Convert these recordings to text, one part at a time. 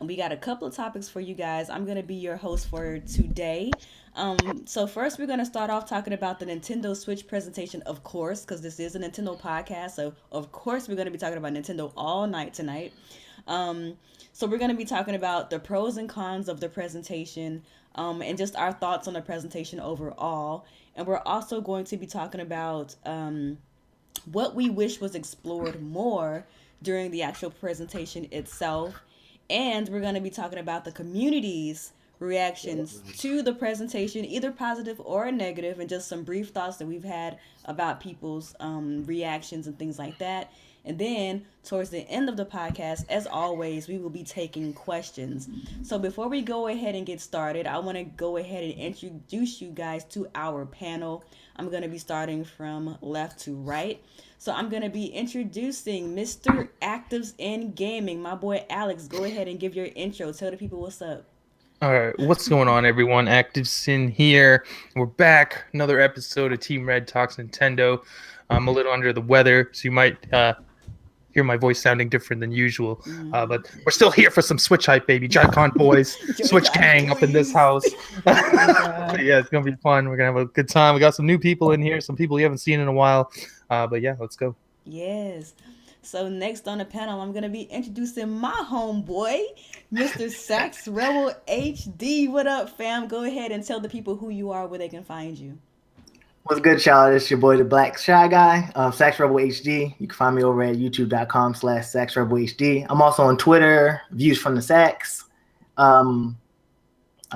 and we got a couple of topics for you guys. I'm gonna be your host for today. So first, we're gonna start off talking about the Nintendo Switch presentation, of course, because this is a Nintendo podcast. So of course, we're gonna be talking about Nintendo all night tonight. Um, so we're gonna be talking about the pros and cons of the presentation, and just our thoughts on the presentation overall. And we're also going to be talking about what we wish was explored more during the actual presentation itself. And we're going to be talking about the community's reactions to the presentation, either positive or negative, and just some brief thoughts that we've had about people's reactions and things like that. And then, towards the end of the podcast, as always, we will be taking questions. So, before we go ahead and get started, I want to go ahead and introduce you guys to our panel. I'm going to be starting from left to right. So, I'm going to be introducing Mr. Actives in Gaming, my boy Alex. Go ahead and give your intro. Tell the people what's up. All right, what's going on, everyone? ActiveSyn here. We're back. Another episode of Team Red Talks Nintendo. I'm a little under the weather, so you might hear my voice sounding different than usual. But we're still here for some Switch hype, baby. Joy-Con boys, Switch gang up in this house. Yeah, it's going to be fun. We're going to have a good time. We got some new people in here, some people you haven't seen in a while. But yeah, let's go. Yes. So next on the panel, I'm going to be introducing my homeboy, Mr. Sax Rebel HD. What up, fam? Go ahead and tell the people who you are, where they can find you. What's good, y'all? It's your boy, the Black Shy Guy, Sax Rebel HD. You can find me over at youtube.com/Sax Rebel HD. I'm also on Twitter, Views from the Sax. I'm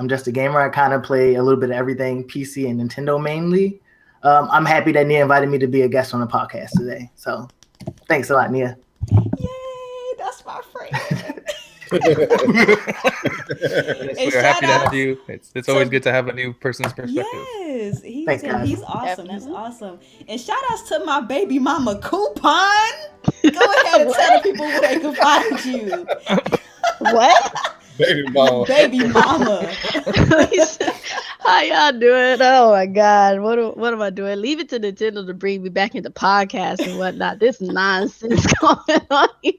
just a gamer. I kind of play a little bit of everything, PC and Nintendo mainly. I'm happy that Nia invited me to be a guest on the podcast today. So thanks a lot, Nia. Yay, that's my friend. Yes, we're happy to have you. It's always good to have a new person's perspective. Yes, Thanks, guys. he's awesome. He's awesome. And shout outs to my baby mama Coupon. Go ahead and tell the people where they can find you. What? Baby mama. Baby mama. How y'all doing? Oh my God. What am I doing? Leave it to Nintendo to bring me back into podcasts and whatnot. This nonsense going on here.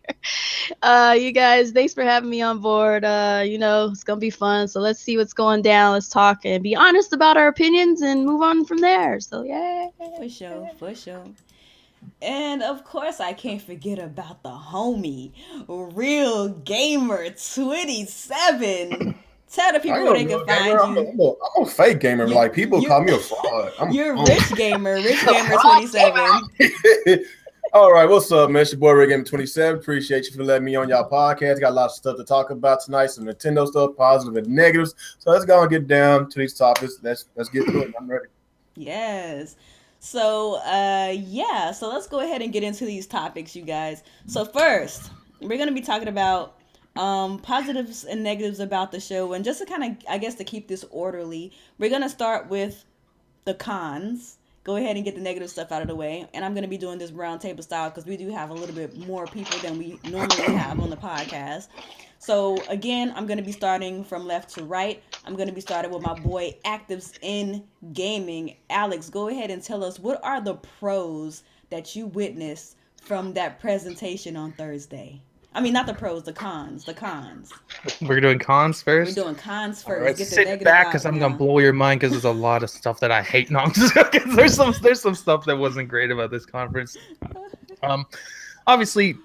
You guys, thanks for having me on board. It's gonna be fun. So let's see what's going down. Let's talk and be honest about our opinions and move on from there. So yeah. For sure. And of course, I can't forget about the homie, Real Gamer 27. Tell the people where they can find you. I'm a fake gamer. Like, people call me a fraud. You're Rich Gamer 27. All right, what's up, man? It's your boy, Real Gamer 27. Appreciate you for letting me on y'all podcast. Got a lot of stuff to talk about tonight. Some Nintendo stuff, positive and negatives. So let's go and get down to these topics. Let's get to it. I'm ready. Yes. So, so let's go ahead and get into these topics, you guys. So first, we're going to be talking about positives and negatives about the show. And just to kind of, I guess, to keep this orderly, we're going to start with the cons. Go ahead and get the negative stuff out of the way. And I'm going to be doing this round table style because we do have a little bit more people than we normally have on the podcast. So again, I'm going to be starting from left to right. I'm going to be starting with my boy Actives in Gaming. Alex, go ahead and tell us, what are the pros that you witnessed from that presentation on Thursday? I mean, not the pros, the cons. We're doing cons first? We're doing cons first. Right, sit back because I'm going to blow your mind because there's a lot of stuff that I hate. No, there's some stuff that wasn't great about this conference. Obviously,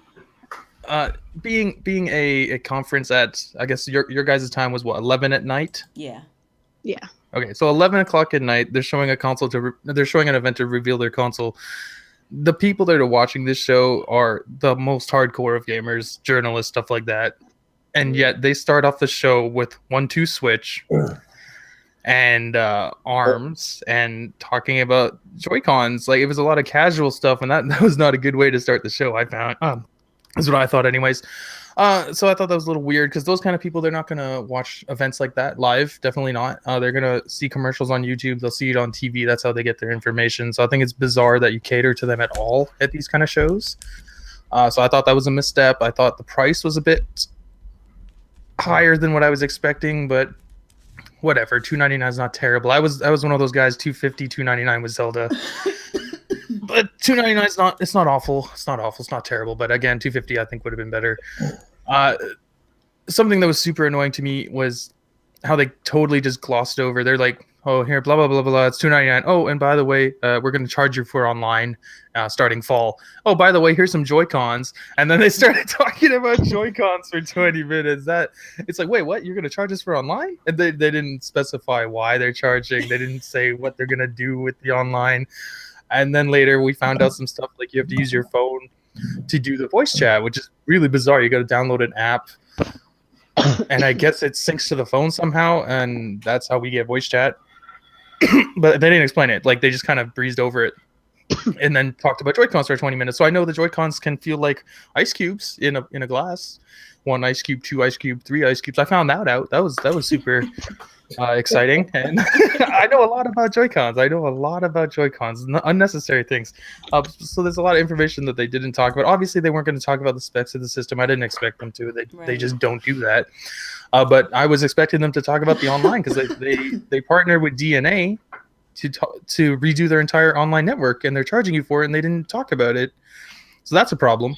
being a conference at, I guess your guys' time was what, 11 at night? Yeah. Okay, so 11 o'clock at night, they're showing they're showing an event to reveal their console. The people that are watching this show are the most hardcore of gamers, journalists, stuff like that, and yet they start off the show with 1-2 Switch and ARMS and talking about Joy-Cons. Like, it was a lot of casual stuff, and that was not a good way to start the show, I found. That's what I thought anyways. So I thought that was a little weird because those kind of people, they're not going to watch events like that live. Definitely not. They're going to see commercials on YouTube. They'll see it on TV. That's how they get their information. So I think it's bizarre that you cater to them at all at these kind of shows. So I thought that was a misstep. I thought the price was a bit higher than what I was expecting, but whatever. $299 is not terrible. I was one of those guys, $250, $299 with Zelda. But $299 is not awful. It's not awful. It's not terrible. But again, $250 I think would have been better. something that was super annoying to me was how they totally just glossed over. They're like, oh, here, blah, blah, blah, blah, it's $2.99. Oh, and by the way, we're going to charge you for online starting fall. Oh, by the way, here's some Joy-Cons. And then they started talking about Joy-Cons for 20 minutes. It's like, wait, what? You're going to charge us for online? And they didn't specify why they're charging. They didn't say what they're going to do with the online. And then later we found out some stuff like you have to use your phone to do the voice chat, which is really bizarre. You got to download an app. And I guess it syncs to the phone somehow. And that's how we get voice chat. But they didn't explain it. Like they just kind of breezed over it and then talked about Joy-Cons for 20 minutes. So I know the Joy-Cons can feel like ice cubes in a glass. 1 ice cube, 2 ice cube, 3 ice cubes. I found that out. That was super exciting. And I know a lot about Joy-Cons. Unnecessary things. So there's a lot of information that they didn't talk about. Obviously, they weren't going to talk about the specs of the system. I didn't expect them to. They just don't do that. But I was expecting them to talk about the online because they partnered with DNA to redo their entire online network, and they're charging you for it, and they didn't talk about it. So that's a problem.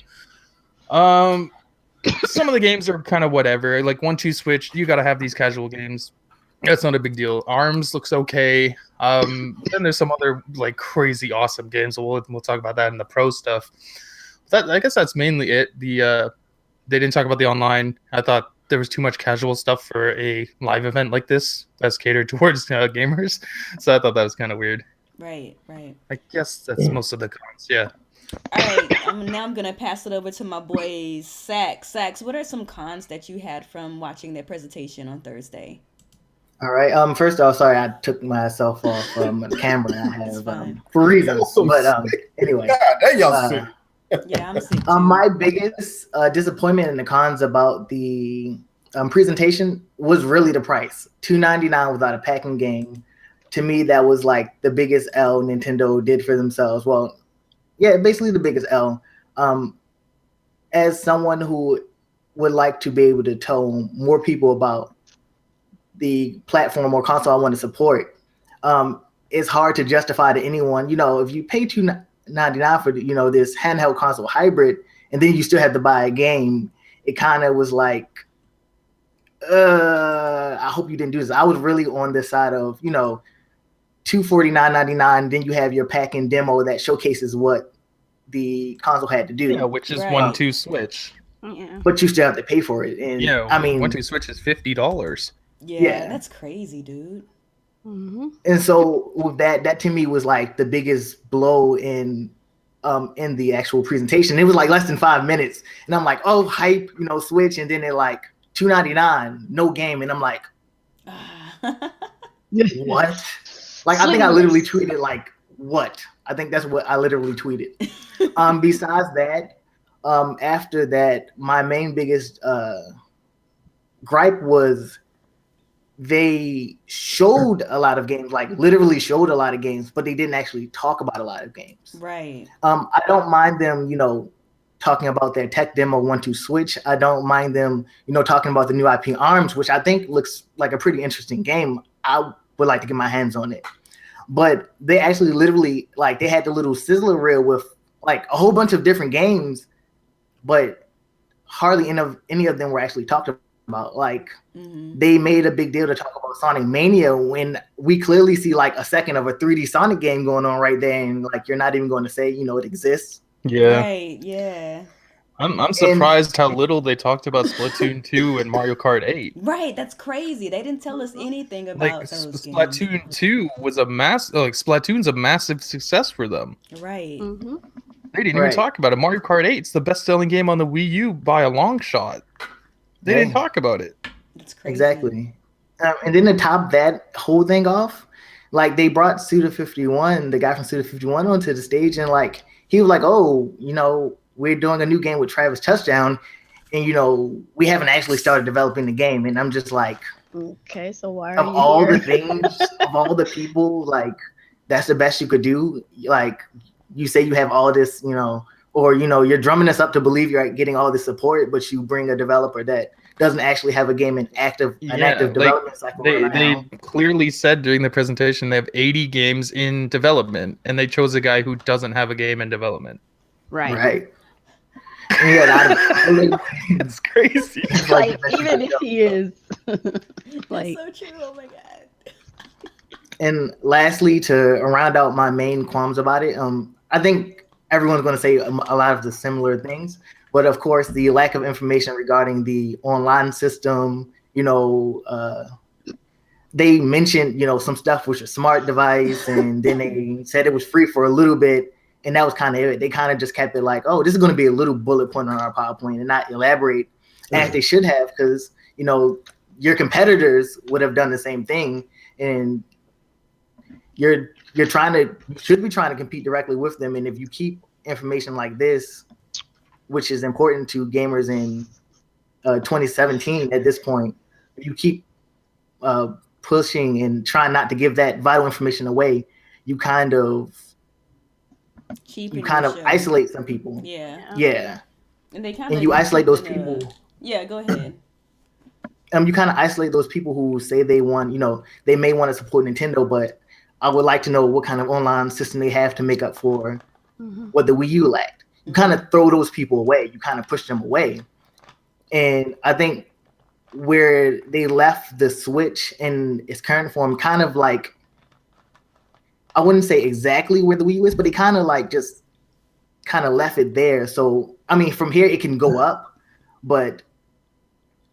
Some of the games are kind of whatever. Like 1-2 Switch, you got to have these casual games. That's not a big deal. ARMS looks okay. Then there's some other like crazy awesome games. We'll talk about that in the pro stuff. I guess that's mainly it. They didn't talk about the online. I thought there was too much casual stuff for a live event like this that's catered towards gamers. So I thought that was kind of weird. Right. I guess that's most of the cons. Yeah. All right. Now I'm going to pass it over to my boy, Sax. Sax, what are some cons that you had from watching their presentation on Thursday? All right. First off, sorry I took myself off from the camera. I have for reasons, but anyway. God, that y'all sick. Yeah, I'm sick too. My biggest disappointment in the cons about the presentation was really the price. $2.99 without a packing game. To me, that was like the biggest L Nintendo did for themselves. Well, yeah, basically the biggest L. As someone who would like to be able to tell more people about the platform or console I want to support, it's hard to justify to anyone. If you pay $2.99 for this handheld console hybrid, and then you still have to buy a game, it kind of was like, I hope you didn't do this. I was really on this side of $249.99. Then you have your pack-in demo that showcases what the console had to do. Yeah, which is 1-2 Switch. Yeah. But you still have to pay for it. And I mean, 1-2 Switch is $50. Yeah, that's crazy, dude. Mm-hmm. And so with that to me was like the biggest blow in the actual presentation. It was like less than 5 minutes, and I'm like, oh, hype, Switch, and then they're like $2.99, no game, and I'm like, what? Like, I think I literally tweeted like, what? I think that's what I literally tweeted. Besides that, after that, my main biggest gripe was they showed a lot of games, like literally showed a lot of games, but they didn't actually talk about a lot of games. Right. I don't mind them, talking about their tech demo 1-2 Switch. I don't mind them, talking about the new IP ARMS, which I think looks like a pretty interesting game. I would like to get my hands on it. But they actually literally, like, they had the little sizzler reel with like a whole bunch of different games, but hardly any of them were actually talked about. Like, they made a big deal to talk about Sonic Mania when we clearly see like a second of a 3D Sonic game going on right there, and like you're not even going to say it exists. Yeah. Right. Yeah. I'm surprised how little they talked about Splatoon 2 and Mario Kart 8. Right, that's crazy. They didn't tell us anything about those Splatoon games. 2 was Splatoon's a massive success for them. Right. Mm-hmm. They didn't even talk about it. Mario Kart 8's the best-selling game on the Wii U by a long shot. They didn't talk about it. That's crazy. Exactly. And then to top that whole thing off, like they brought Suda51, the guy from Suda51, onto the stage, and like he was like, "Oh, we're doing a new game with Travis Touchdown, and we haven't actually started developing the game." And I'm just like, okay, so why of all the things, of all the people, like that's the best you could do. Like you say you have all this, or you're drumming us up to believe you're getting all this support, but you bring a developer that doesn't actually have a game in active development cycle. They clearly said during the presentation they have 80 games in development, and they chose a guy who doesn't have a game in development. Right. And he had out of That's crazy. Like, even if he is. That's so true. Oh my god. And lastly, to round out my main qualms about it, I think everyone's going to say a lot of the similar things, but of course, the lack of information regarding the online system, they mentioned, some stuff was a smart device, and then they said it was free for a little bit, and that was kind of it. They kind of just kept it like, oh, this is going to be a little bullet point on our PowerPoint, and not elaborate as they should have, because your competitors would have done the same thing, and you should be trying to compete directly with them. And if you keep information like this, which is important to gamers in 2017 at this point, if you keep pushing and trying not to give that vital information away, you kind of isolate some people. Yeah. And you isolate those people. Yeah, go ahead. You kind of isolate those people who say they want, they may want to support Nintendo, but I would like to know what kind of online system they have to make up for what the Wii U lacked. You kind of throw those people away. You kind of push them away. And I think where they left the Switch in its current form, kind of like, I wouldn't say exactly where the Wii U is, but they kind of like just kind of left it there. So, I mean, from here it can go up, but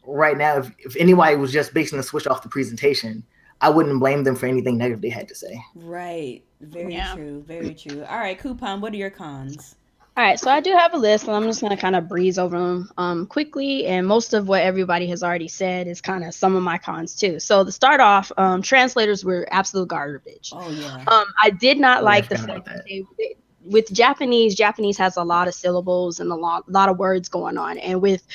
right now, if anybody was just basing the Switch off the presentation, I wouldn't blame them for anything negative they had to say. Right. Very true. Very true. All right, Coupon, what are your cons? All right, so I do have a list, and I'm just going to kind of breeze over them quickly, and most of what everybody has already said is kind of some of my cons too. So to start off, translators were absolute garbage. Oh, yeah. I did not like the fact that with Japanese has a lot of syllables and a lot of words going on. And with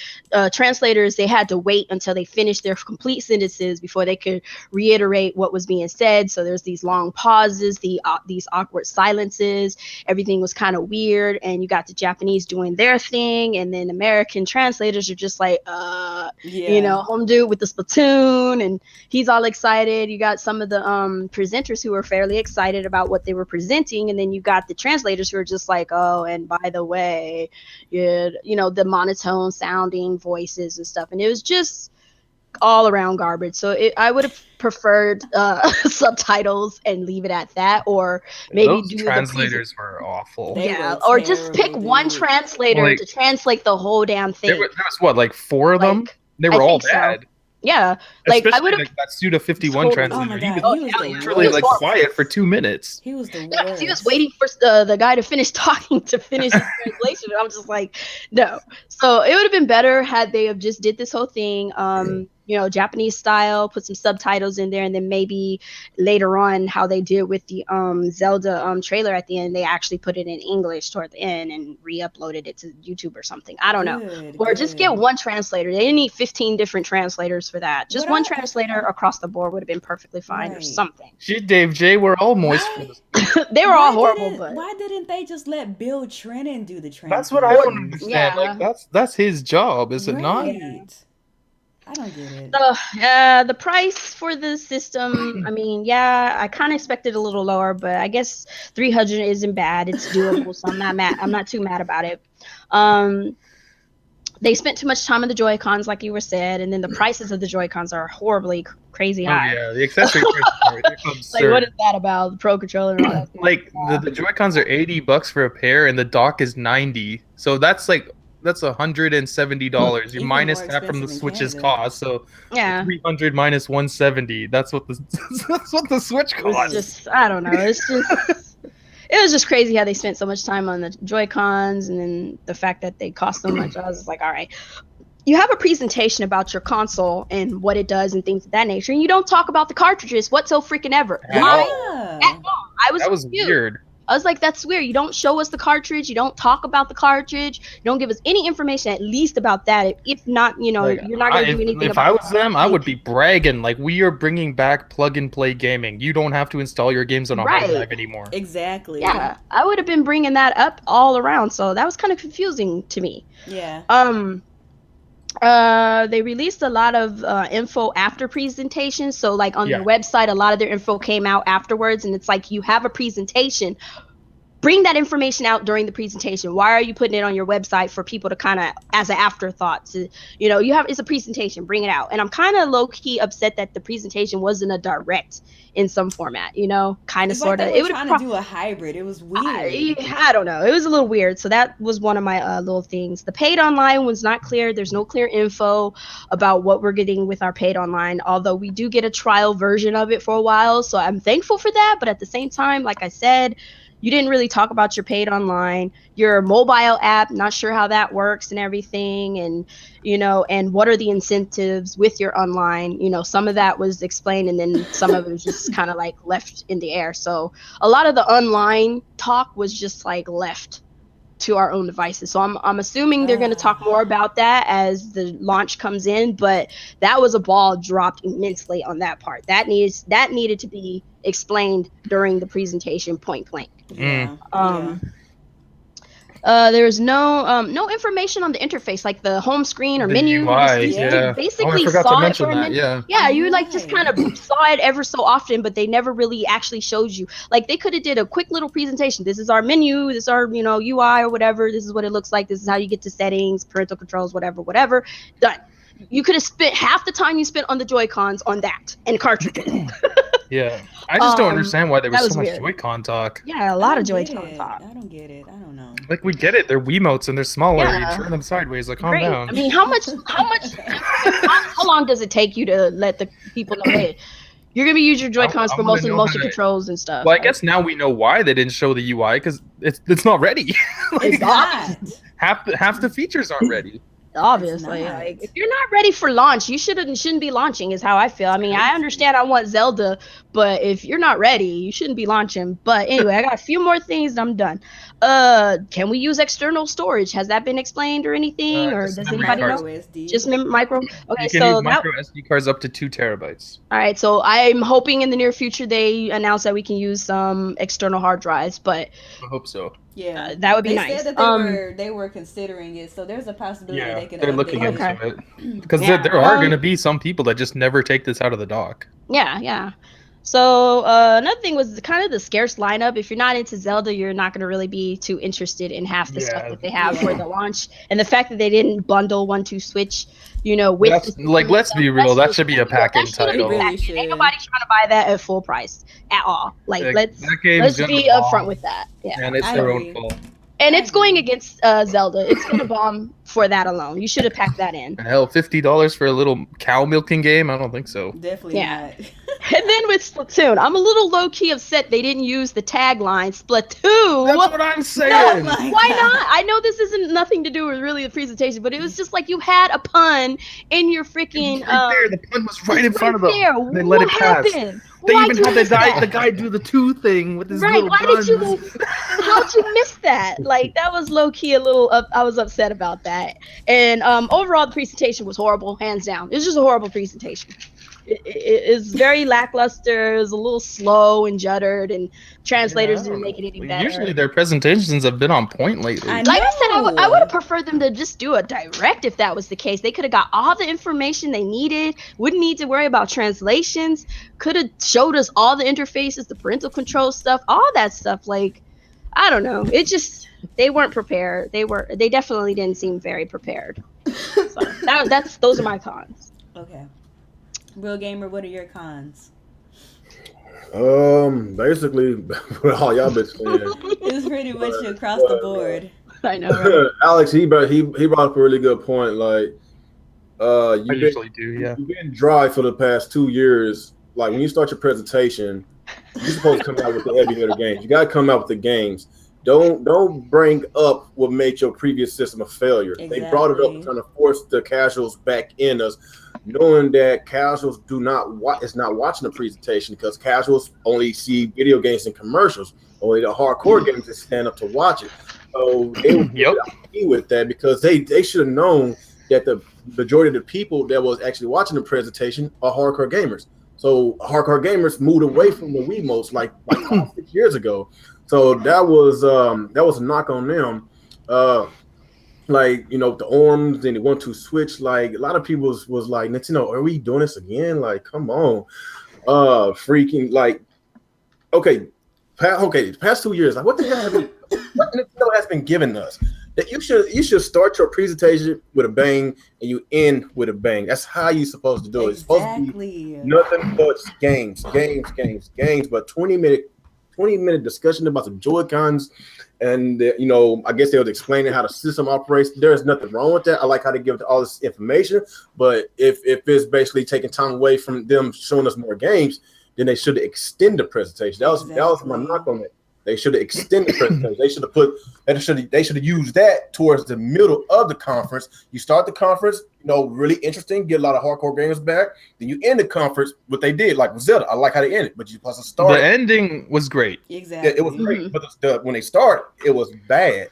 translators, they had to wait until they finished their complete sentences before they could reiterate what was being said. So there's these long pauses, these awkward silences. Everything was kind of weird. And you got the Japanese doing their thing. And then American translators are just like, home dude with the Splatoon. And he's all excited. You got some of the presenters who were fairly excited about what they were presenting. And then you got the translators who are just like, oh, and by the way, the monotone sounding voices and stuff. And it was just all around garbage. So I would have preferred subtitles and leave it at that, or maybe those translators were awful. Or just pick one translator to translate the whole damn thing. There was what, like 4 of them? They were all bad. So. Yeah, like I would have that Suda 51 translator. He was literally like quiet for 2 minutes. He was the worst. Yeah, because he was waiting for the guy to finish talking to finish the translation. And I was just like, no. So it would have been better had they have just did this whole thing, Japanese style, put some subtitles in there, and then maybe later on how they did with the Zelda trailer at the end, they actually put it in English toward the end and re-uploaded it to YouTube or something. I don't know. Or just get one translator. They didn't need 15 different translators for that. Just one translator across the board would have been perfectly fine, or something. Shit, Dave J, we're all moist for this. They were all horrible, but why didn't they just let Bill Trennan do the translation? That's what I don't understand. Yeah. Like that's his job, is it not? I don't get it. So, the price for the system, I mean, I kind of expected a little lower, but I guess $300 isn't bad. It's doable, so I'm not mad. I'm not too mad about it. They spent too much time on the Joy-Cons, like you were said, and then the prices of the Joy-Cons are horribly crazy high. Oh yeah, the accessory prices are absurd. Like, what is that about? The Pro Controller and all that. Like the Joy-Cons are $80 for a pair, and the dock is $90. So that's $170. You minus that from the Switch's cost, so $300 minus $170. That's what the Switch costs. Just, I don't know. It's just. It was just crazy how they spent so much time on the Joy-Cons, and then the fact that they cost so much. I was just like, all right. You have a presentation about your console and what it does and things of that nature, and you don't talk about the cartridges whatsoever freaking ever. Why? At all. That was weird. I was like, that's weird. You don't show us the cartridge. You don't talk about the cartridge. You don't give us any information, at least about that. If not, you're not going to do anything. If I was them, I would be bragging like, we are bringing back plug-and-play gaming. You don't have to install your games on a hard drive anymore. Exactly. Yeah, I would have been bringing that up all around. So that was kind of confusing to me. Yeah. They released a lot of info after presentations. So like on their website, a lot of their info came out afterwards, and it's like, you have a presentation, bring that information out during the presentation. Why are you putting it on your website for people to kind of as an afterthought? So, you know, it's a presentation, bring it out. And I'm kind of low key upset that the presentation wasn't a direct in some format, you know, kind of It's sort like of. they were trying to do a hybrid. It was weird. I don't know. It was a little weird. So that was one of my little things. The paid online was not clear. There's no clear info about what we're getting with our paid online, although we do get a trial version of it for a while. So I'm thankful for that. But at the same time, like I said, you didn't really talk about your paid online, your mobile app, not sure how that works and everything. And, you know, and what are the incentives with your online? You know, some of that was explained and then some of it was just kind of like left in the air. So a lot of the online talk was just like left to our own devices. So I'm assuming they're going to talk more about that as the launch comes in, but that was a ball dropped immensely on that part. That needed to be explained during the presentation point blank. Yeah. There was no information on the interface, like the home screen or The menu. UI, You yeah. basically I forgot to saw it mention for a that. minute. Yeah. You like just kind of saw it ever so often, but they never really actually showed you. Like they could have did a quick little presentation. This is our menu. This is our UI or whatever. This is what it looks like. This is how you get to settings, parental controls, whatever. Done. You could have spent half the time you spent on the Joy-Cons on that and cartridges. Yeah. I just don't understand why there was so much weird. Joy-Con talk. Yeah, a lot of Joy-Con talk. I don't get it. I don't know. Like we get it, they're Wiimotes and they're smaller. Yeah. You turn them sideways. Like calm Great. down. I mean, how long does it take you to let the people know, hey, you're gonna be using your Joy-Cons for most of the motion controls and stuff? Well, I guess now we know why they didn't show the UI because it's not ready. It's not. Half the features aren't ready. Obviously, like if you're not ready for launch, you shouldn't be launching. Is how I feel. I mean, I understand I want Zelda, but if you're not ready, you shouldn't be launching. But anyway, I got a few more things. And I'm done. Can we use external storage? Has that been explained or anything, or does anybody know? Just micro. Okay, you can use micro SD cards up to 2 terabytes. All right, so I'm hoping in the near future they announce that we can use some external hard drives, but I hope so. Yeah, that would be nice. They said that they were considering it, so there's a possibility they can. They're looking into it because there are going to be some people that just never take this out of the dock. Yeah. So another thing was kind of the scarce lineup. If you're not into Zelda, you're not going to really be too interested in half the stuff that they have for the launch, and the fact that they didn't bundle 1-2 Switch, with let's be real, that should be a pack-in title. Ain't nobody trying to buy that at full price at all. Let's be upfront with that. Yeah, and it's their own fault. And it's going against Zelda. It's going to bomb for that alone. You should have packed that in. Hell, $50 for a little cow milking game? I don't think so. Definitely not. And then with Splatoon, I'm a little low-key upset they didn't use the tagline, Splatoon. That's what I'm saying. No, why not? I know this isn't nothing to do with really the presentation, but it was just like you had a pun in your freaking... there, the pun was right in front of them. There. They let it pass. Happened? They even had the guy do the 2 thing with his little guns. How'd you miss that? Like, that was low-key a little... I was upset about that. And overall, the presentation was horrible, hands down. It was just a horrible presentation. It's very lackluster. It was a little slow and juddered, and translators didn't make it any better. Usually their presentations have been on point lately. Like I said, I would have preferred them to just do a direct if that was the case. They could have got all the information they needed, wouldn't need to worry about translations, could have showed us all the interfaces, the parental control stuff, all that stuff. Like, I don't know. It just, they weren't prepared. They definitely didn't seem very prepared. So those are my cons. Okay. Real Gamer, what are your cons? Basically, all y'all been saying. It's pretty much across the board. I know. Right? Alex, he brought up a really good point. Like, you've been dry for the past 2 years. Like, when you start your presentation, you're supposed to come out with the heavy hitter games. You got to come out with the games. Don't bring up what made your previous system a failure. Exactly. They brought it up trying to force the casuals back in us, knowing that casuals is not watching the presentation because casuals only see video games and commercials. Only the hardcore gamers that stand up to watch it. So they were with that because they should have known that the majority of the people that was actually watching the presentation are hardcore gamers. So hardcore gamers moved away from the Wiimotes like 6 years ago. So that was a knock on them. Like, the arms and the 1-2 switch. Like, a lot of people was like, Nintendo, are we doing this again? Like, come on. Freaking, like, okay, past 2 years, like, what the hell have what Nintendo has been giving us. That you should start your presentation with a bang and you end with a bang. That's how you're supposed to do it. It's supposed to be nothing but games. But 20-minute discussion about some Joy-Cons, and I guess they was explaining how the system operates. There's nothing wrong with that. I like how they give all this information, but if it's basically taking time away from them showing us more games, then they should extend the presentation. That was my knock on it. They should have extended the presentation. They should have used that towards the middle of the conference. You start the conference, really interesting, get a lot of hardcore gamers back. Then you end the conference, what they did, like with Zelda. I like how they ended, but you supposed to start. The ending was great. Exactly. Yeah, it was great, but when they start, it was bad.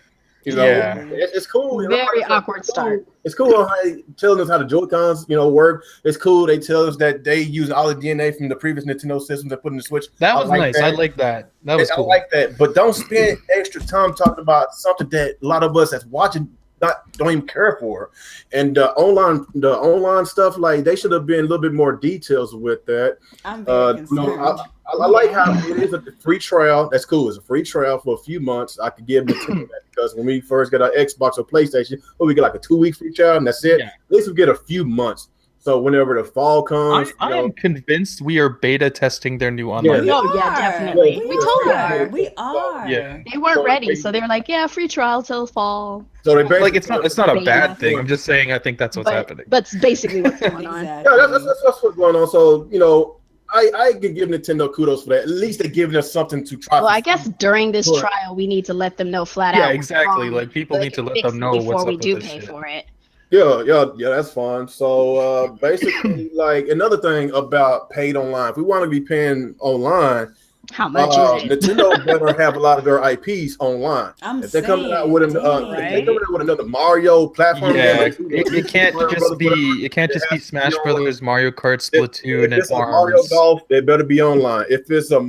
It's cool. Very awkward start. It's cool how they telling us how the Joy-Cons, work. It's cool. They tell us that they use all the DNA from the previous Nintendo systems they put in the Switch. That was nice. I like that. That was cool. I like that. But don't spend extra time talking about something that a lot of us that's watching don't even care for. And the online stuff, like they should have been a little bit more details with that. I'm very concerned. I like how it is a free trial. That's cool. It's a free trial for a few months. I could give Nintendo that because when we first got our Xbox or PlayStation, we get like a 2-week free trial and that's it. Yeah. At least we get a few months. So whenever the fall comes, I am convinced we are beta testing their new online. Yeah, definitely. We told them we are. Yeah. They weren't ready, so they were like, "Yeah, free trial till fall." So they like it's not a bad thing. I'm just saying I think that's what's happening. That's basically what's going on. Yeah, that's what's going on. So I can give Nintendo kudos for that. At least they're giving us something to try. Well, I guess during this trial, we need to let them know flat out. Yeah, exactly. Like people need to let them know what's up with this shit. Before we do pay for it. Yeah, that's fine. So basically, like another thing about paid online, if we want to be paying online, how much is it? Nintendo better have a lot of their IPs online. If they're coming out with another Mario platform, it can't just be Smash Brothers, Mario Kart, Splatoon, and Mario Golf. They better be online. If it's a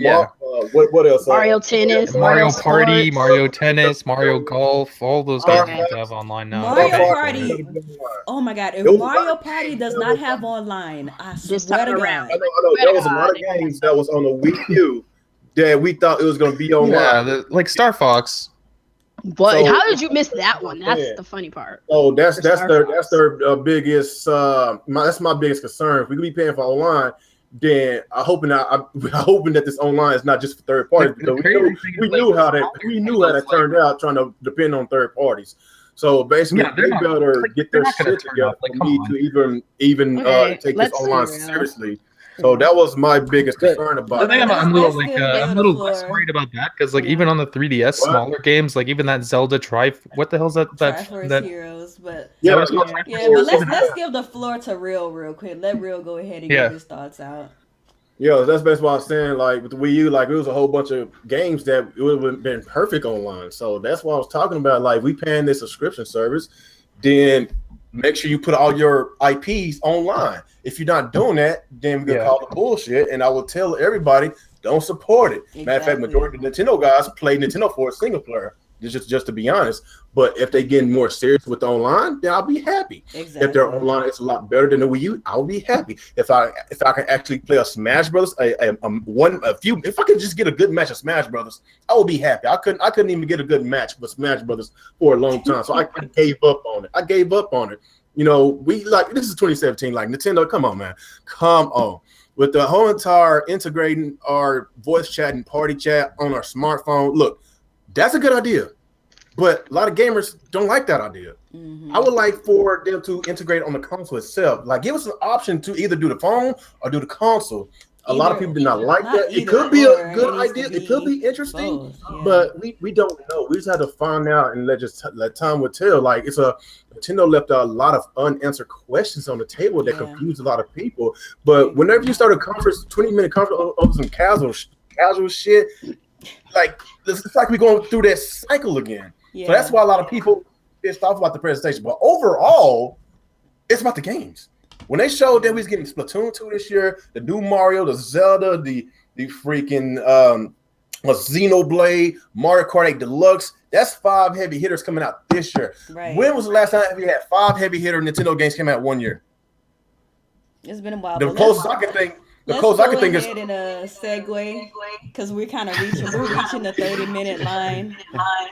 what else? Mario Tennis, Mario Party, Mario Tennis, Mario Golf, all those games need to have online now. Mario Party. Oh my God! If Mario Party does not have online, I swear to God. I know. There was a lot of games that was on the Wii U that we thought it was going to be online. Yeah, like Star Fox. But how did you miss that one? That's the funny part. Oh, that's their biggest. That's my biggest concern. If we could be paying for online, then I'm hoping that this online is not just for third parties. Because we knew how that turned out, trying to depend on third parties. So basically, they better get their shit together for me to even take this online seriously. So that was my biggest concern about it. I think I'm a little less worried about that because even on the 3DS, smaller games, like even that Zelda what the hell's that? Triforce Heroes, but but let's give the floor to real quick. Let Real go ahead and get his thoughts out. Yeah, that's basically what I was saying. Like with the Wii U, like it was a whole bunch of games that it would have been perfect online. So that's what I was talking about. Like we paying this subscription service, then make sure you put all your IPs online. If you're not doing that, then we're gonna call it bullshit. And I will tell everybody, don't support it. Exactly. Matter of fact, majority of the Nintendo guys play Nintendo for a single player. Just to be honest. But if they get more serious with the online, then I'll be happy. Exactly. If they're online, it's a lot better than the Wii U. I'll be happy. If I can actually play a Smash Brothers, if I could just get a good match of Smash Brothers, I would be happy. I couldn't even get a good match with Smash Brothers for a long time, so I gave up on it. This is 2017. Like Nintendo, come on, man, come on. With the whole entire integrating our voice chat and party chat on our smartphone, look, that's a good idea. But a lot of gamers don't like that idea. Mm-hmm. I would like for them to integrate on the console itself. Like, give us an option to either do the phone or do the console. A lot of people do not like that. It could be a good idea. It could be interesting, but we don't know. We just have to find out and let time will tell. Like Nintendo left a lot of unanswered questions on the table that confused a lot of people. But whenever you start a 20-minute conference over some casual shit, like it's like we're going through that cycle again. So that's why a lot of people pissed off about the presentation. But overall, it's about the games. When they showed that we was getting Splatoon 2 this year, the new Mario, the Zelda, the freaking Xenoblade, Mario Kart 8 Deluxe, that's 5 heavy hitters coming out this year. Right. When was the last time we had 5 heavy hitter Nintendo games came out 1 year? It's been a while. The closest I can think Let's closest I go can think ahead is and segue because we're kind of reaching the 30-minute line.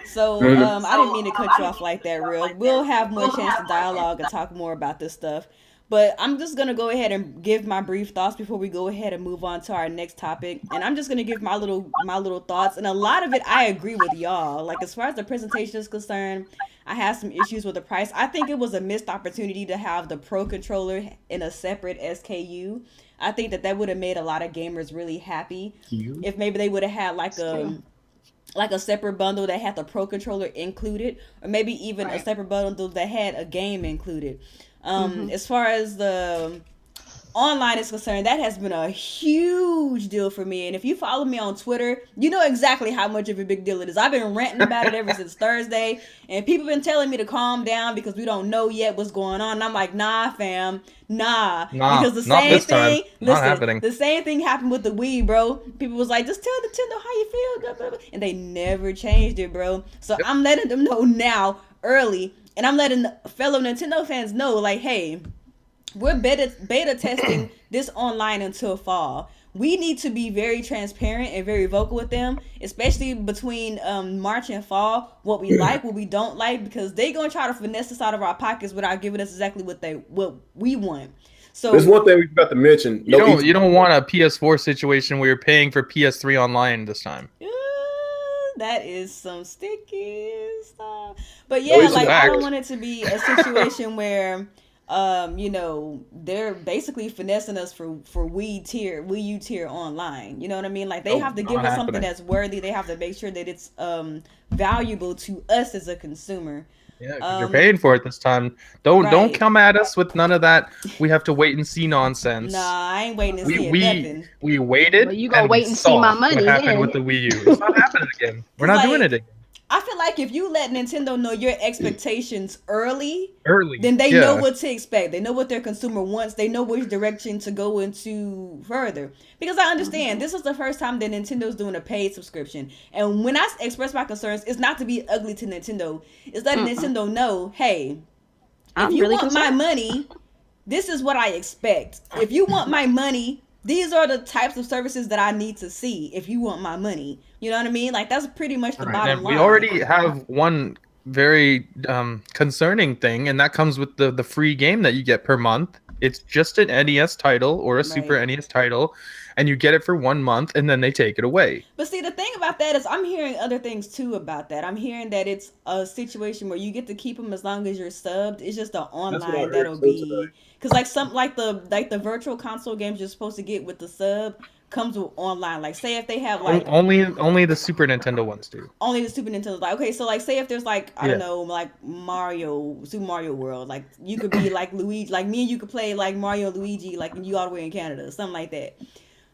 So I didn't mean to cut you off like that, real. We'll have more chance to dialogue and talk more about this stuff. But I'm just gonna go ahead and give my brief thoughts before we go ahead and move on to our next topic. And I'm just gonna give my little thoughts. And a lot of it I agree with y'all. Like as far as the presentation is concerned, I had some issues with the price. I think it was a missed opportunity to have the Pro controller in a separate SKU. I think that would have made a lot of gamers really happy if maybe they would have had like a separate bundle that had the Pro controller included, or maybe even a separate bundle that had a game included. As far as the online is concerned, that has been a huge deal for me. And if you follow me on Twitter, you know exactly how much of a big deal it is. I've been ranting about it ever since Thursday, and people been telling me to calm down because we don't know yet what's going on. And I'm like, nah, fam, nah, because the same thing. Listen, the same thing happened with the Wii, bro. People was like, just tell Nintendo how you feel, blah, blah, blah. And they never changed it, bro. So I'm letting them know now, early, and I'm letting fellow Nintendo fans know, like, hey, we're beta testing this online until fall. We need to be very transparent and very vocal with them, especially between March and fall, what we like, what we don't like, because they gonna try to finesse us out of our pockets without giving us exactly what we want. So there's one thing we forgot to mention. You don't want a PS4 situation where you're paying for PS3 online this time. That is some sticky stuff. But yeah, like I don't want it to be a situation where they're basically finessing us for Wii U tier online. You know what I mean? Like they have to give us something that's worthy. They have to make sure that it's valuable to us as a consumer. Yeah, because you're paying for it this time. Don't come at us with none of that. We have to wait and see nonsense. Nah, I ain't waiting to see nothing. We waited. Well, you gonna wait and see my money? What happened with the Wii U? It's not happening again. We're not doing it again. I feel like if you let Nintendo know your expectations early, then they know what to expect. They know what their consumer wants. They know which direction to go into further. Because I understand this is the first time that Nintendo's doing a paid subscription. And when I express my concerns, it's not to be ugly to Nintendo. It's letting Nintendo know, hey, if you want my money, this is what I expect. If you want my money, these are the types of services that I need to see if you want my money. You know what I mean? Like, that's pretty much the bottom line. We already have one very concerning thing, and that comes with the free game that you get per month. It's just an NES title or a Super NES title, and you get it for 1 month, and then they take it away. But see, the thing about that is I'm hearing other things, too, about that. I'm hearing that it's a situation where you get to keep them as long as you're subbed. It's just the online that'll be... Because like the virtual console games you're supposed to get with the sub comes with online. Like, say if they have like only the Super Nintendo ones do. Only the Super Nintendo. Like, okay, so like say if there's like I don't know, like Super Mario World, like you could be like Luigi, like me and you could play like Mario and Luigi, like you all the way in Canada, something like that.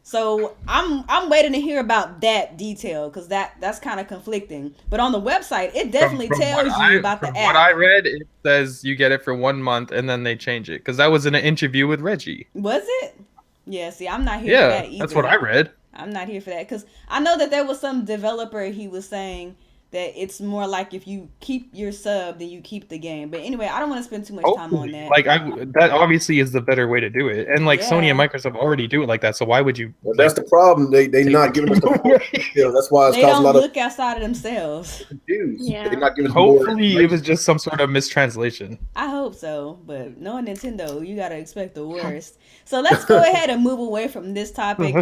So I'm waiting to hear about that detail because that's kind of conflicting. But on the website, it definitely tells you about the app. What I read, it says you get it for 1 month and then they change it. Because that was in an interview with Reggie. Was it? Yeah. See, I'm not here for that either. Yeah, that's what I read. I'm not here for that because I know that there was some developer. He was saying that it's more like if you keep your sub, then you keep the game. But anyway, I don't want to spend too much time on that. Like that obviously is the better way to do it. And like Sony and Microsoft already do it like that. So why would you? Well, that's the problem. They not giving us the details. That's why it's they don't look outside of themselves. They're not giving us Hopefully it was just some sort of mistranslation. I hope so, but knowing Nintendo, you gotta expect the worst. So let's go ahead and move away from this topic.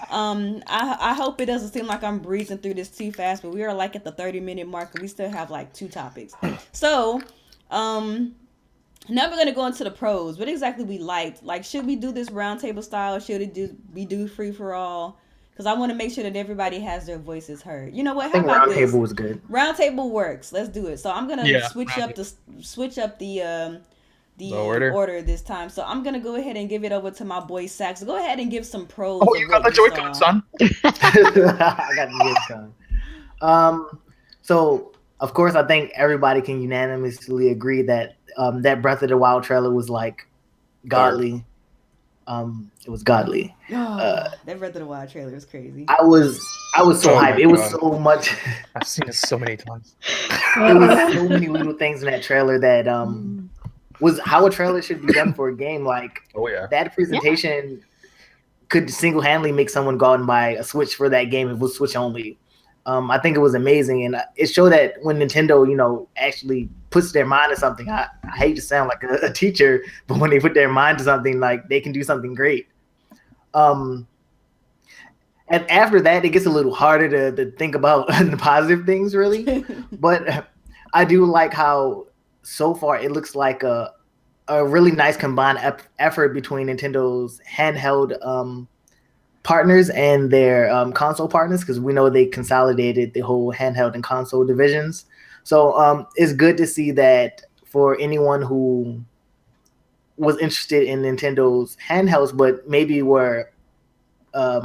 I hope it doesn't seem like I'm breezing through this too fast, but we are like at the 30-minute mark and we still have like 2 topics. So now we're gonna go into the pros. What exactly we liked. Like, should we do this roundtable style? Should we do free for all? Because I want to make sure that everybody has their voices heard. You know what? How about this? Roundtable was good. Roundtable works. Let's do it. So I'm gonna switch up the order this time. So I'm gonna go ahead and give it over to my boy Sax. Go ahead and give some pros. Oh, you got the Joy-Con, son. I got the Joy-Con. So of course, I think everybody can unanimously agree that that Breath of the Wild trailer was like godly. It was godly. That Breath of the Wild trailer was crazy. I was so hyped. It was so much. I've seen it so many times. It was so many little things in that trailer that was how a trailer should be done for a game. Like that presentation could single-handedly make someone go out and buy a Switch for that game if it was Switch only. I think it was amazing, and it showed that when Nintendo, actually puts their mind to something. I hate to sound like a teacher, but when they put their mind to something, like they can do something great. And after that, it gets a little harder to think about the positive things, really. But I do like how so far it looks like a really nice combined effort between Nintendo's handheld partners and their console partners, because we know they consolidated the whole handheld and console divisions. So it's good to see that for anyone who was interested in Nintendo's handhelds, but maybe were a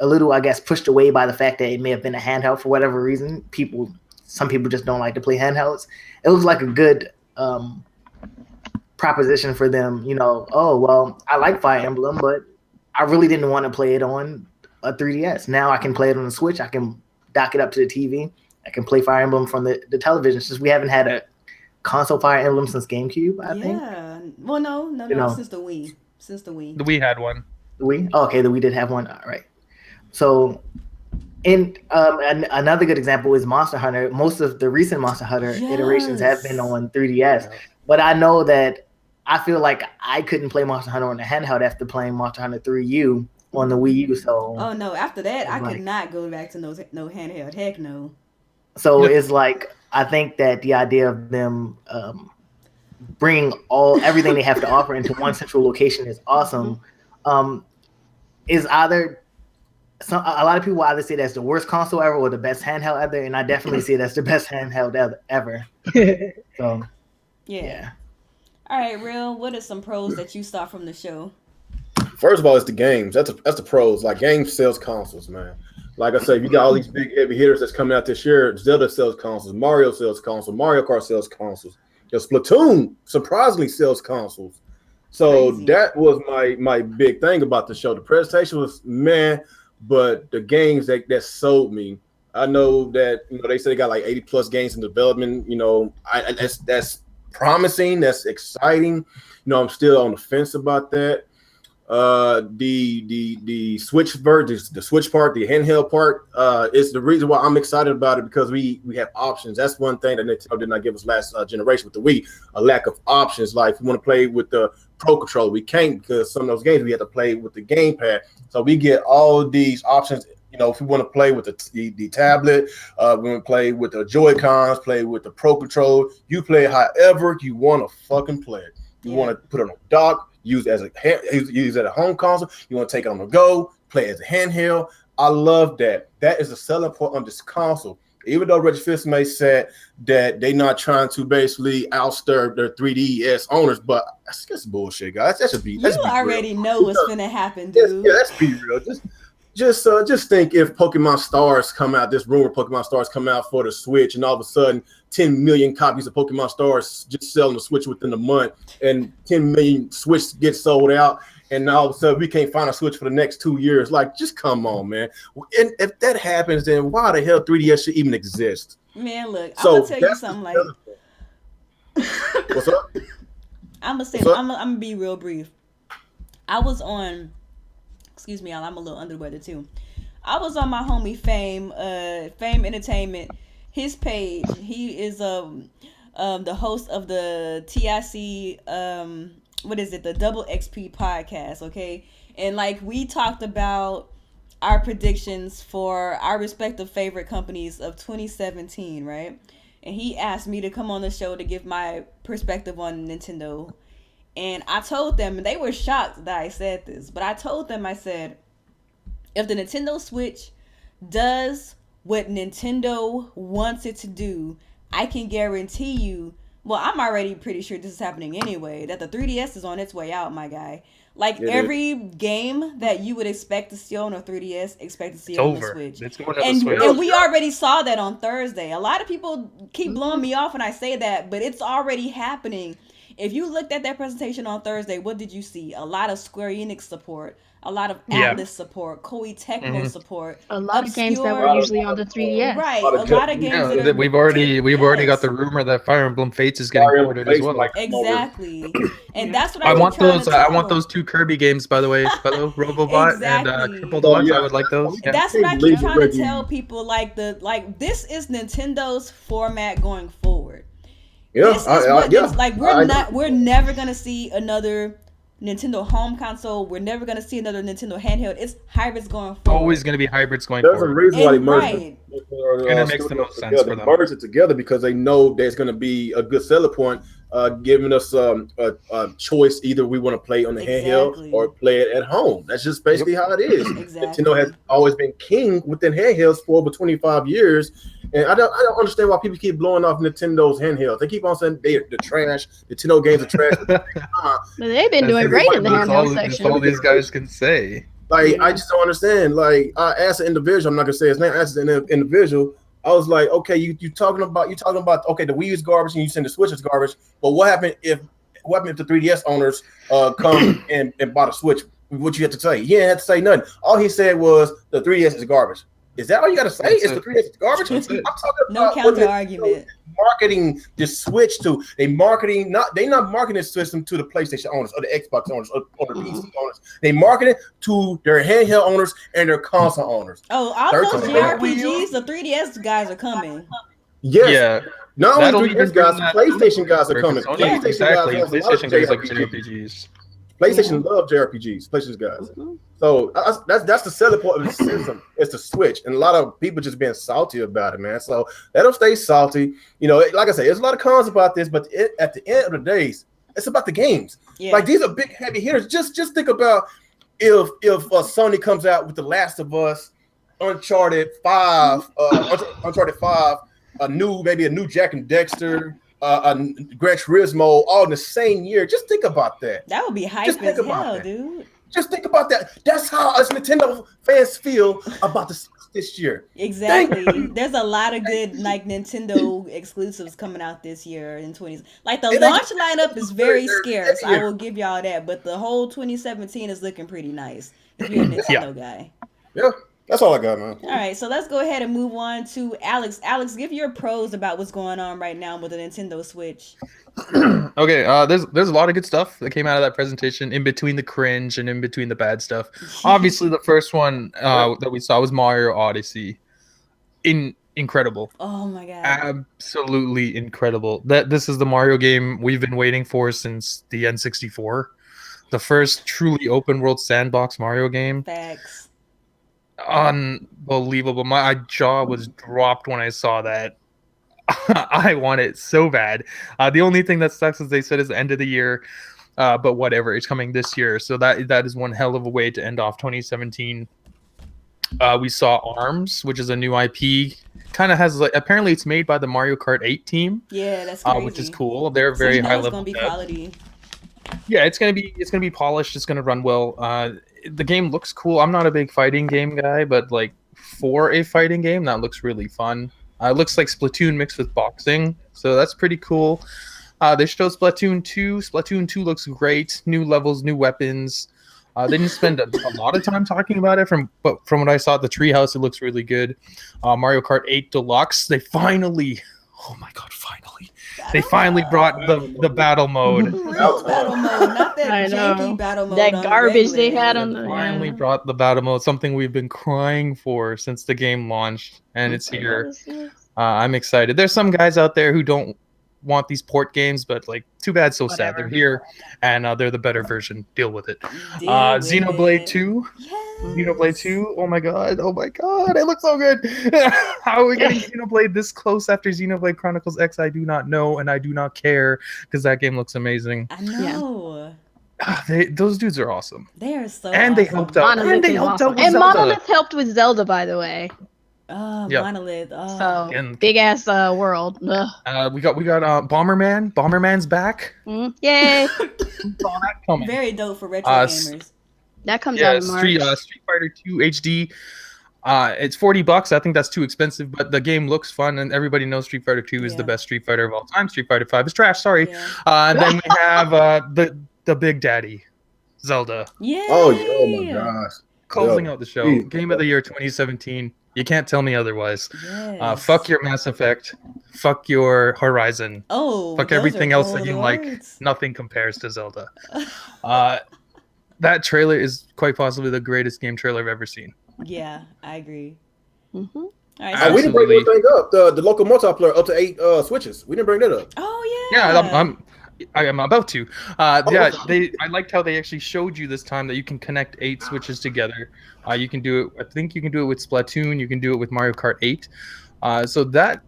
little, I guess, pushed away by the fact that it may have been a handheld for whatever reason. Some people just don't like to play handhelds. It looks like a good proposition for them. Oh, well, I like Fire Emblem, but I really didn't want to play it on a 3DS. Now I can play it on the Switch. I can dock it up to the TV. I can play Fire Emblem from the television. Since we haven't had a console Fire Emblem since GameCube, I think. Yeah. Well, no, since the Wii. The Wii had one. The Wii? Oh, okay, the Wii did have one. All right. So, and another good example is Monster Hunter. Most of the recent Monster Hunter iterations have been on 3DS. But I know that I feel like I couldn't play Monster Hunter on the handheld after playing Monster Hunter 3U on the Wii U. So, oh no, after that I could not go back to no handheld. Heck no. So it's like, I think that the idea of them bringing everything they have to offer into one central location is awesome. Is either a lot of people either say that's the worst console ever or the best handheld ever, and I definitely say that's the best handheld ever. So yeah. All right, Real, what are some pros that you saw from the show? First of all, it's the games. That's the pros. Like, games sells consoles, man. Like I said, you got all these big heavy hitters that's coming out this year. Zelda sells consoles. Mario sells consoles. Mario Kart sells consoles. Splatoon surprisingly sells consoles. So Crazy. That was my big thing about the show. The presentation was but the games that sold me. I know that they say they got like 80 plus games in development. That's promising. That's exciting. I'm still on the fence about that. The Switch version, the Switch part, the handheld part, is the reason why I'm excited about it, because we have options. That's one thing that Nintendo did not give us last generation with the Wii, a lack of options. Like, if we want to play with the Pro Controller, we can't, because some of those games we have to play with the gamepad. So we get all these options. If we want to play with the tablet, we want to play with the Joy-Cons, play with the Pro Controller. You play it however you want to fucking play it. You want to put it on a dock, use it as a home console. You want to take it on the go, play it as a handheld. I love that. That is the selling point on this console. Even though Reggie Fils-Aimé said that they're not trying to basically oustir their 3DS owners, but that's bullshit, guys. That should be. You already know what's gonna happen, dude. Let's be real. Just think if Pokemon Stars come out, this rumor Pokemon Stars come out for the Switch, and all of a sudden 10 million copies of Pokemon Stars just sell on the Switch within a month, and 10 million Switch get sold out, and all of a sudden we can't find a Switch for the next 2 years. Like, just come on, man. And if that happens, then why the hell 3DS should even exist? Man, look, I'm gonna tell you something. Like, what's up? I'm gonna be real brief. I was on. Excuse me, I'm a little under the weather too. I was on my homie Fame Entertainment, his page. He is the host of the TIC the Double XP podcast, okay? And like, we talked about our predictions for our respective favorite companies of 2017, right? And he asked me to come on the show to give my perspective on Nintendo. And I told them, and they were shocked that I said this, but I told them, I said, if the Nintendo Switch does what Nintendo wants it to do, I can guarantee you, well, I'm already pretty sure this is happening anyway, that the 3DS is on its way out, my guy. Like, every game that you would expect to see on a 3DS, expect to see it on the Switch. And we already saw that on Thursday. A lot of people keep blowing me off when I say that, but it's already happening. if you looked at that presentation on Thursday, what did you see? A lot of Square Enix support, a lot of Yeah. Atlas support, Koei Tecmo Mhm. support, A lot of games that were obscure- usually on the 3DS. right? lot A of lot of games that are. We've already got Yes. the rumor that Fire Emblem Fates is getting Fire Emblem ported as Fates well. might come over. Exactly, and Yeah. that's what I keep want trying those. to I want tell. those 2 Kirby games, by the way. Hello, Robobot Exactly. and Triple Oh, Deluxe. yeah. I would like those. Yeah. That's what I Can't keep believe trying to Reggie- tell people. Like this is Nintendo's format going forward. Yeah, This is what yeah. like we're never gonna see another Nintendo home console. We're never gonna see another Nintendo handheld. It's hybrids going forward. Always going to be hybrids going There's a forward. reason why they And merged right. And it makes the most sense for They them. merged it together because they know there's going to be a good selling point, giving us a choice. Either we want to play on the handheld Exactly. or play it at home. That's just basically how it is. Exactly. Nintendo has always been king within handhelds for over 25 years. And I don't understand why people keep blowing off Nintendo's handhelds. They keep on saying they're trash. Nintendo games are trash. But they've been doing great in the That's handheld that's section. all these guys can say. Like, I just don't understand. Like, as an individual, I'm not gonna say his name. As an individual, I was like, okay, you talking about okay, the Wii is garbage and you saying the Switch is garbage. But what happened if the 3DS owners come and bought a Switch? What you have to say? He didn't have to say nothing. All he said was the 3DS is garbage. Is that all you got to say? That's Is it. the 3DS is garbage? That's it. I'm talking No about counter what argument. marketing the Switch to. They not marketing this system to the PlayStation owners or the Xbox owners or the PC owners. They market it to their handheld owners and their console owners. Oh, all Third those time. JRPGs, the 3DS guys are coming. Yes. Yeah. Not That'll only 3DS even bring guys, that PlayStation guys are over, coming. 'cause Yeah. PlayStation exactly. guys has a lot of PlayStation guys like JRPGs. JRPGs. PlayStation love JRPGs. PlayStation guys. So that's the selling point of the system. It's the Switch, and a lot of people just being salty about it, man. So let them stay salty. You know, like I say, there's a lot of cons about this, but at the end of the day, it's about the games. Yeah. Like these are big heavy hitters. Just think about if Sony comes out with The Last of Us, Uncharted 5, maybe a new Jack and Dexter, a Gran Turismo, all in the same year. Just think about that. That would be hype Just think as about hell, that. dude. Just think about that. That's how us Nintendo fans feel about this year. Exactly. There's a lot of good like Nintendo exclusives coming out this year in 20s. Like the It ain't- launch lineup is very They're scarce. I here. will give y'all that, but the whole 2017 is looking pretty nice. If you're a Nintendo guy. Yeah, that's all I got, man. All right, so let's go ahead and move on to Alex. Alex, give your pros about what's going on right now with the Nintendo Switch. Okay, there's a lot of good stuff that came out of that presentation in between the cringe and in between the bad stuff. Obviously, the first one that we saw was Mario Odyssey. Incredible. Oh my god. Absolutely incredible. This is the Mario game we've been waiting for since the N64. The first truly open world sandbox Mario game. Facts. Unbelievable. My jaw was dropped when I saw that. I want it so bad. The only thing that sucks is they said it's the end of the year, but whatever, it's coming this year. So that is one hell of a way to end off 2017. We saw ARMS, which is a new IP. Kind of has apparently it's made by the Mario Kart 8 team. Yeah, that's crazy. Which is cool. They're So very you know high it's level. gonna be quality. Yeah, it's gonna be polished. It's gonna run well. The game looks cool. I'm not a big fighting game guy, but like for a fighting game, that looks really fun. It looks like Splatoon mixed with boxing, so that's pretty cool. They showed Splatoon 2. Splatoon 2 looks great. New levels, new weapons. They didn't spend a lot of time talking about it, but from what I saw at the Treehouse, it looks really good. Mario Kart 8 Deluxe. They finally, oh my god, finally! They finally brought the battle mode. Real battle mode, not that I know. janky battle mode. That on the garbage they regular. had on the Finally brought the battle mode, something we've been crying for since the game launched, and it's here. I'm excited. There's some guys out there who don't want these port games, but like, too bad, so sad. Whatever. They're here, and they're the better version. Deal with it. Deal with Xenoblade it. 2. Yes. Xenoblade 2. Oh my god. It looks so good. How are we getting Xenoblade this close after Xenoblade Chronicles X? I do not know, and I do not care, because that game looks amazing. I know. Those dudes are awesome. They are so And they awesome. helped out. Monolith And they is helped awesome. out with And Zelda. Monolith helped with Zelda, by the way. Oh, Yep. Monolith. Oh. So And- big ass world. Ugh. We got Bomberman. Bomberman's back. Yay! Saw that coming. Very dope for retro Uh, gamers. That comes Yeah, out in March. Street Fighter 2 HD. It's $40. I think that's too expensive, but the game looks fun, and everybody knows Street Fighter 2 is the best Street Fighter of all time. Street Fighter 5 is trash. Sorry. Yeah. And then we have the Big Daddy, Zelda. Yeah. Oh my gosh. Closing out the show. Jeez. Game of the year 2017. You can't tell me otherwise. Yes. Fuck your Mass Effect. Fuck your Horizon. Oh. Fuck those everything are else that bold you like. words. Nothing compares to Zelda. That trailer is quite possibly the greatest game trailer I've ever seen. Yeah, I agree. Mm-hmm. All right, And we didn't bring this thing up. The local multiplayer up to 8 switches. We didn't bring that up. Oh yeah. Yeah, I'm about to. Yeah, okay. I liked how they actually showed you this time that you can connect 8 switches together. You can do it. I think you can do it with Splatoon. You can do it with Mario Kart 8. So that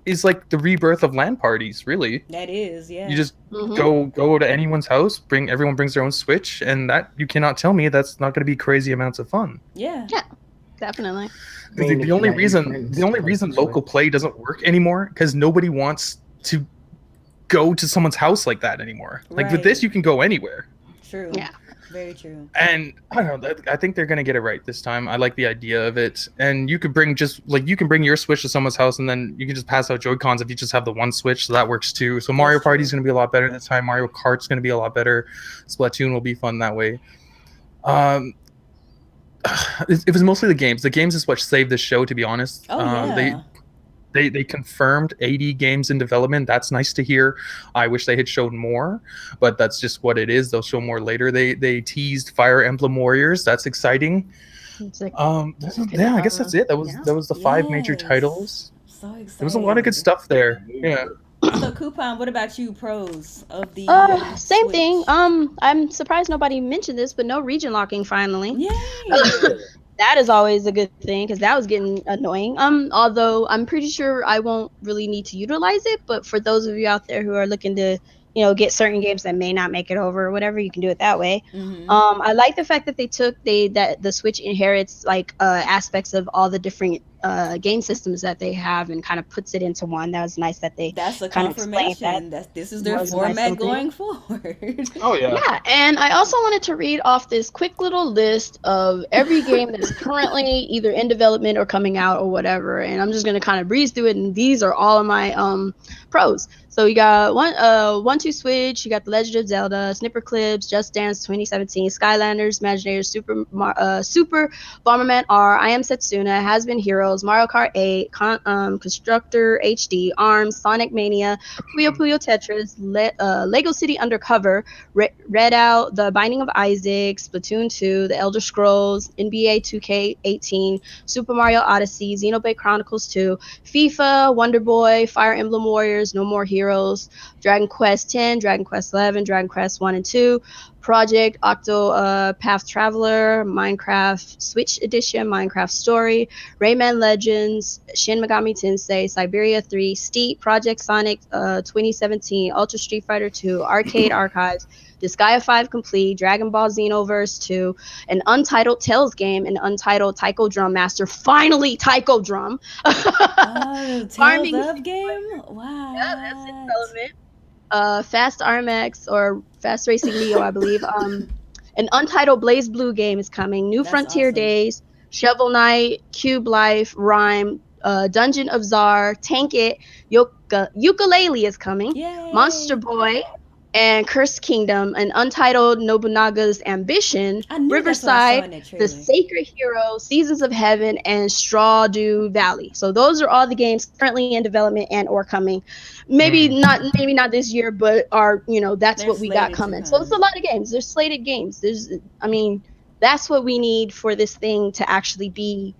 is like the rebirth of LAN parties, really. That is, yeah. You just go to anyone's house. Everyone brings their own Switch, and that you cannot tell me that's not going to be crazy amounts of fun. Yeah. Yeah, definitely. The only reason local play doesn't work anymore because nobody wants to go to someone's house like that anymore. Like with this, you can go anywhere. True. Yeah. Very true. And I don't know. I think they're gonna get it right this time. I like the idea of it. And you could bring your Switch to someone's house, and then you can just pass out Joy-Cons if you just have the one Switch. So that works too. So Mario Party's gonna be a lot better this time. Mario Kart's gonna be a lot better. Splatoon will be fun that way. It was mostly the games. The games is what saved the show, to be honest. Oh yeah. They confirmed 80 games in development. That's nice to hear. I wish they had shown more, but that's just what it is. They'll show more later. They teased Fire Emblem Warriors. That's exciting. Like, yeah, I guess that's it. That was the 5 major titles. So excited. There was a lot of good stuff there. Yeah. So Coupon, what about you, pros of the same Switch? thing. I'm surprised nobody mentioned this, but no region locking finally. Yay! That is always a good thing because that was getting annoying. Although I'm pretty sure I won't really need to utilize it, but for those of you out there who are looking to, get certain games that may not make it over or whatever, you can do it that way. Mm-hmm. I like the fact that that the Switch inherits like aspects of all the different game systems that they have and kind of puts it into one. That was nice that they That's a kind of explained confirmation that this is their was a format nice going forward. Oh yeah. Yeah, and I also wanted to read off this quick little list of every game that's currently either in development or coming out or whatever, and I'm just gonna kind of breeze through it. And these are all of my pros. So you got 1-2 Switch, you got The Legend of Zelda, Snipper Clips, Just Dance 2017, Skylanders, Imagineers, Super Bomberman R, I Am Setsuna, Has Been Heroes, Mario Kart 8, Constructor HD, ARMS, Sonic Mania, Puyo Puyo Tetris, Lego City Undercover, Red Out, The Binding of Isaac, Splatoon 2, The Elder Scrolls, NBA 2K18, Super Mario Odyssey, Xenoblade Chronicles 2, FIFA, Wonder Boy, Fire Emblem Warriors, No More Heroes, Dragon Quest X, Dragon Quest XI, Dragon Quest 1 and 2, Project Octopath Traveler, Minecraft Switch Edition, Minecraft Story, Rayman Legends, Shin Megami Tensei, Siberia 3, Steep, Project Sonic 2017, Ultra Street Fighter 2, Arcade Archives, Disgaea 5 Complete, Dragon Ball Xenoverse 2, an untitled Tales game, an untitled Taiko Drum Master, finally Taiko Drum. Oh, Farming Tales of game? Wow. Yeah, that's in development. Fast RMX or Fast Racing Neo, I believe. An untitled Blaze Blue game is coming. New That's Frontier awesome. Days, Shovel Knight, Cube Life, Rhyme, Dungeon of Czar, Tank It, Yooka-Laylee is coming. Yay. Monster Boy, and Cursed Kingdom, an untitled Nobunaga's Ambition, I knew that's what I saw in Riverside, that The trailer. Sacred Hero, Seasons of Heaven, and Strawdew Valley. So those are all the games currently in development and or coming. Maybe not this year, but are that's They're what we got slated to coming. come. So it's a lot of games. There's slated games. That's what we need for this thing to actually be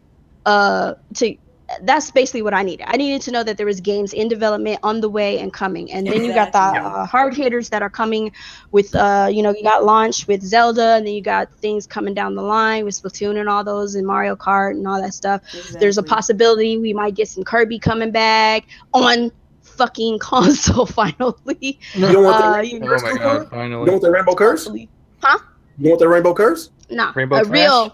that's basically what I needed. I needed to know that there was games in development, on the way, and coming. And then you got the Exactly. hard hitters that are coming with, you got launch with Zelda, and then you got things coming down the line with Splatoon and all those, and Mario Kart and all that stuff. Exactly. There's a possibility we might get some Kirby coming back on fucking console finally. You don't want that Oh my god! Finally. You don't want that Rainbow Curse? Huh? You want that Rainbow Curse? Nah, Rainbow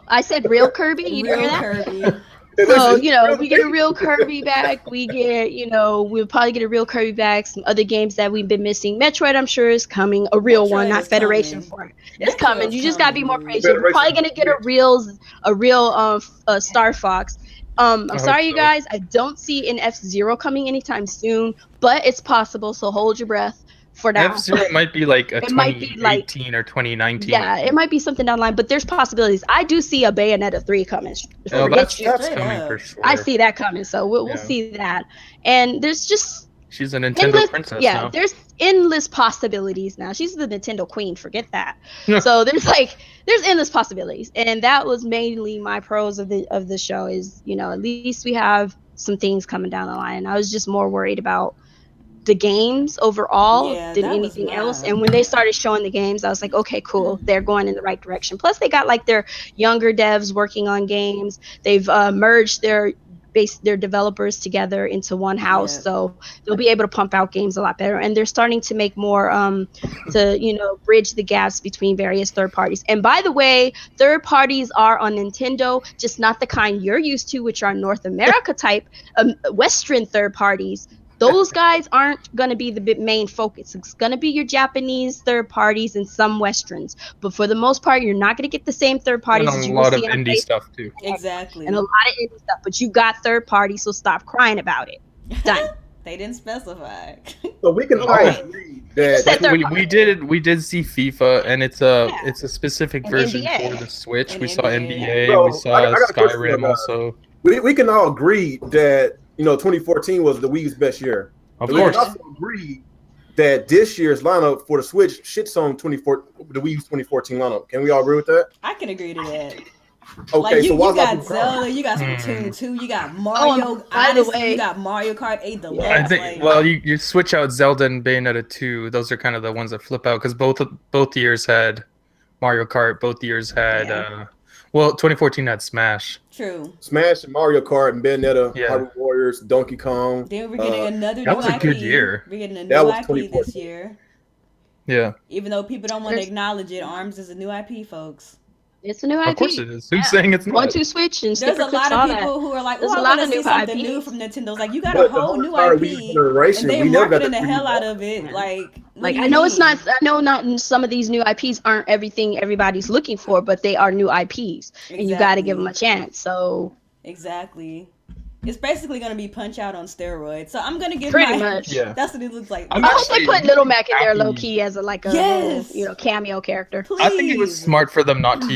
I said real Kirby. You Real hear that? Kirby. So, we get a real Kirby back. We get, we'll probably get a real Kirby back. Some other games that we've been missing. Metroid, I'm sure, is coming. A real one, Metroid not is Federation coming. for it. It's coming. Metroid's You just gotta be more coming, dude. patient. We're probably gonna get a real Star Fox. I'm I sorry, hope you so. guys. I don't see an F-Zero coming anytime soon, but it's possible. So hold your breath for now. F-Zero might be like a It might be 2018 or 2019. Yeah, it might be something down the line, but there's possibilities. I do see a Bayonetta 3 coming. Oh, that's Straight coming up. for sure. I see that coming, so we'll Yeah. see that. And there's just She's a Nintendo endless, princess yeah, now. there's endless possibilities now. She's the Nintendo queen, forget that. So there's endless possibilities, and that was mainly my pros of the show. Is at least we have some things coming down the line. I was just more worried about the games overall Yeah, than that was anything else. my- And when they started showing the games, I was like, okay, cool, they're going in the right direction. Plus, they got like their younger devs working on games. They've merged their developers together into one house, Yeah. so they'll be able to pump out games a lot better. And they're starting to make more to bridge the gaps between various third parties. And by the way, third parties are on Nintendo, just not the kind you're used to, which are North America type Western third parties. Those guys aren't going to be the main focus. It's going to be your Japanese third parties and some Westerns. But for the most part, you're not going to get the same third parties And as a you will lot of see on indie Facebook. stuff too. Exactly. And a lot of indie stuff. But you got third parties, so stop crying about it. Done. They didn't specify. So we can all Right. agree Just that said third We did see FIFA, and it's a specific And version NBA. for the Switch. And We saw NBA. NBA. Bro, We saw I got a question Skyrim about- also. we can all agree that 2014 was the Wii's best year. Of We course. can also agree that this year's lineup for the Switch shits on the Wii's 2014 lineup. Can we all agree with that? I can agree to that. Okay, Like so you why's got that Zelda, you got Splatoon 2, you got Mario by the Odyssey, way- you got Mario Kart 8 Deluxe. I think. like, Well, you switch out Zelda and Bayonetta 2. Those are kind of the ones that flip out because both years had Mario Kart. Both years had. Yeah. 2014 had Smash. true. Smash and Mario Kart and Bayonetta, Yeah. Hyrule Warriors, Donkey Kong. Then we're getting another that new was a IP. good year. We're getting a That new was IP 2014. this year. Yeah, Even though people don't want to There's- acknowledge it, ARMS is a new IP, folks. It's a new IP. of course it is. Who's saying it's not? 1-2 Switch and There's Snipper a Clips, lot all of that. people who are like, There's "Oh, a I lot want to of see new something IPs. new from Nintendo." It's like you got But a the whole whole new entire IP, Wii generation, and they're we never got marketing the the hell 3D out of it. Yeah. Like Like I know it's not. I know not some of these new IPs aren't everything everybody's looking for, but they are new IPs, and you got to give them a chance. So Exactly. It's basically gonna be Punch Out on steroids. So I'm gonna give pretty my. much. Yeah. That's what it looks like. I'm I hope they actually put Little Mac in there happy- low key as a Yes. little, cameo character. Please. I think it was smart for them not to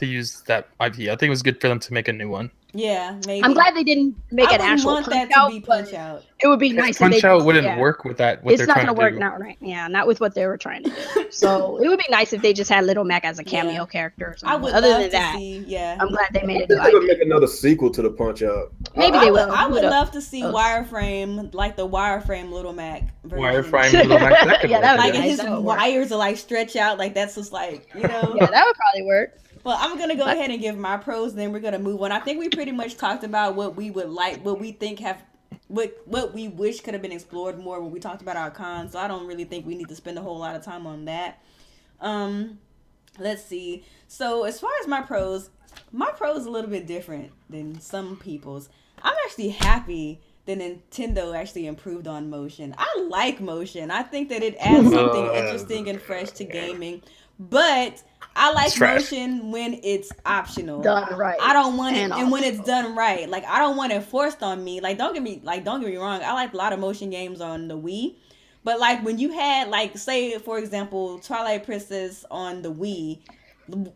use that IP. I think it was good for them to make a new one. Yeah, maybe. I'm glad they didn't make I an wouldn't actual want that Punch to out, be but Punch Out. it would be nice if Punch they Out wouldn't yeah. work with that. What It's they're not trying gonna to work do. now, right? Yeah, not with what they were trying to do. So it would be nice if they just had Little Mac as a cameo Yeah. character. Or something. I would Other love than to that, see. Yeah. I'm glad they made I a think new they would IP. make another sequel to the Punch Out. Maybe I they would, will. I Who would knows? love to see Those- wireframe, like the wireframe Little Mac version. Wireframe Little Mac. That could Yeah, work. that would Like be and nice. his That would work. wires are like stretch out, like that's just like Yeah, that would probably work. Well, I'm gonna go ahead and give my pros, then we're gonna move on. I think we pretty much talked about what we would like, what we think what we wish could have been explored more when we talked about our cons. So I don't really think we need to spend a whole lot of time on that. Let's see. So as far as my pros a little bit different than some people's. I'm actually happy that Nintendo actually improved on motion. I like motion. I think that it adds something interesting and fresh to gaming. But I like It's trash. motion when it's optional. Done right. I don't want it, And and when it's done right. Like I don't want it forced on me. Like don't get me wrong. I like a lot of motion games on the Wii, but like when you had like say for example Twilight Princess on the Wii,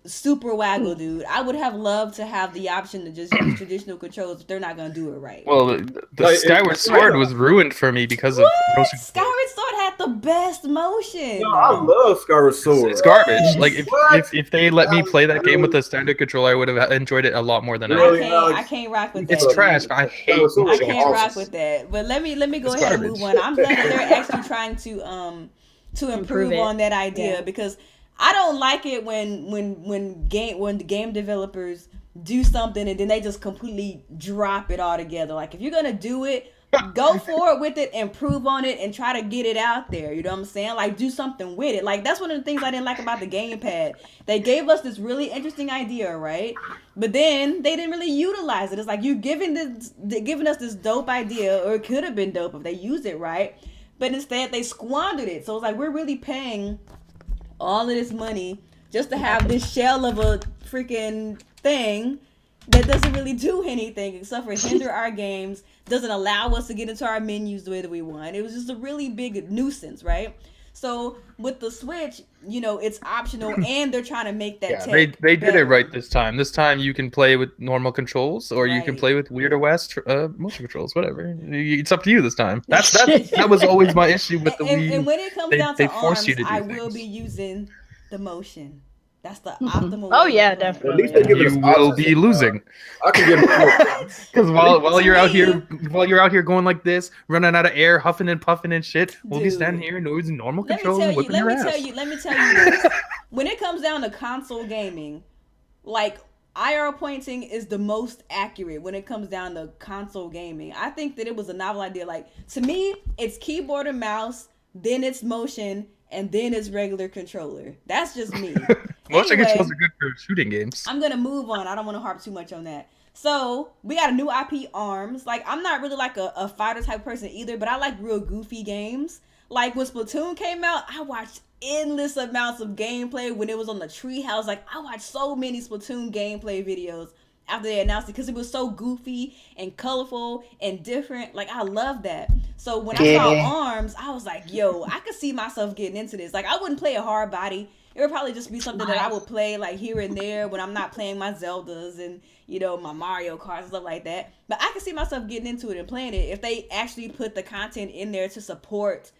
super waggle dude. I would have loved to have the option to just use traditional controls, but they're not gonna do it right. Well, the Like, Skyward Sword was ruined for me because of What? motion. Skyward Sword had the best motion. No, I love Skyward Sword. It's garbage. Like What? if they let me play that game with the standard controller, I would have enjoyed it a lot more than I Really? did. I can't rock with that. It's trash. I hate Skyward Sword I was motion. can't rock awesome. with that. But let me go It's ahead and garbage. move on. I'm glad that they're actually trying to improve it. on that idea Yeah. because I don't like it when the game developers do something and then they just completely drop it all together. Like if you're gonna do it, go forward with it, improve on it, and try to get it out there. You know what I'm saying? Like, do something with it. Like, that's one of the things I didn't like about the gamepad. They gave us this really interesting idea, right? But then they didn't really utilize it. It's like, you're giving us this dope idea, or it could have been dope if they used it right. But instead, they squandered it. So it's like, we're really paying all of this money just to have this shell of a freaking thing that doesn't really do anything except for hinder our games, doesn't allow us to get into our menus the way that we want. It was just a really big nuisance, right? So with the Switch, you know, it's optional, and they're trying to make that tech they did better. it right this time. This time you can play with normal controls, or you can Right. play with Weird West motion controls, whatever. It's up to you this time. That was always my issue with the Wii. And when it comes down they to force arms, you to do I things. will be using the motion. That's the Mhm. optimal. Oh, way yeah, to play. At definitely. least they give us You will options. be losing. I can get Because while To you're out me- here going like this, running out of air, huffing and puffing and shit, we'll be Dude. standing here using normal Let me controls tell and you. whipping Let your me ass. tell you this. When it comes down to console gaming, like, IR pointing is the most accurate when it comes down to console gaming. I think that it was a novel idea. Like, to me, it's keyboard and mouse, then it's motion, and then it's regular controller. That's just me. Motion Anyway, controls are good for shooting games. I'm gonna move on. I don't want to harp too much on that. So we got a new IP, Arms. Like, I'm not really like a fighter type person either, but I like real goofy games. Like, when Splatoon came out, I watched endless amounts of gameplay when it was on the Treehouse. Like, I watched so many Splatoon gameplay videos after they announced it because it was so goofy and colorful and different. Like, I love that. So when I saw Yeah. Arms, I was like, yo, I could see myself getting into this. Like, I wouldn't play a hard body. It would probably just be something that I would play like here and there when I'm not playing my Zeldas and, you know, my Mario Kart and stuff like that. But I could see myself getting into it and playing it if they actually put the content in there to support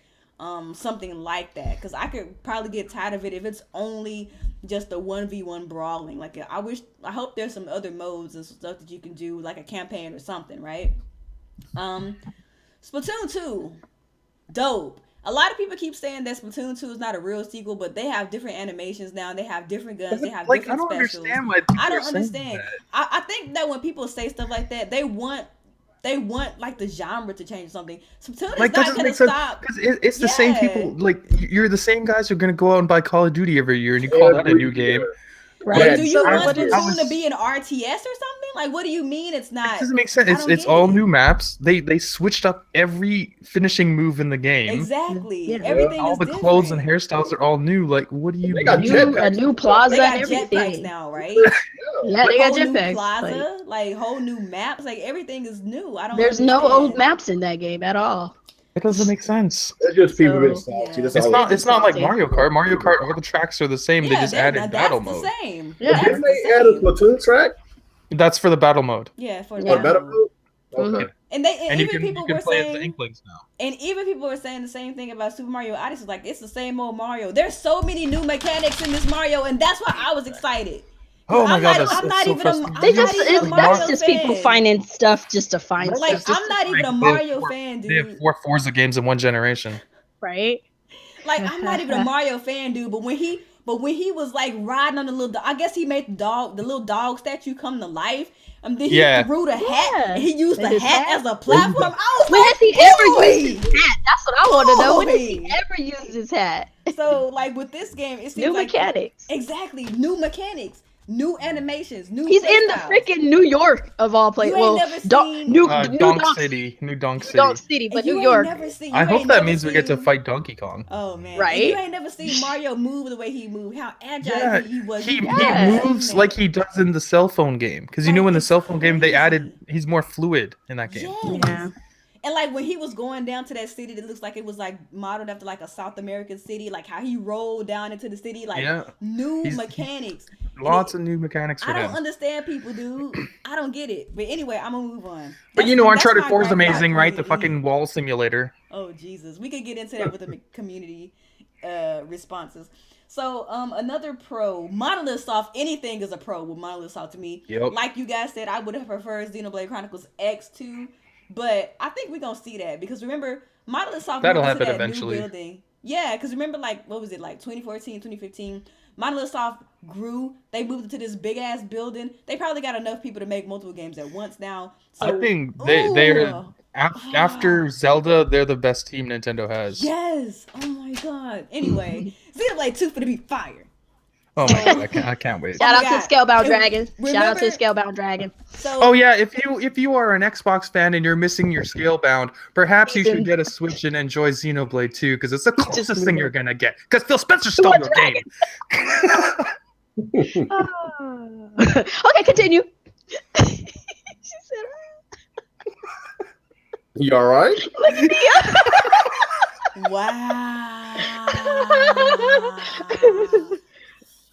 something like that. Because I could probably get tired of it if it's only just a 1v1 brawling. Like, I hope there's some other modes and stuff that you can do, like a campaign or something, right? Splatoon 2, dope. A lot of people keep saying that Splatoon 2 is not a real sequel, but they have different animations now. They have different guns. They have Like, I different don't specials. understand why people I are don't saying understand. that. I think that when people say stuff like that, they want like the genre to change or something. Splatoon Like, is that not doesn't gonna make sense stop. because it's the same Yeah. people. Like, you're the same guys who are gonna go out and buy Call of Duty every year, and you call that a new game. Like, Yeah, do you so want what is- Splatoon to be an RTS or something? Like, what do you mean it's not? It doesn't make sense. I It's don't it's get all it. new maps. They switched up every finishing move in the game. Exactly. Yeah. Everything All is the different. clothes and hairstyles are all new. Like, what do you They got mean? jetpacks. A new plaza They and got jetpacks everything. now, right? Yeah, they got Whole new jetpacks. plaza, Like, like whole new maps, like everything is new. I don't. there's no understand. old maps in that game at all. It doesn't make sense. It's just people being So, salty. yeah. That's It's all not. it It's not like Salty. Mario Kart. Mario Kart, all the tracks are the same. They just added that's battle the mode. same. Yeah. That's Didn't the they add a same. Splatoon track? That's for the battle mode. Yeah, for the Yeah. Or better battle mode. mode? Okay. And And you even can people were play as the saying, Inklings now. and even people were saying the same thing about Super Mario Odyssey. Like, it's the same old Mario. There's so many new mechanics in this Mario, and that's why I was excited. Oh my I'm god, not that's so even a- frustrating. I'm They not just even a it's, Mario that's just people fan. finding stuff just to find Like, stuff, I'm not even a They have Mario four- fan, They have dude. 4 Forza games in one generation. right? Like, I'm not even a Mario fan, dude. But when he was like riding on the little, I guess he made the little dog statue come to life. And then he Yeah. threw the hat, Yeah. and he used the And his hat hat. as a platform. I was When like, has he ever boy! used his hat? That's what I want to know. When has he Boy! ever used his hat? So, like, with this game, it seems New like mechanics. exactly new mechanics, new animations, new. He's in the playstyles. freaking New York of all places. You ain't Well, never Don- seen- New Donk Donk City. New Donk City. Donk City, And but you New ain't York. never seen- I you hope ain't that never means we get to seen- fight Donkey Kong. Oh man! Right? And you ain't never seen Mario move the way he moved. How agile Yeah, he was. he Yeah. moves like he does in the cell phone game. Because you know, in the It's cell phone game, they crazy. added he's more fluid in that game. Yes. Yeah. And like when he was going down to that city that looks like it was like modeled after like a South American city, like how he rolled down into the city, like Yeah. new He's- mechanics. And Lots it- of new mechanics for I don't him. understand people, dude. I don't get it. But anyway, I'm gonna move on. But you know, That's Uncharted my 4 is gripe about amazing, right? The community. fucking wall simulator. Oh Jesus, we could get into that with the community responses. So another pro, Monolith Soft. Anything is a pro with Monolith Soft to me. Yep. Like you guys said, I would have preferred Xenoblade Chronicles X2, but I think we're gonna see that because remember, Monolith Soft That'll moved into happen that eventually. new building. Yeah, because remember, like what was it, like 2014, 2015? Monolith Soft grew. They moved into this big ass building. They probably got enough people to make multiple games at once now. So I think they're After Zelda, they're the best team Nintendo has. Yes. Oh my god. Anyway, Xenoblade 2 for to be fire. Oh my god, I can't wait. Shout Oh out my to God. Scalebound And Dragon. Shout out to remember- Scalebound Dragon. So Oh yeah, if you are an Xbox fan and you're missing your Scalebound, perhaps you should get a Switch and enjoy Xenoblade 2 because it's the closest thing you're gonna get. Because Phil Spencer stole your game. Okay, continue. She said, You all right? look at me. wow.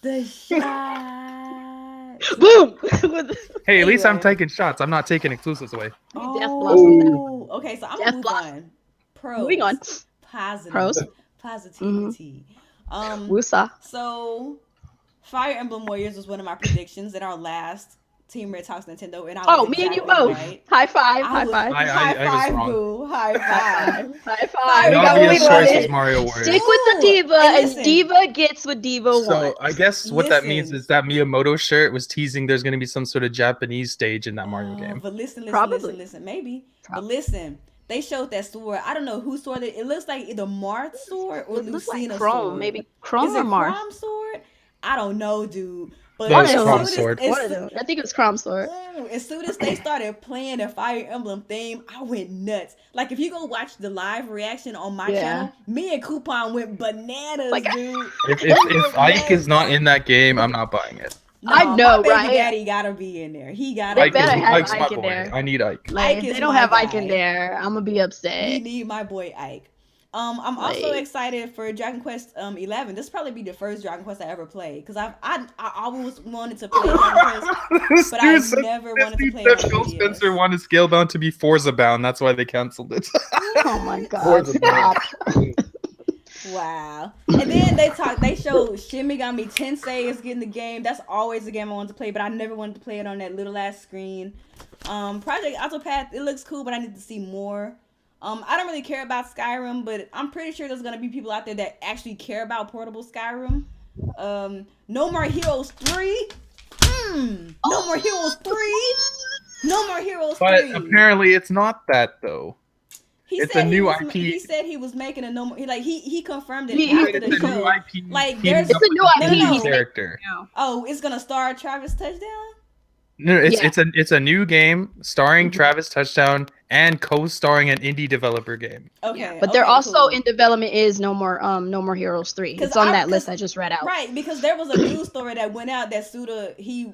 The shot. Boom. Hey, at least I'm Anyway. taking shots. I'm not taking exclusives away. Oh, okay. So I'm Death gonna move Blossom. on. Pros. Moving on. Positive. Pros. Positivity. Woosah. So Fire Emblem Warriors was one of my predictions in our last Team Red Talks Nintendo, and I Oh, was me and you exactly both. right. High five. I High was- five. I High was five, wrong. boo. High High five. five. High The five. We The got what we obvious choice wanted. was Mario Warriors. Stick with the Ooh, diva, and and listen. diva gets what diva So wants. I guess what that means Listen. is that Miyamoto shirt was teasing there's going to be some sort of Japanese stage in that Mario game. But listen, Probably. listen, maybe. But Probably. listen, they showed that sword. I don't know whose sword it looks like, either Marth's sword or It looks Lucina's like Chrome, sword. maybe Chrome Is or it Marth. Chrome's sword? I don't know, dude. But No, it's as Chrome's soon sword. as- One of them. I think it was Chrome sword. As soon as they started playing the Fire Emblem theme, I went nuts. Like, if you go watch the live reaction on my Yeah. channel, me and Coupon went bananas, Like- dude. If Ike is not in that game, I'm not buying it. I know, my baby right? daddy gotta be in there. He gotta They be better in have there. Ike's my Ike in boy. there. I need Ike. Like, Ike if is they don't my have Ike guy. in there, I'm gonna be We upset. need my boy Ike. I'm also Like- excited for Dragon Quest 11. This will probably be the first Dragon Quest I ever played because I always wanted to play Dragon Quest, This but I dude said never wanted to Disney play said it on Phil 3DS. Spencer wanted Scalebound to be Forza bound. That's why they canceled it. Oh my god! Forza Stop. Wow. And then they showed Shin Megami Tensei is getting the game. That's always a game I wanted to play, but I never wanted to play it on that little ass screen. Project Octopath, it looks cool, but I need to see more. I don't really care about Skyrim, but I'm pretty sure there's gonna be people out there that actually care about portable Skyrim. No More Heroes 3. No More Heroes 3. No More Heroes 3. But apparently it's not that though. it's a new IP. He said he was making a no more. He confirmed it He- after It's the a new show. IP. Like, teaming there's- up It's a new with IP. No, no, new no. character. Oh, it's gonna star Travis Touchdown. No, it's Yeah. it's a new game starring Travis Touchdown and co-starring an indie developer game. Okay, Yeah, but they're okay, also cool. in development is No More Heroes 3. 'Cause It's on I- that list 'cause- I just read out. Right, because there was a news story that went out that Suda he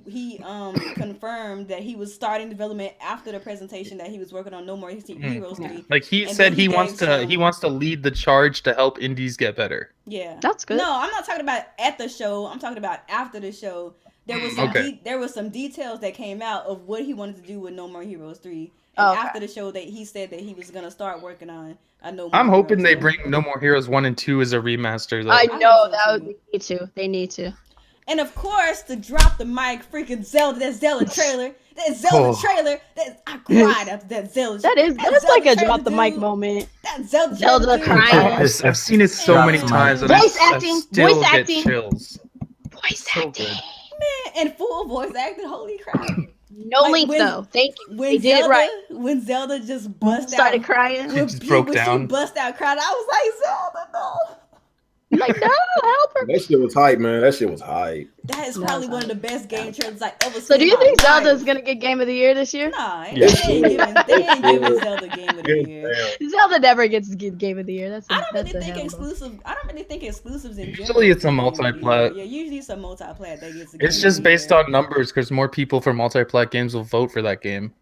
confirmed that he was starting development after the presentation that he was working on No More Heroes 3. Like he And said then he gave wants to lead the charge to help indies get better. Yeah, That's good. No, I'm not talking about at the show. I'm talking about after the show. There was some Okay. there was some details that came out of what he wanted to do with No More Heroes 3. And Okay. after the show, that he said that he was gonna start working on a No More. I'm hoping Heroes they 3. bring No More Heroes 1 and 2 as a remaster though. I hope know so, that too. they need to. They need to. And of course, to drop the mic, freaking Zelda, that Zelda trailer, Oh. I cried after that Zelda. That is that that's like Zelda a drop the trailer, mic dude. moment. That Zelda, Zelda trailer, dude. crying. I've seen it so Drop many the mic. times and Voice I acting, still voice get acting. chills. Voice So acting. good. Man, and full voice acting. Holy crap! No Like, link when- though. Thank you. When They did Zelda, it right. when Zelda just bust Started out, crying. She just broke when down. She bust out crying. I was like, Zelda, no. Like, no, help her. That shit was hype, man. That shit was hype. That is No, probably it's one of not. the best game trailers I ever seen. So do you in my think Zelda's life. gonna get Game of the Year this year? Nah, Yeah. they ain't giving Zelda Game of the Year. Zelda never gets to get Game of the Year. That's I don't really that's a think hell. exclusive. I don't really think exclusives in general. Usually it's a get Game of the multi-plat. Year. Yeah, usually it's a multi-plat that gets. The Game It's of just the based Year. on numbers because more people from multi-plat games will vote for that game.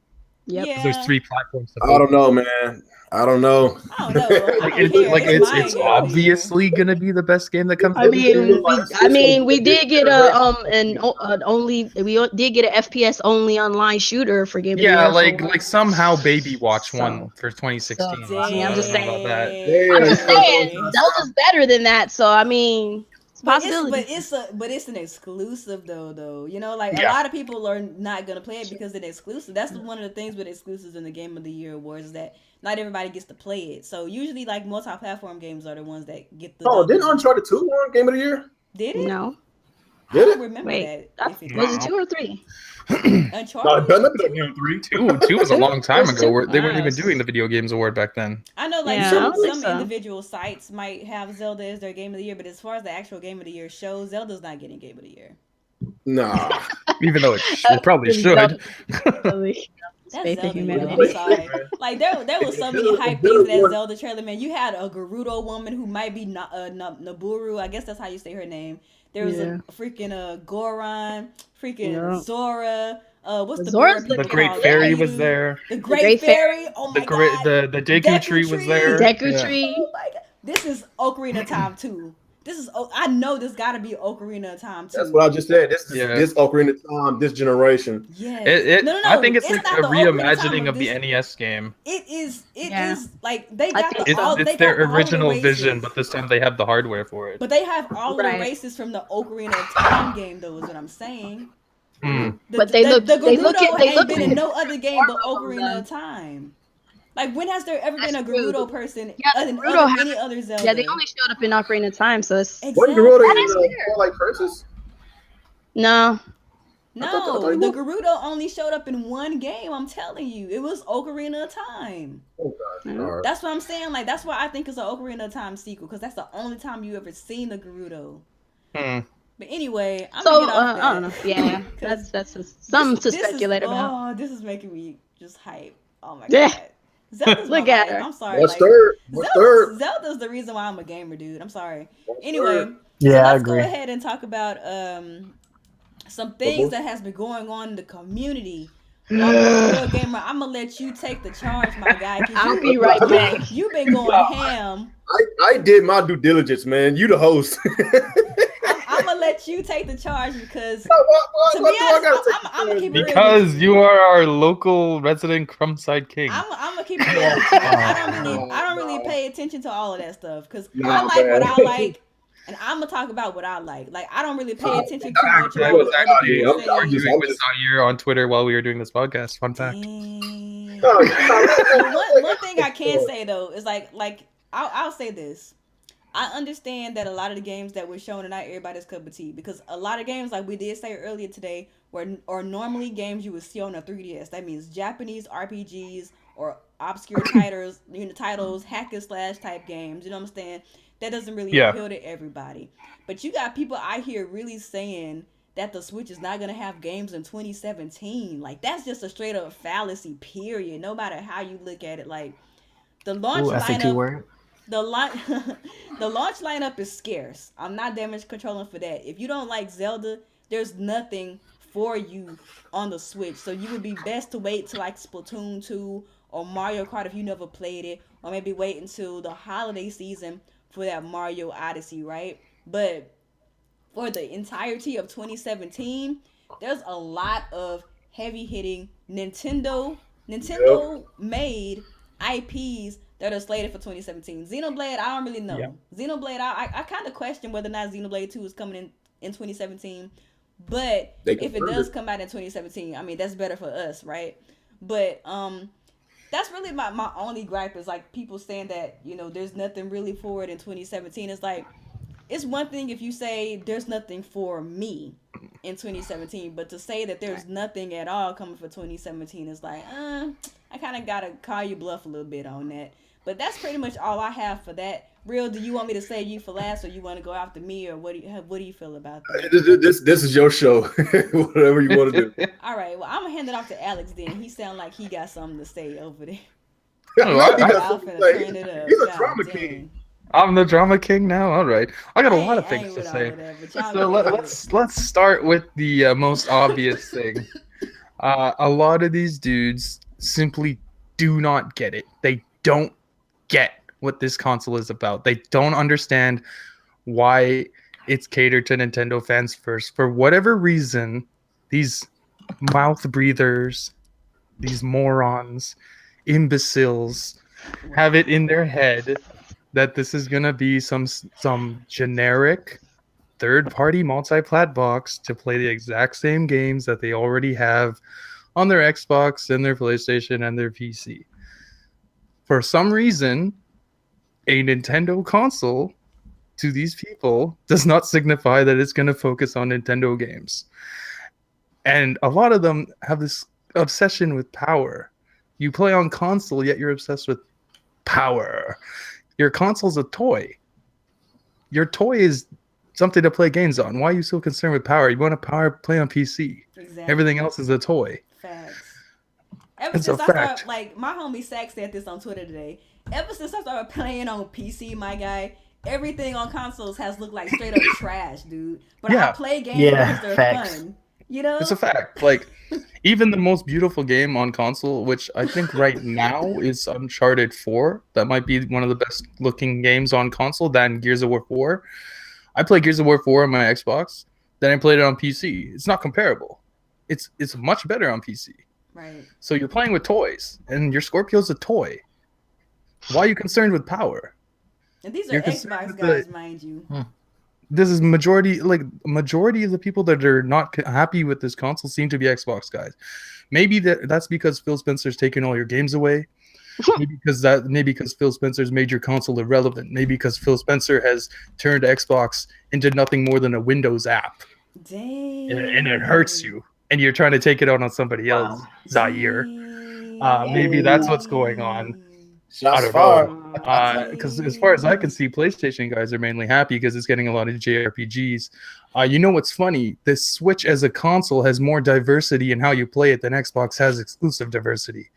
Yep. Yeah. There's 3 platforms to I vote. don't know, man. I don't know. I don't know. I don't Like care. it's my it's Game of the Year. obviously gonna be the best game that comes I out this year. mean, we did get we did get an FPS only online shooter for Game of the Year. Yeah, for- like somehow Baby Watch So- won for 2016. So, I mean, I'm just I don't know about that. I'm just saying, Dang. Zelda's better than that. So I mean, it's a But possibility. it's an exclusive though. You know, like a Yeah. lot of people are not gonna play it because it's exclusive. That's one of the things with exclusives in the Game of the Year awards is that not everybody gets to play it. So usually, like multi-platform games are the ones that get the. Oh, didn't Uncharted 2 win Game of the Year? Did it? No, I Did don't it? remember wait, that. If it was did. it 2 or 3? Uncharted. No, it better not be like Halo 3. Two was a long time There's ago. two? Where they weren't even Nice. doing the Video Games Award back then. I know, like Yeah, I some don't think some so. individual sites might have Zelda as their game of the year, but as far as the actual game of the year show, Zelda's not getting game of the year. Nah. Even though it probably should. Really. That's Faith in Zelda, yo. humanity. I'm sorry. Like there was so many hype things in that Zelda trailer, man. You had a Gerudo woman who might be Naburu. I guess that's how you say her name. There was Yeah. a freaking Goron, freaking Yeah. Zora. What's the Zora's bird The people Great call it? Fairy was there. The Great Great Fairy. Oh my god. The Deku Tree was there. Deku Yeah. Tree. Oh my god. This is Ocarina of Time too. This is I know this got to be Ocarina of Time too. That's what I just said. This Ocarina of Time, this generation. Yes. No. I think it's like not a the Ocarina of Time reimagining of the this- NES game. It is. It Yeah. is like they got think the so. all. It's They their got all the original races, vision, but this time they have the hardware for it. But they have all of Right. the races from the Ocarina of Time game, though. Is what I'm saying. Mm. But they look- The they look Gerudo at- they ain't look been at in no other game but form of Ocarina them. of Time. Like when has there ever been a That's true. Gerudo person Yeah, other than Gerudo has- any other Zelda? Yeah, they only showed up in Ocarina of Time, so it's Exactly. Wasn't Gerudo That in is weird. Twilight Princess? no. No, I thought he the was. Gerudo only showed up in one game. I'm telling you, it was Ocarina of Time. Oh, God. All right. That's what I'm saying. Like that's why I think it's an Ocarina of Time sequel because that's the only time you ever seen the Gerudo. Hmm. But anyway, I'm So gonna get off that. I don't know. Yeah, that's just something to This speculate is, about. Oh, this is making me just hype. Oh my Yeah. god. Zelda's Look my at life. her. I'm sorry. What's like, third? What's third? Zelda's the reason why I'm a gamer, dude. I'm sorry. What's Anyway, third? so Yeah, I let's agree. go ahead and talk about some things that has been going on in the community. Real gamer, I'm gonna let you take the charge, my guy. 'Cause I'll you- be right back. You've been going ham. I did my due diligence, man. You the host. I'm gonna let you take the charge because What to do be I honest, gotta take I'm gonna keep it real. Because you are our local resident Crumbside King. I'm gonna keep it real. with you. I don't really pay attention to all of that stuff because No, I like what man. I like, and I'm gonna talk about what I like. Like I don't really pay attention too much I about was what other actually people say. arguing with Zaire on Twitter while we were doing this podcast. Fun fact. Dang. Oh, one thing I can say though is like I'll say this. I understand that a lot of the games that we're showing are not everybody's cup of tea because a lot of games, like we did say earlier today, are normally games you would see on a 3DS. That means Japanese RPGs or obscure titles, hack and slash type games. You know what I'm saying? That doesn't really appeal to everybody. But you got people out here really saying that the Switch is not gonna have games in 2017. Like that's just a straight up fallacy. Period. No matter how you look at it, like the launch Ooh, SAT lineup. word. The launch lineup is scarce. I'm not damage controlling for that. If you don't like Zelda, there's nothing for you on the Switch. So you would be best to wait till like Splatoon 2 or Mario Kart if you never played it, or maybe wait until the holiday season for that Mario Odyssey, right? But for the entirety of 2017, there's a lot of heavy hitting Nintendo made IPs that are slated for 2017. Xenoblade, I don't really know. Yeah. Xenoblade, I kind of question whether or not Xenoblade 2 is coming in 2017. But They if it confirmed does it. come out in 2017, I mean, that's better for us, right? But that's really my only gripe is like people saying that, you know, there's nothing really for it in 2017. It's like, it's one thing if you say there's nothing for me in 2017, but to say that there's nothing at all coming for 2017 is like, I kind of gotta call you bluff a little bit on that. But that's pretty much all I have for that. Real, do you want me to save you for last, or you want to go after me, or what do you feel about that? This is your show. Whatever you want to do. All right, well, I'm gonna hand it off to Alex then. He sound like he got something to say over there. Oh, I- I'm finna turn it up. He's a God drama dang. king. I'm the drama king now. All right, I got a lot of I things ain't to with all say. of that, but y'all So go ahead. let's start with the most obvious thing. A lot of these dudes simply do not get it. They don't get what this console is about. They don't understand why it's catered to Nintendo fans first. For whatever reason, these mouth breathers, these morons, imbeciles, have it in their head that this is gonna be some generic third-party multi-plat box to play the exact same games that they already have on their Xbox and their PlayStation and their PC. For some reason, a Nintendo console to these people does not signify that it's going to focus on Nintendo games. And a lot of them have this obsession with power. You play on console, yet you're obsessed with power. Your console's a toy. Your toy is something to play games on. Why are you so concerned with power? You want to play on PC. Exactly. Everything else is a toy. Facts. Ever It's since a I fact. started, like, my homie Sack said this on Twitter today. Ever since I started playing on PC, my guy, everything on consoles has looked like straight up trash, dude. But I Yeah. play games Yeah, because they're facts. fun. You know? It's a fact. Like, even the most beautiful game on console, which I think right now is Uncharted 4. That might be one of the best looking games on console than Gears of War 4. I played Gears of War 4 on my Xbox, then I played it on PC. It's not comparable. It's much better on PC. Right. So you're playing with toys, and your Scorpio's a toy. Why are you concerned with power? And these are You're concerned Xbox with guys, mind you. This is majority of the people that are not happy with this console seem to be Xbox guys. Maybe that's because Phil Spencer's taken all your games away. Maybe because Phil Spencer's made your console irrelevant. Maybe because Phil Spencer has turned Xbox into nothing more than a Windows app. Dang. And it hurts you. And you're trying to take it out on somebody else, Zaire. Maybe that's what's going on. I Shots don't fired. know. Because as far as I can see, PlayStation guys are mainly happy because it's getting a lot of JRPGs. You know what's funny? The Switch as a console has more diversity in how you play it than Xbox has exclusive diversity.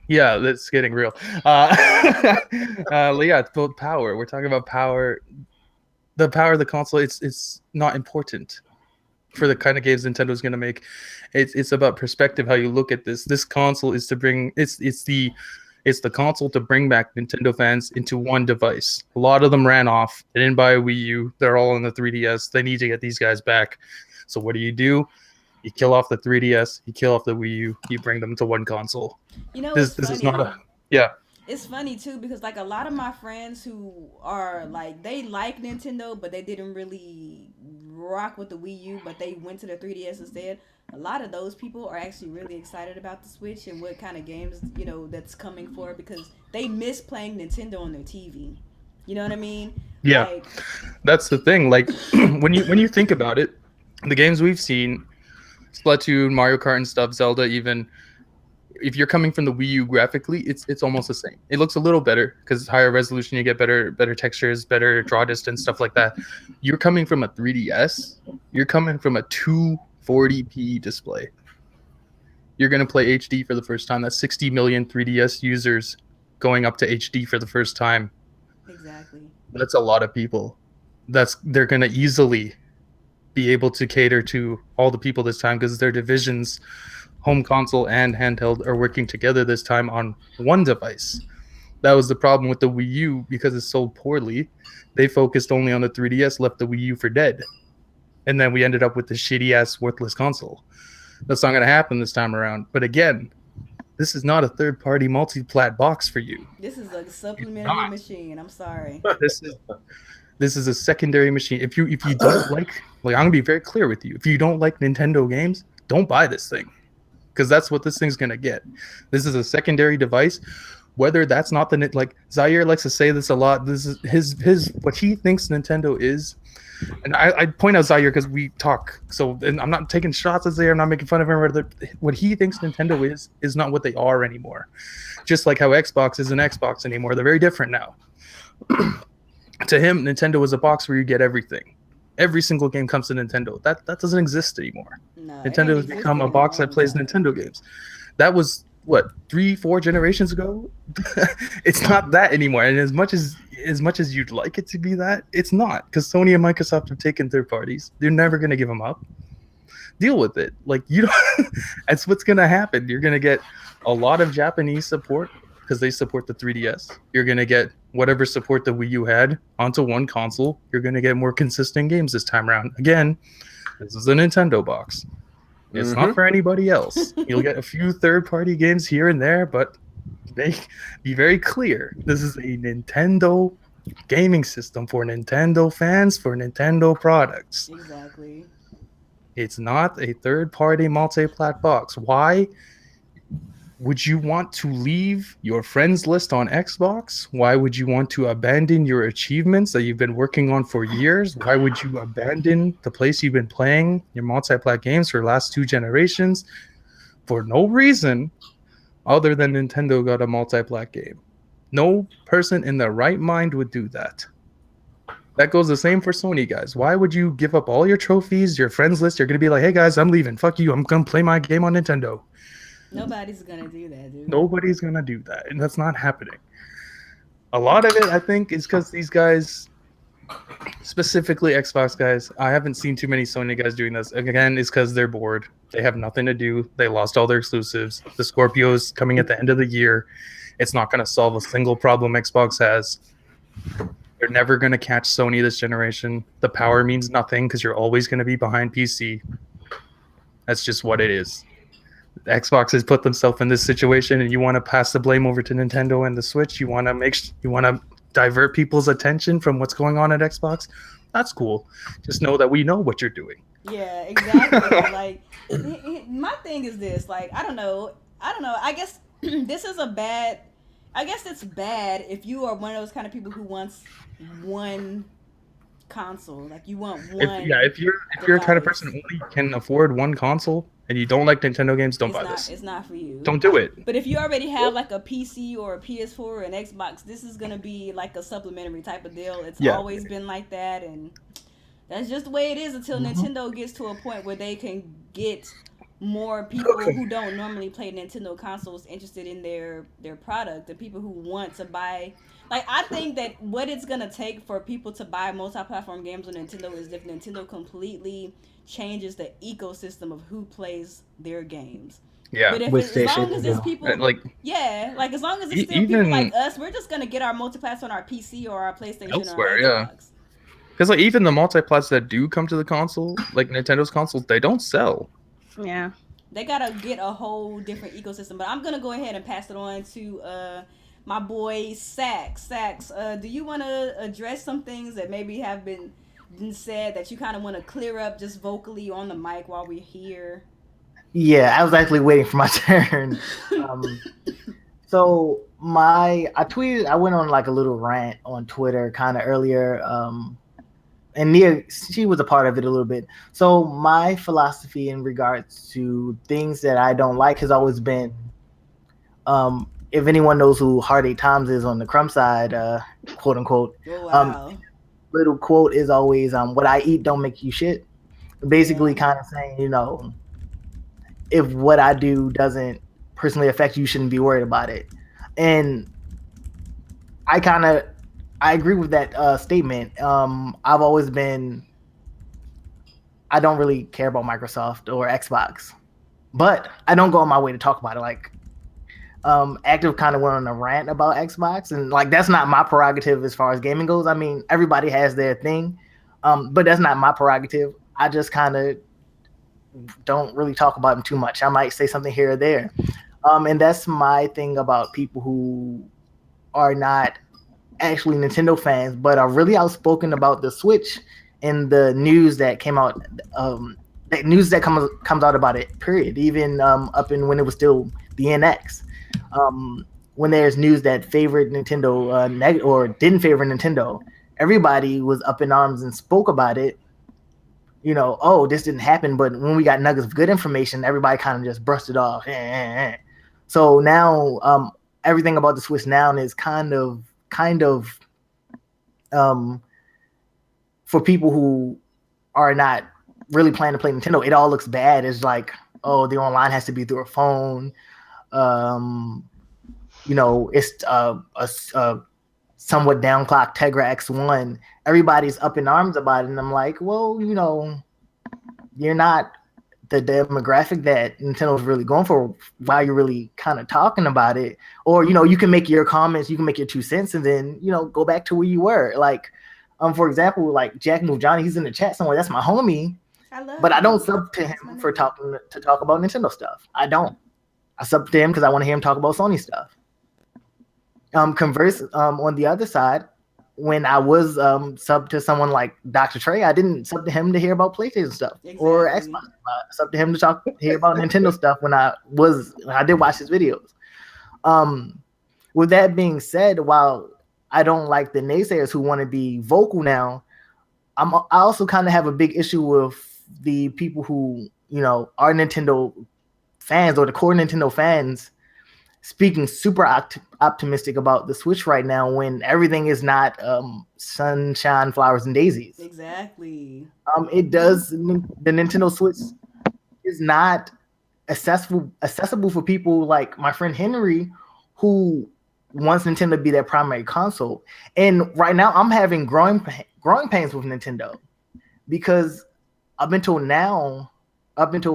Yeah, that's getting real. Yeah, it's about power. We're talking about power. The power of the console, it's not important for the kind of games Nintendo's going to make. It's about perspective, how you look at this. This console is to bring it's the console to bring back Nintendo fans into one device. A lot of them ran off. They didn't buy a Wii U. They're all on the 3DS. They need to get these guys back. So what do? You kill off the 3DS, you kill off the Wii U, you bring them to one console. You know, This is not a yeah. It's funny too because like a lot of my friends who are like they like Nintendo but they didn't really rock with the Wii U but they went to the 3DS instead. A lot of those people are actually really excited about the Switch and what kind of games that's coming for it because they miss playing Nintendo on their TV. You know what I mean? Yeah, Like, that's the thing. Like when you think about it, the games we've seen, Splatoon, Mario Kart, and stuff, Zelda, even. If you're coming from the Wii U graphically, it's almost the same. It looks a little better because it's higher resolution. You get better textures, better draw distance, stuff like that. You're coming from a 3DS. You're coming from a 240p display. You're gonna play HD for the first time. That's 60 million 3DS users going up to HD for the first time. exactly. That's a lot of people. They're gonna easily be able to cater to all the people this time because their divisions, home console and handheld, are working together this time on one device. That was the problem with the Wii U because it sold poorly. They focused only on the 3DS, left the Wii U for dead. And then we ended up with the shitty ass worthless console. That's not going to happen this time around. But again, this is not a third party multi-plat box for you. This is a supplementary machine. I'm sorry. This is a secondary machine. If you don't like I'm gonna be very clear with you. If you don't like Nintendo games, don't buy this thing. Because that's what this thing's gonna get. This is a secondary device. Whether that's not Zaire likes to say this a lot. This is his what he thinks Nintendo is. And I point out Zaire because we talk. So and I'm not taking shots at Zaire. I'm not making fun of him. What he thinks Nintendo is not what they are anymore. Just like how Xbox isn't Xbox anymore. They're very different now. To him, Nintendo is a box where you get everything. Every single game comes to Nintendo. That doesn't exist anymore. No, Nintendo has become a box that plays Nintendo games. That was what 3-4 generations ago. It's not that anymore. And as much as you'd like it to be that, it's not because Sony and Microsoft have taken third parties. They're never going to give them up. Deal with it. That's what's going to happen. You're going to get a lot of Japanese support because they support the 3DS. You're going to get whatever support the Wii U had onto one console. You're going to get more consistent games this time around. Again, this is a Nintendo box. It's not for anybody else. You'll get a few third-party games here and there, but be very clear. This is a Nintendo gaming system for Nintendo fans, for Nintendo products. Exactly. It's not a third-party multi-plat box. Why? Would you want to leave your friends list on Xbox? Why would you want to abandon your achievements that you've been working on for years? Why would you abandon the place you've been playing your multi-plat games for the last 2 generations for no reason other than Nintendo got a multi-plat game? No person in their right mind would do that. That goes the same for Sony, guys. Why would you give up all your trophies, your friends list? You're going to be like, hey, guys, I'm leaving. Fuck you. I'm going to play my game on Nintendo. Nobody's gonna do that, dude. Nobody's going to do that. And that's not happening. A lot of it, I think, is because these guys, specifically Xbox guys, I haven't seen too many Sony guys doing this. Again, it's because they're bored. They have nothing to do. They lost all their exclusives. The Scorpio's coming at the end of the year. It's not going to solve a single problem Xbox has. They're never going to catch Sony this generation. The power means nothing because you're always going to be behind PC. That's just what it is. Xbox has put themselves in this situation, and you want to pass the blame over to Nintendo and the Switch. You want to divert people's attention from what's going on at Xbox. That's cool. Just know that we know what you're doing. Yeah, exactly. Like, my thing is this. Like, I don't know. I guess this is I guess it's bad if you are one of those kind of people who wants one console. Like, you want one. If you're a kind of person who only can afford one console and you don't like Nintendo games, don't buy this. It's not for you. Don't do it. But if you already have like a PC or a PS4 or an Xbox, this is gonna be like a supplementary type of deal. It's always been like that, and that's just the way it is until Nintendo gets to a point where they can get more people who don't normally play Nintendo consoles interested in their product, the people who want to buy. Like, I think that what it's gonna take for people to buy multi-platform games on Nintendo is if Nintendo completely changes the ecosystem of who plays their games. Yeah, but as long as it's people, as long as it's still people like us, we're just gonna get our multiplats on our PC or our PlayStation elsewhere, or our Xbox. Because like even the multiplats that do come to the console, like Nintendo's consoles, they don't sell. Yeah, they gotta get a whole different ecosystem. But I'm gonna go ahead and pass it on to my boy Sax. Do you want to address some things that maybe have been said that you kind of want to clear up just vocally on the mic while we're here? Yeah, I was actually waiting for my turn. So I went on like a little rant on Twitter kind of earlier, and Nia, she was a part of it a little bit. So my philosophy in regards to things that I don't like has always been, if anyone knows who Hard 8 Times is on the Crumb side, quote unquote, little quote is always, what I eat don't make you shit. Basically kind of saying, if what I do doesn't personally affect you, you shouldn't be worried about it. And I agree with that statement. I've always been, I don't really care about Microsoft or Xbox, but I don't go on my way to talk about it. Like, Active kind of went on a rant about Xbox, and like that's not my prerogative as far as gaming goes. I mean, everybody has their thing, but that's not my prerogative. I just kind of don't really talk about them too much. I might say something here or there, and that's my thing about people who are not actually Nintendo fans, but are really outspoken about the Switch and the news that came out, the news that comes out about it. Period. Even up in when it was still the NX. When there's news that favored Nintendo or didn't favor Nintendo, everybody was up in arms and spoke about it. Oh, this didn't happen. But when we got nuggets of good information, everybody kind of just brushed it off. So now everything about the Switch now is kind of for people who are not really planning to play Nintendo, it all looks bad. It's like, oh, the online has to be through a phone. It's a somewhat downclocked Tegra X1. Everybody's up in arms about it, and I'm like, well, you're not the demographic that Nintendo's really going for. While you're really kind of talking about it, or you can make your comments, you can make your 2 cents, and then go back to where you were. Like, for example, like Jack Move Johnny, he's in the chat somewhere. That's my homie. But I don't sub to him for talk about Nintendo stuff. I don't. I sub to him because I want to hear him talk about Sony stuff. Converse, on the other side, when I was sub to someone like Dr. Trey, I didn't sub to him to hear about PlayStation stuff or Xbox. Exactly. I sub to him to hear about Nintendo stuff when I did watch his videos. With that being said, while I don't like the naysayers who want to be vocal now, I also kind of have a big issue with the people who, you know, are Nintendo fans or the core Nintendo fans speaking super optimistic about the Switch right now when everything is not sunshine, flowers, and daisies. Exactly. The Nintendo Switch is not accessible for people like my friend Henry, who wants Nintendo to be their primary console. And right now, I'm having growing pains with Nintendo because up until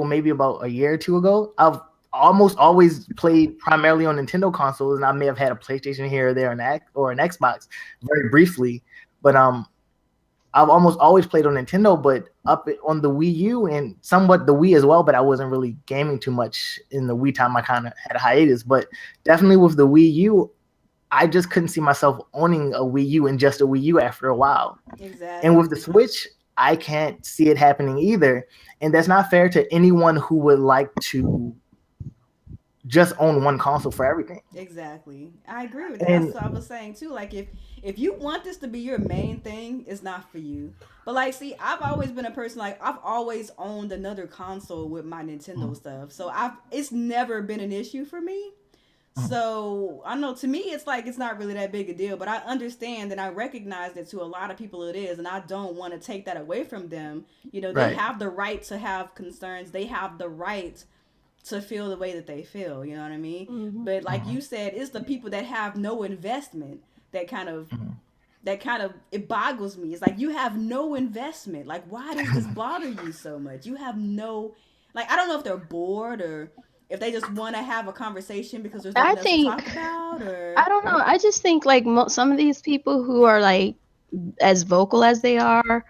maybe about a year or two ago, I've almost always played primarily on Nintendo consoles, and I may have had a PlayStation here or there, or an Xbox very briefly. But I've almost always played on Nintendo, but up on the Wii U and somewhat the Wii as well, but I wasn't really gaming too much in the Wii time. I kind of had a hiatus, but definitely with the Wii U, I just couldn't see myself owning a Wii U and just a Wii U after a while. Exactly. And with the Switch, I can't see it happening either. And that's not fair to anyone who would like to just own one console for everything. Exactly. I agree with that. That's what I was saying too. Like if you want this to be your main thing, it's not for you. But like, see, I've always been a person like I've always owned another console with my Nintendo stuff. So it's never been an issue for me. So I know to me it's like it's not really that big a deal, but I understand and I recognize that to a lot of people it is, and I don't want to take that away from them. You know, they have the right to have concerns. They have the right to feel the way that they feel. You know what I mean? Mm-hmm. But like you said, it's the people that have no investment that kind of it boggles me. It's like you have no investment. Like, why does this bother you so much? You have no, like, I don't know if they're bored or if they just want to have a conversation because there's nothing else to talk about, or I don't know. I just think like some of these people who are like as vocal as they are,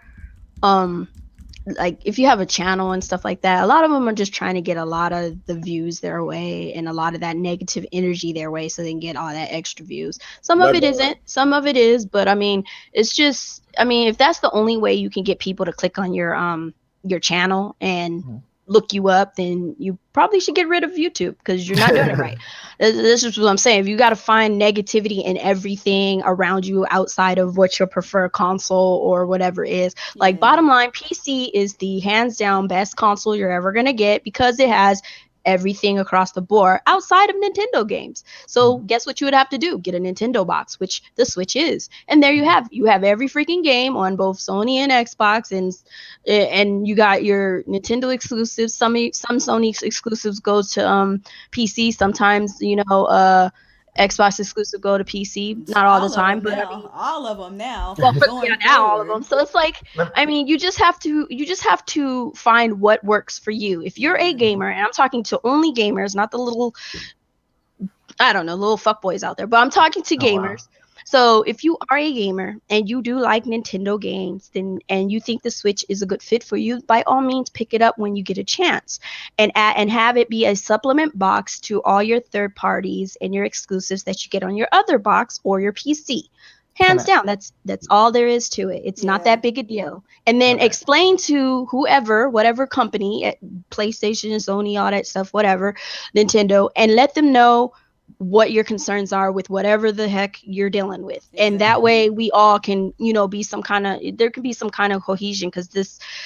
like if you have a channel and stuff like that, a lot of them are just trying to get a lot of the views their way and a lot of that negative energy their way so they can get all that extra views. Some of it isn't, some of it is, but I mean, it's just, I mean, if that's the only way you can get people to click on your channel and look you up, then you probably should get rid of YouTube because you're not doing it right. This is what I'm saying. If you got to find negativity in everything around you outside of what your preferred console or whatever is, like bottom line, PC is the hands down best console you're ever going to get because it has everything across the board outside of Nintendo games. So guess what you would have to do? Get a Nintendo box, which the Switch is. And there you have every freaking game on both Sony and Xbox, and you got your Nintendo exclusives. Some Sony exclusives go to PC. Sometimes, Xbox exclusive go to PC, not all the time, but I mean, all of them now. Well, now all of them. So it's like, I mean, you just have to find what works for you. If you're a gamer, and I'm talking to only gamers, not the little, I don't know, little fuckboys out there, but I'm talking to gamers. Wow. So if you are a gamer and you do like Nintendo games, and you think the Switch is a good fit for you, by all means pick it up when you get a chance, and have it be a supplement box to all your third parties and your exclusives that you get on your other box or your PC. Hands down, that's all there is to it. It's not that big a deal. And then explain to whatever company, PlayStation, Sony, all that stuff, whatever, Nintendo, and let them know what your concerns are with whatever the heck you're dealing with. And that way we all can, be there can be some kind of cohesion, because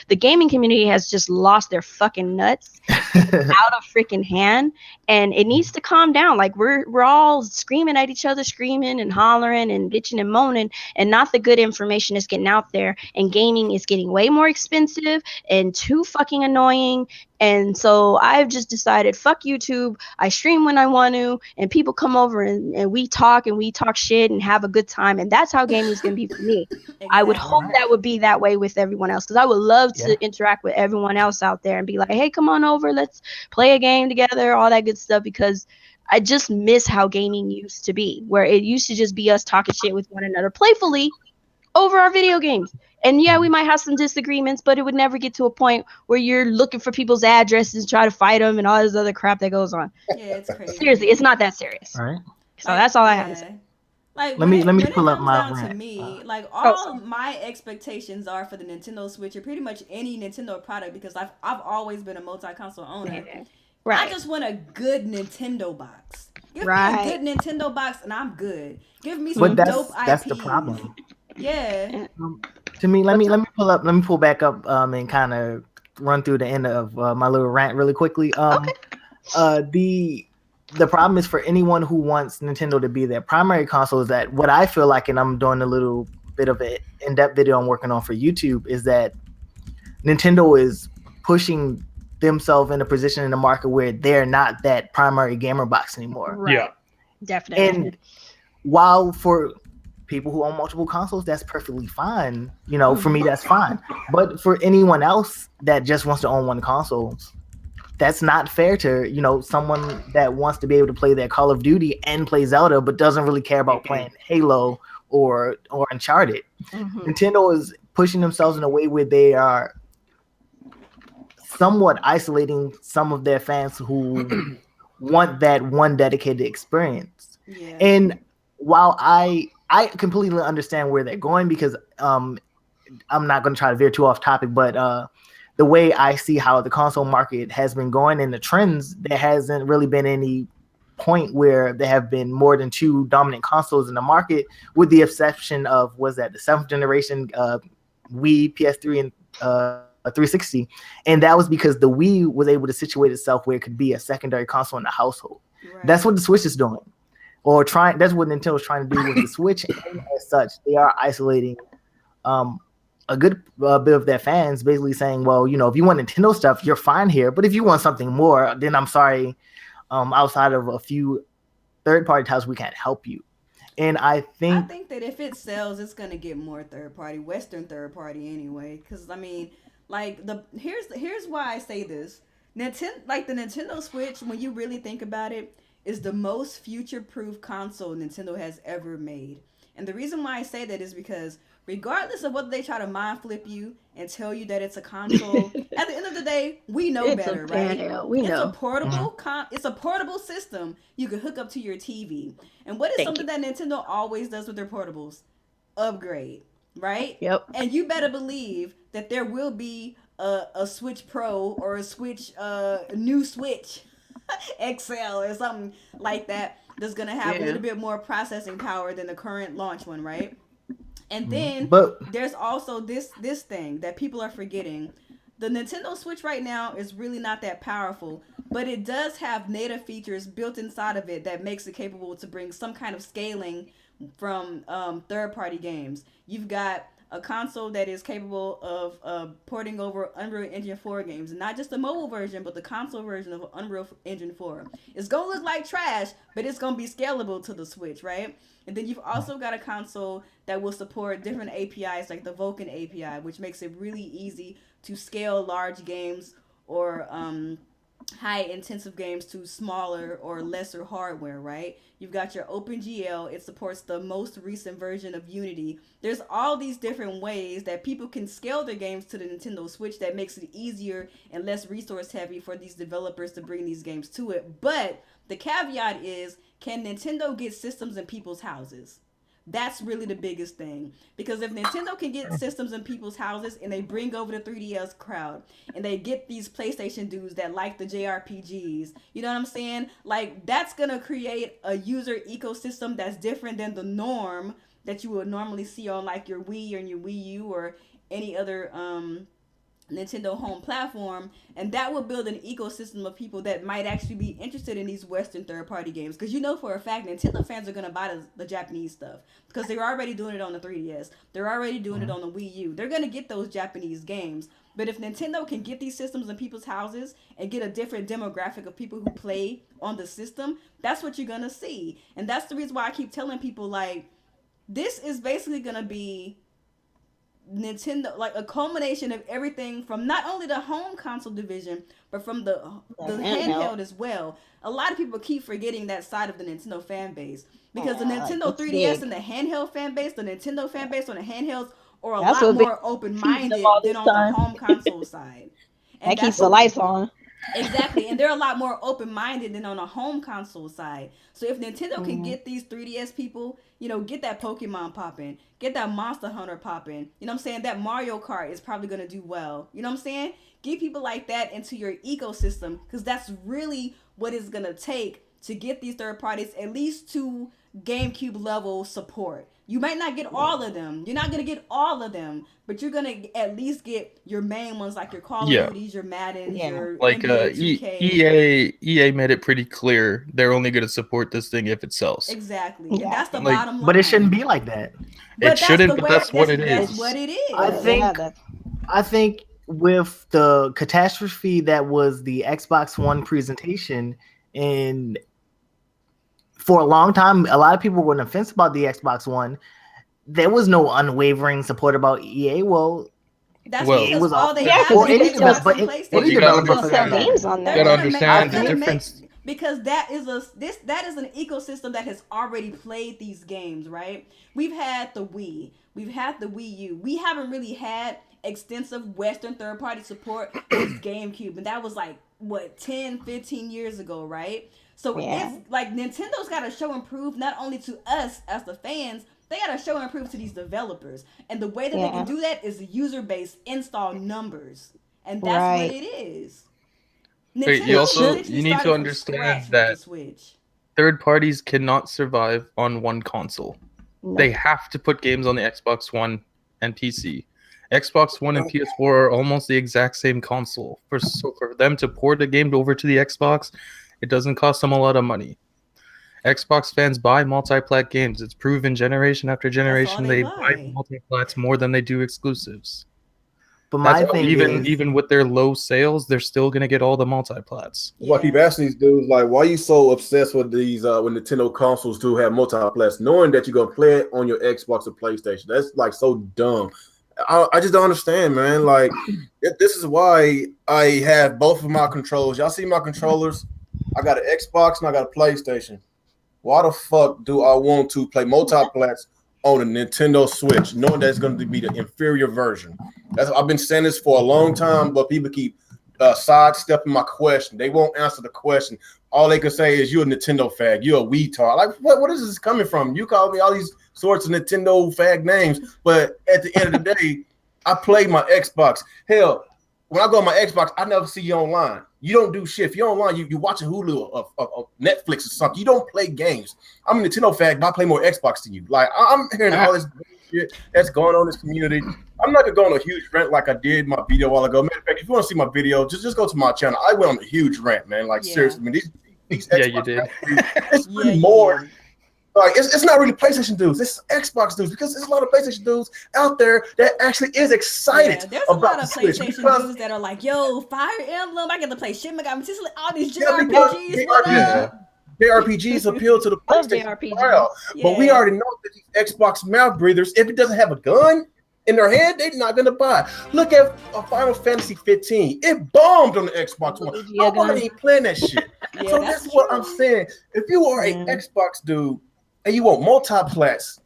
the gaming community has just lost their fucking nuts out of freaking hand, and it needs to calm down. Like we're all screaming at each other, screaming and hollering and bitching and moaning, and not the good information is getting out there, and gaming is getting way more expensive and too fucking annoying. And so I've just decided, fuck YouTube. I stream when I want to, and people come over and we talk shit and have a good time. And that's how gaming is going to be for me. I would hope that would be that way with everyone else, because I would love to interact with everyone else out there and be like, hey, come on over, let's play a game together, all that good stuff, because I just miss how gaming used to be, where it used to just be us talking shit with one another playfully over our video games. And yeah, we might have some disagreements, but it would never get to a point where you're looking for people's addresses and try to fight them and all this other crap that goes on. Yeah, it's crazy. Seriously, it's not that serious. All right. So that's all I have to say. Like let me when it pull up comes my down to rant. me, like Oh, all my expectations are for the Nintendo Switch or pretty much any Nintendo product because I've always been a multi-console owner. yeah. I Right. just want a good Nintendo box. Give me a Right. good Nintendo box and I'm good. Give me But some Mhm. dope that's the IPs. problem. Yeah. Um, to me, What's let me pull back up and kind of run through the end of my little rant really quickly. okay? The problem is for anyone who wants Nintendo to be their primary console is that what I feel like, and I'm doing a little bit of an in-depth video I'm working on for YouTube, is that Nintendo is pushing themselves in a position in the market where they're not that primary gamer box anymore. Right. Definitely. And while for people who own multiple consoles, that's perfectly fine. For me, that's fine. But for anyone else that just wants to own one console, that's not fair to someone that wants to be able to play their Call of Duty and play Zelda, but doesn't really care about playing Halo or Uncharted. Mhm. Nintendo is pushing themselves in a way where they are somewhat isolating some of their fans who want that one dedicated experience. Yeah. And while I completely understand where they're going, because I'm not going to try to veer too off topic, but the way I see how the console market has been going and the trends, there hasn't really been any point where there have been more than two dominant consoles in the market, with the exception of the 7th generation Wii, PS3, and 360, and that was because the Wii was able to situate itself where it could be a secondary console in the household. Right. That's what the Switch is doing, or trying. That's what Nintendo is trying to do with the Switch, and as such, they are isolating a good bit of their fans, basically saying, well, if you want Nintendo stuff, you're fine here, but if you want something more, then I'm sorry, outside of a few third-party titles, we can't help you. And I think that if it sells, it's gonna get more third party, Western third party anyway. Because I mean, like here's why I say this. The Nintendo Switch, when you really think about it, is the most future proof console Nintendo has ever made. And the reason why I say that is because regardless of whether they try to mind flip you and tell you that it's a console, at the end of the day, we know It's better, a right? handheld. We It's a know. portable it's a portable system you can hook up to your TV. And what is Thank something you. that Nintendo always does with their portables? Upgrade, right? Yep. And you better believe that there will be a Switch Pro or a Switch new Switch XL or something like that that's gonna have a Yeah. little bit more processing power than the current launch one, right? And then but there's also this thing that people are forgetting. The Nintendo Switch right now is really not that powerful, but it does have native features built inside of it that makes it capable to bring some kind of scaling from third-party games. You've got a console that is capable of porting over Unreal Engine 4 games, not just the mobile version, but the console version of Unreal Engine 4. It's gonna look like trash, but it's gonna be scalable to the Switch, right? And then you've also got a console that will support different APIs like the Vulkan API, which makes it really easy to scale large games or high intensive games to smaller or lesser hardware, right? You've got your OpenGL, it supports the most recent version of Unity. There's all these different ways that people can scale their games to the Nintendo Switch that makes it easier and less resource heavy for these developers to bring these games to it. But the caveat is, can Nintendo get systems in people's houses? That's really the biggest thing. Because if Nintendo can get systems in people's houses and they bring over the 3DS crowd and they get these PlayStation dudes that like the JRPGs, you know what I'm saying? Like, that's going to create a user ecosystem that's different than the norm that you would normally see on like your Wii or your Wii U or any other Nintendo home platform, and that will build an ecosystem of people that might actually be interested in these Western third-party games. Because you know for a fact Nintendo fans are going to buy the Japanese stuff because they're already doing it on the 3DS. They're already doing it on the Wii U. They're going to get those Japanese games. But if Nintendo can get these systems in people's houses and get a different demographic of people who play on the system, that's what you're going to see. And that's the reason why I keep telling people, like, this is basically going to be Nintendo, like a culmination of everything from not only the home console division, but from the handheld as well. A lot of people keep forgetting that side of the Nintendo fan base because the Nintendo 3DS big. and the handheld fan base, the Nintendo fan base on the handhelds are a That's lot what been more keeping them open-minded all than this on the time. home console side. That And keeps that's the what lights on. Exactly, and they're a lot more open-minded than on a home console side. So if Nintendo can Mhm. get these 3DS people, get that Pokemon popping, get that Monster Hunter popping, you know what I'm saying? That Mario Kart is probably going to do well. You know what I'm saying? Get people like that into your ecosystem because that's really what it's going to take to get these third parties at least to GameCube level support. You might not get all of them. You're not gonna get all of them, but you're gonna at least get your main ones like your Call of Yeah. Duties, your Maddens, Yeah. your Like NBA 2K. EA made it pretty clear they're only going to support this thing if it sells. Exactly, Yeah. and that's the Like, bottom line. But it shouldn't be like that. But It that's shouldn't, the but way. that's what it That's is. what it is. I think- that's I think with the catastrophe that was the Xbox One presentation, and for a long time, a lot of people were on the fence about the Xbox One. There was no unwavering support about EA. Well, That's Well, it because was all all they Yeah, have because is they Xbox still- and any PlayStation. you gotta developer for sell that matter. games on They're there. gotta gonna make- understand they're the gonna make- difference. because that is an ecosystem that has already played these games, right? We've had the Wii, we've had the Wii U. We haven't really had extensive Western third party support since GameCube, and that was like what 10, 15 years ago, right? So Yeah. if like Nintendo's got to show and prove not only to us as the fans, they got to show and prove to these developers, and the way that they Yeah. can do that is the user base install numbers, and that's Right. what it is. Wait, Nintendo you also- essentially you need to started from understand scratch with that the Switch. Third parties cannot survive on one console. No. They have to put games on the Xbox One and PC. Xbox One and PS4 are almost the exact same console. So for them to port a game over to the Xbox, it doesn't cost them a lot of money. Xbox fans buy multi-plat games. It's proven generation after generation they they buy buy. multi-plats more than they do exclusives. But my That's why thing is, even with their low sales, they're still gonna get all the multi-plats. That's why I keep asking these dudes, like, why you so obsessed with these when Nintendo consoles do have multiplats, knowing that you're gonna play it on your Xbox or PlayStation? That's like so dumb. I just don't understand, man. Like, this is why I have both of my controllers. Y'all see my controllers? I got an Xbox and I got a PlayStation. Why the fuck do I want to play multiplats on a Nintendo Switch, knowing that it's going to be the inferior version? I've been saying this for a long time, but people keep sidestepping my question. They won't answer the question. All they can say is, "You're a Nintendo fag. You're a retard." Like, what is this coming from? You call me all these sorts of Nintendo fag names, but at the end of the day, I play my Xbox. Hell, when I go on my Xbox, I never see you online. You don't do shit. If you're online, you're watching Hulu or Netflix or something. You don't play games. I'm a Nintendo fag, but I play more Xbox than you. Like, I'm hearing all this shit that's going on in this community. I'm not gonna go on a huge rant like I did my video a while ago. Matter of fact, if you want to see my video, just go to my channel. I went on a huge rant, man. Like, seriously, I mean, these Yeah, Xbox you did. it's really more. Like, it's not really PlayStation dudes, it's Xbox dudes, because there's a lot of PlayStation dudes out there that actually is excited Yeah, there's a about lot of the Switch PlayStation because dudes that are like, "Yo, Fire Emblem, I get to play Shin Megami Tensei, all these Yeah, because JRPGs, what Yeah. up?" JRPGs appeal to the Love PlayStation JRPGs. crowd. But we Yeah. already know that these Xbox mouth breathers, if it doesn't have a gun in their head, they're not gonna buy. Look at Final Fantasy 15. It bombed on the Xbox One. Yeah, Nobody ain't playing that shit. Yeah, So that's that's what true. I'm saying. If you are an Xbox dude and you want multiplats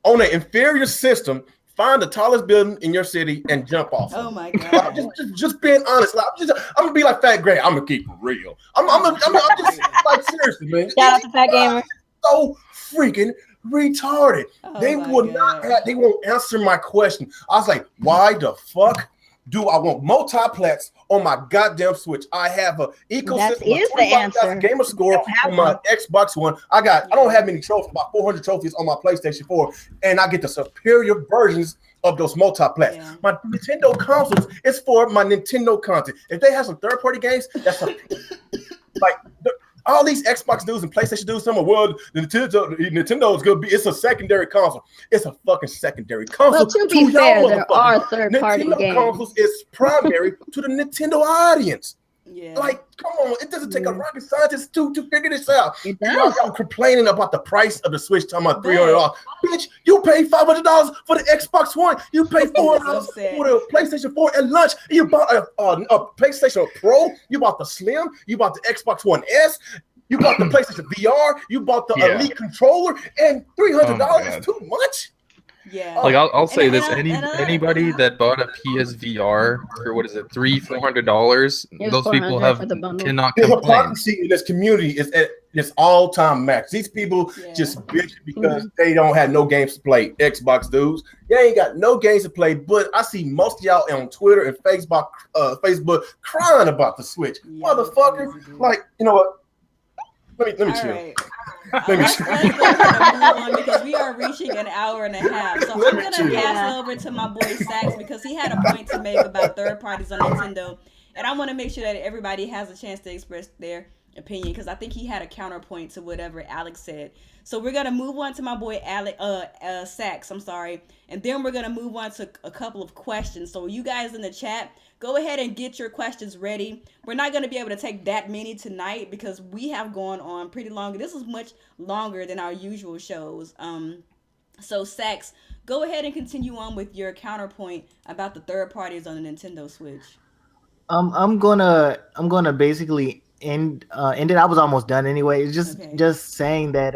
on an inferior system, find the tallest building in your city and jump off. Oh my Like, god. just being honest. Like, I'm gonna be like Fat Gray. I'm gonna keep it real. I'm just like, seriously, man. Shout out to Fat Gamer. So freaking retarded. Oh They my will God. not. They won't answer my question. I was like, why the fuck do I want multiplats on my goddamn Switch? I have a ecosystem. That is the answer. Gamer score You don't have on my one. Xbox One. I don't have many trophies, about 400 trophies on my PlayStation 4, and I get the superior versions of those multiplats. Yeah. My Nintendo consoles is for my Nintendo content. If they have some third-party games, that's like all these Xbox dudes and PlayStation dudes. Some of Nintendo is gonna be. It's a secondary console. It's a fucking secondary console. Well, to be y'all fair, there motherfuckers. are third-party Nintendo games. consoles is primary to the Nintendo audience. Yeah. Like, come on, it doesn't take a rocket scientist to figure this out. It Y'all does. complaining about the price of the Switch, talking about $300. Bitch, you pay $500 for the Xbox One. You pay $400 for the PlayStation 4 at lunch. You bought a PlayStation Pro. You bought the Slim. You bought the Xbox One S. You bought the PlayStation VR. You bought the Elite controller. And $300 is too much. Yeah. Like I'll And- say and- this: and- and another- anybody that bought a PSVR for what is it, $300-$400, It was those people 400 for the bundle. cannot The complain. hypocrisy in this community is at its all-time max. These people Yeah. just bitch because they don't have no games to play. Xbox dudes, they ain't got no games to play. But I see most of y'all on Twitter and Facebook crying about the Switch, Yeah, motherfucker. crazy, dude. Like, you know what? Let me All chill. right. Let me Let's chill. go ahead and move on because we are reaching an hour and a half. So Let I'm me gonna chill. pass it over to my boy Sax because he had a point to make about third parties on Nintendo, and I want to make sure that everybody has a chance to express their opinion because I think he had a counterpoint to whatever Alex said. So we're gonna move on to my boy Sax. I'm sorry, and then we're gonna move on to a couple of questions. So you guys in the chat, go ahead and get your questions ready. We're not going to be able to take that many tonight because we have gone on pretty long. This is much longer than our usual shows. So Sax, go ahead and continue on with your counterpoint about the third parties on the Nintendo Switch. I'm gonna basically end it. I was almost done anyway. It's just saying that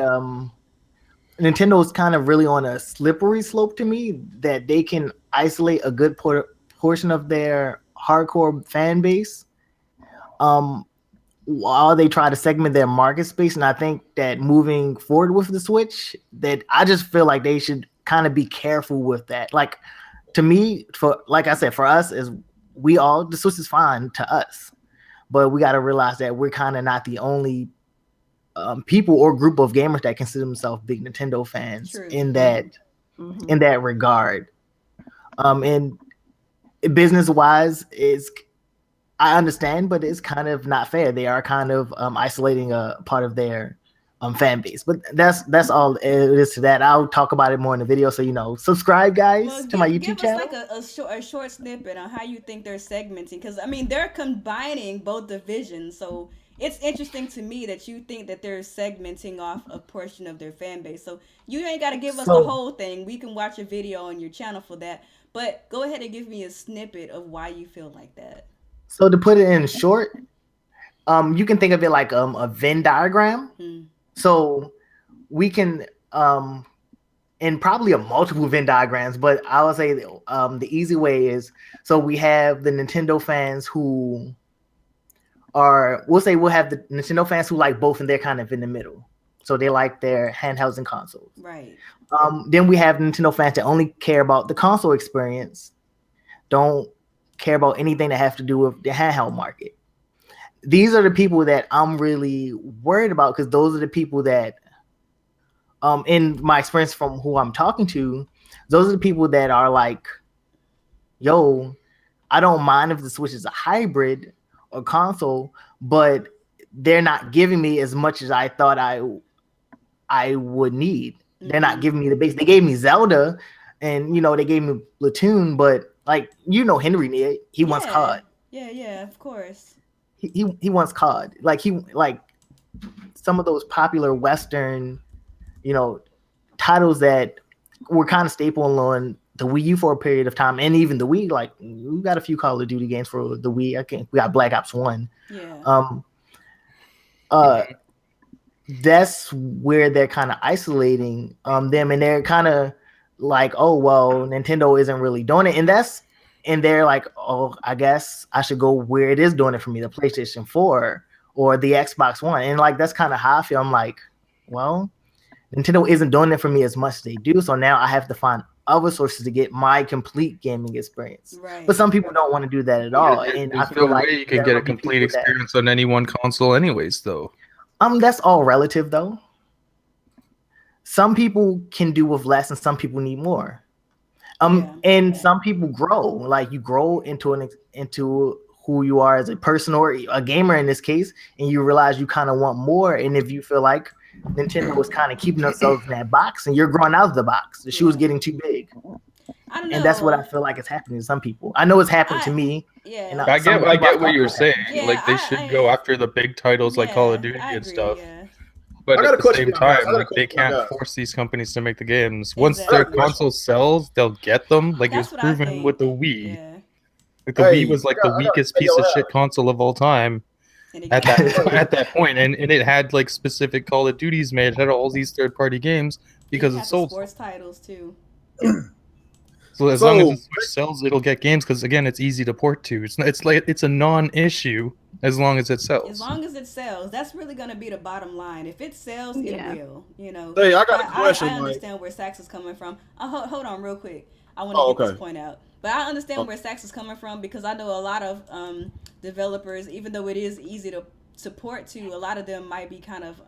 Nintendo's kind of really on a slippery slope to me that they can isolate a good portion of their hardcore fan base while they try to segment their market space. And I think that moving forward with the Switch, that I just feel like they should kind of be careful with that. Like, to me, like I said, for us, the Switch is fine to us, but we got to realize that we're kind of not the only people or group of gamers that consider themselves big Nintendo fans. True. in that regard. And business wise, I understand, but it's kind of not fair. They are kind of isolating a part of their fan base. But that's all it is to that. I'll talk about it more in the video. So subscribe, guys, to my YouTube channel. Give us like a short snippet on how you think they're segmenting, because I mean they're combining both divisions. So it's interesting to me that you think that they're segmenting off a portion of their fan base. So you ain't got to give us the whole thing. We can watch a video on your channel for that. But go ahead and give me a snippet of why you feel like that. So to put it in short, you can think of it like a Venn diagram. So we can, and probably a multiple Venn diagrams, but I would say the easy way is, so we have the Nintendo fans who we'll have the Nintendo fans who like both, and they're kind of in the middle. So they like their handhelds and consoles. Right. Then we have Nintendo fans that only care about the console experience, don't care about anything that have to do with the handheld market. These are the people that I'm really worried about, because those are the people that, in my experience from who I'm talking to, those are the people that are like, yo, I don't mind if the Switch is a hybrid or console, but they're not giving me as much as I thought I would need. They're not giving me the base. They gave me Zelda, and they gave me Platoon, but Henry, he wants COD. Yeah, of course. He wants COD. Like some of those popular Western, titles that were kind of staple on the Wii U for a period of time, and even the Wii. Like, we got a few Call of Duty games for the Wii. We got Black Ops 1. Yeah. That's where they're kind of isolating them, and they're kind of like, oh well, Nintendo isn't really doing it, and they're like, oh, I guess I should go where it is doing it for me, the PlayStation 4 or the Xbox One. And like, that's kind of how I feel. I'm like, well, Nintendo isn't doing it for me as much as they do, so now I have to find other sources to get my complete gaming experience. Right. But some people don't want to do that at all. And I There's feel no like way you can get a complete experience on any one console anyways, though. That's all relative, though. Some people can do with less, and some people need more. And some people grow. Like, you grow into who you are as a person, or a gamer in this case, and you realize you kind of want more. And if you feel like Nintendo was kind of keeping themselves in that box, and you're growing out of the box, the shoe is getting too big. I don't know. And that's what I feel like is happening to some people. I know it's happened to me. Yeah. And I get what you're saying. Yeah, like, they should go after the big titles like Call of Duty and stuff. Yeah. But I got at a the question same for you guys. time, like, they can't force these companies to make the games. Once Exactly. their console sells, they'll get them. Like, That's it was what I proven think. with the Wii. Yeah. Like, the Wii was like the weakest piece of shit console of all time at that point, and it had like specific Call of Duties made. It had all these third-party games because it sold. Sports titles too. So as long as the Switch sells, it'll get games because again, it's easy to port to. It's a non-issue as long as it sells. As long as it sells, that's really gonna be the bottom line. If it sells, it will. You know. Hey, I got a question. I understand where Sax is coming from. Hold on, real quick. I want to get this point out. But I understand where Sax is coming from because I know a lot of developers, even though it is easy to support to, a lot of them might be kind of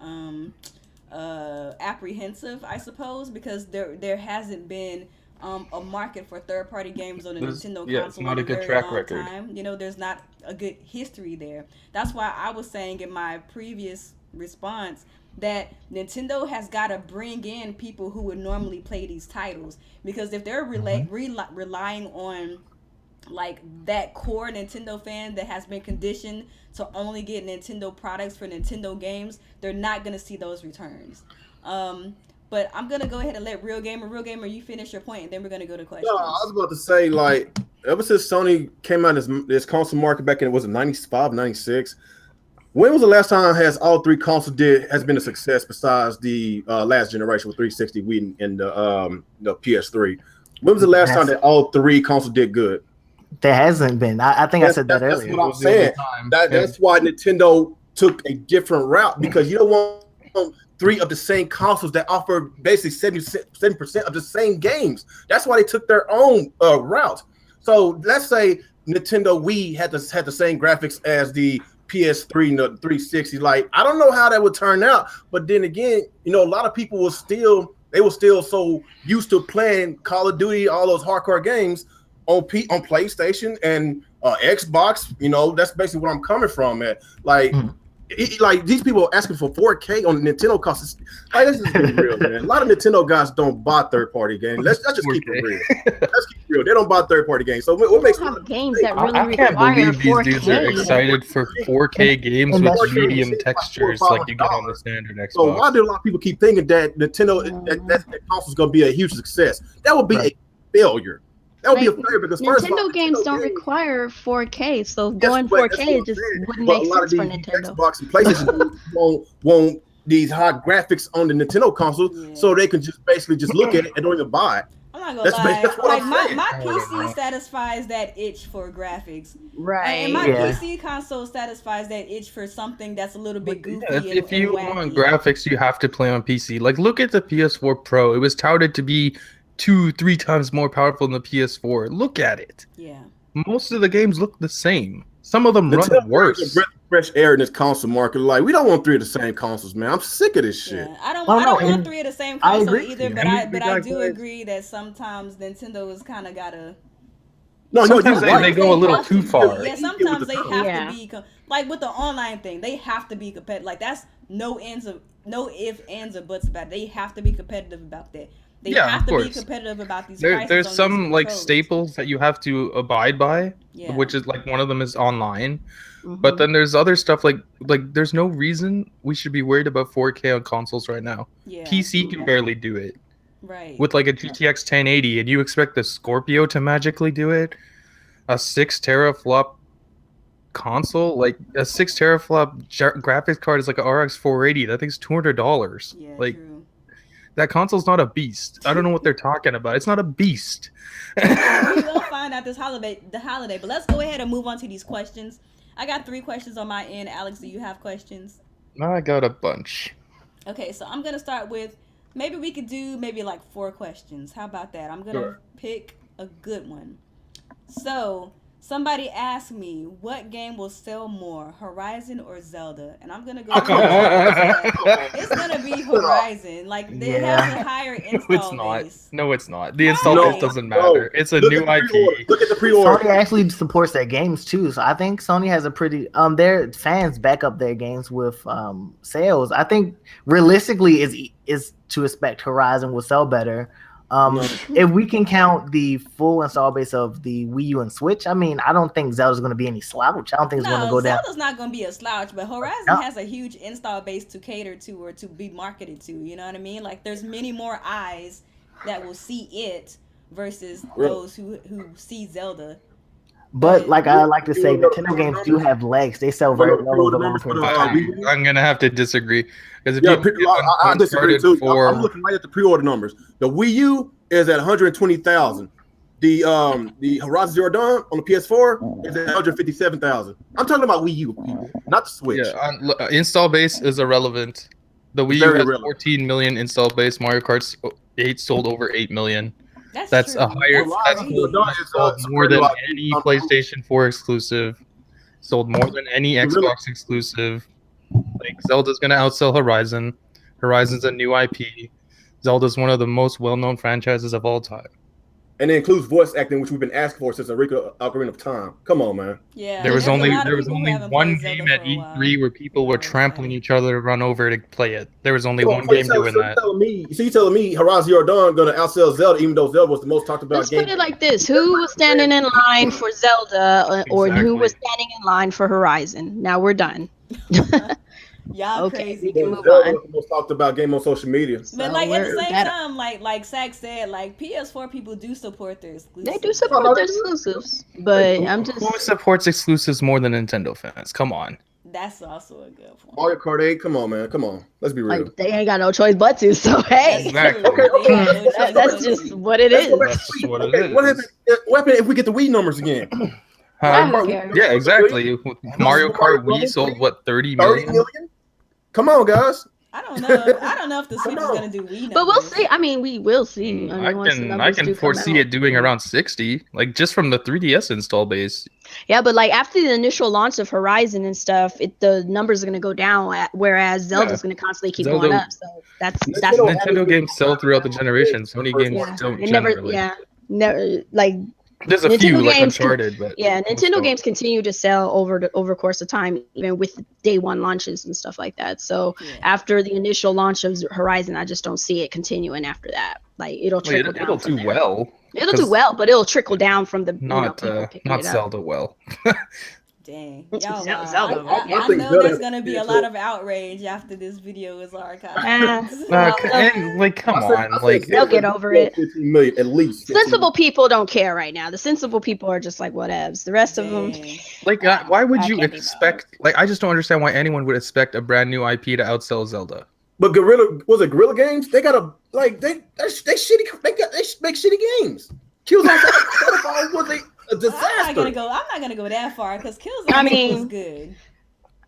apprehensive, I suppose, because there hasn't been a market for third-party games on the Nintendo console. It's not a good track record. You know, there's not a good history there. That's why I was saying in my previous response that Nintendo has got to bring in people who would normally play these titles, because if they're relying on like that core Nintendo fan that has been conditioned to only get Nintendo products for Nintendo games, they're not going to see those returns. But I'm going to go ahead and let Real Gamer, you finish your point, and then we're going to go to questions. No, I was about to say, like, ever since Sony came out this console market back in, was it 95, 96? When was the last time has all three consoles has been a success besides the last generation with 360, Wii, and the PS3? When was the last time that all three consoles did good? There hasn't been. I think I said that earlier. That's what I'm saying. That's why Nintendo took a different route, because you don't want three of the same consoles that offer basically 70% of the same games. That's why they took their own route. So let's say Nintendo Wii had the same graphics as the PS3 and the 360. Like, I don't know how that would turn out, but then again, you know, a lot of people were still so used to playing Call of Duty, all those hardcore games on PlayStation and Xbox. You know, that's basically where I'm coming from at. Like, like these people are asking for 4K on Nintendo consoles. Like, let's just be real, man. A lot of Nintendo guys don't buy third-party games. Let's just keep it real. Let's keep it real. They don't buy third-party games. So what makes games that really I can't believe these 4K. dudes are excited for 4K games with medium textures like you get on the standard Xbox. So why do a lot of people keep thinking that Nintendo that console is going to be a huge success? That would be a failure. That would be a failure because Nintendo games don't require 4K, so going 4K just wouldn't make sense for Nintendo. Xbox and PlayStation won't these high graphics on the Nintendo console, so they can just basically just look at it and don't even buy it. I'm not gonna lie. Like my PC satisfies that itch for graphics, right? And my PC console satisfies that itch for something that's a little bit goofy. If you want graphics, you have to play on PC. Like, look at the PS4 Pro. It was touted to be 2-3 times more powerful than the PS4. Look at it. Yeah. Most of the games look the same. Some of them run worse. Fresh air in this console market. Like, we don't want three of the same consoles, man. I'm sick of this shit. Yeah. I don't want three of the same console either, but I do agree that sometimes Nintendo has kind of gotta. Sometimes they go a little too far. Yeah, sometimes they have to be like with the online thing. They have to be competitive. Like, that's no ifs, ands, or buts about it. They have to be competitive about that. They have to be competitive about these prices. There's some like staples that you have to abide by, which is like one of them is online. But then there's other stuff like there's no reason we should be worried about 4K on consoles right now. PC can barely do it. Right. With like a GTX 1080, and you expect the Scorpio to magically do it? A 6 teraflop console, like a 6 teraflop graphics card is like a RX 480. That thing's $200. Yeah, like. True. That console's not a beast. I don't know what they're talking about. It's not a beast. We will find out the holiday. But let's go ahead and move on to these questions. I got 3 questions on my end. Alex, do you have questions? I got a bunch. Okay, so I'm gonna start with maybe we could do like 4 questions. How about that? I'm gonna pick a good one. So somebody asked me, what game will sell more, Horizon or Zelda? And I'm gonna go. It's gonna be Horizon. Like, it has a higher install base. No, it's not. The install base doesn't matter. It's a new IP. Look at the pre-order. Sony actually supports their games too, so I think Sony has a pretty their fans back up their games with sales. I think realistically is to expect Horizon will sell better. If we can count the full install base of the Wii U and Switch, I mean, I don't think Zelda's going to be any slouch. I don't think it's going to go down. Zelda's not going to be a slouch, but Horizon has a huge install base to cater to or to be marketed to. You know what I mean? Like, there's many more eyes that will see it versus those who see Zelda. But like I like to say, Nintendo games do have legs. They sell very well over the long term. I'm going to have to disagree. I disagree too. I'm looking right at the pre-order numbers. The Wii U is at 120,000. The Horizon Zero Dawn on the PS4 is at 157,000. I'm talking about Wii U, people, not the Switch. Yeah, install base is irrelevant. The Wii U Very has irrelevant. 14 million install base. Mario Kart 8 sold over 8 million. That's true. a higher. That's That's crazy. sold more than any PlayStation 4 exclusive. Sold more than any Xbox exclusive. Like Zelda's gonna outsell Horizon. Horizon's a new IP. Zelda's one of the most well-known franchises of all time. And it includes voice acting, which we've been asking for since Ocarina of Time. Come on, man. Yeah. There was there's a only lot of people who haven't one played Zelda game at for a while. E3 where people were trampling each other to run over to play it. There was only So one game doing that. You telling me Horizon Zero Dawn gonna outsell Zelda, even though Zelda was the most talked about Let's game? put it like this: who was standing in line for Zelda, or who was standing in line for Horizon? Now we're done. Y'all Okay, crazy. we can move Zelda on. was the most talked about game on social media. But like at the same time, like Zach said, like PS4 people do support their exclusives. They do support their exclusives, but I'm just Who supports exclusives more than Nintendo fans? Come on. That's also a good point. Mario Kart 8, come on, man, come on. Let's be real. like they ain't got no choice but to. So hey, Exactly. that's just what it is. That's just what it is. What happened if we get the Wii numbers again? I don't care. Yeah, exactly. Mario Kart Wii sold what 30 30 million? million? Come on, guys. I don't know if the Switch is gonna do Wii numbers. But we'll see. I mean, we will see. I mean, once the I numbers can do come foresee out. it doing around 60, like just from the 3DS install base. Yeah, but like after the initial launch of Horizon and stuff, the numbers are gonna go down. Whereas Zelda's gonna constantly keep Zelda- going up. So that's Nintendo games sell throughout the generation. Sony games don't it never. generally. Yeah, never like. There's a Nintendo few like games Uncharted, but Nintendo games continue to sell over course of time, even with day one launches and stuff like that. So after the initial launch of Horizon, I just don't see it continuing after that. Like it'll trickle down. It'll do well. It'll do well, but it'll trickle down from the Not people picking not it up. Zelda well. Dang, y'all, Zelda. I know there's gonna be a lot of outrage after this video is archived. And like, come on, like they'll get over it. 15 million at least. 15 Sensible people don't care right now. The sensible people are just like whatevs. The rest of them, like, why would you can't be expect? Like, I just don't understand why anyone would expect a brand new IP to outsell Zelda. But Guerrilla Games? They got they shitty. They make shitty games. Killzone was a disaster. I'm not gonna go that far because Killzone was good.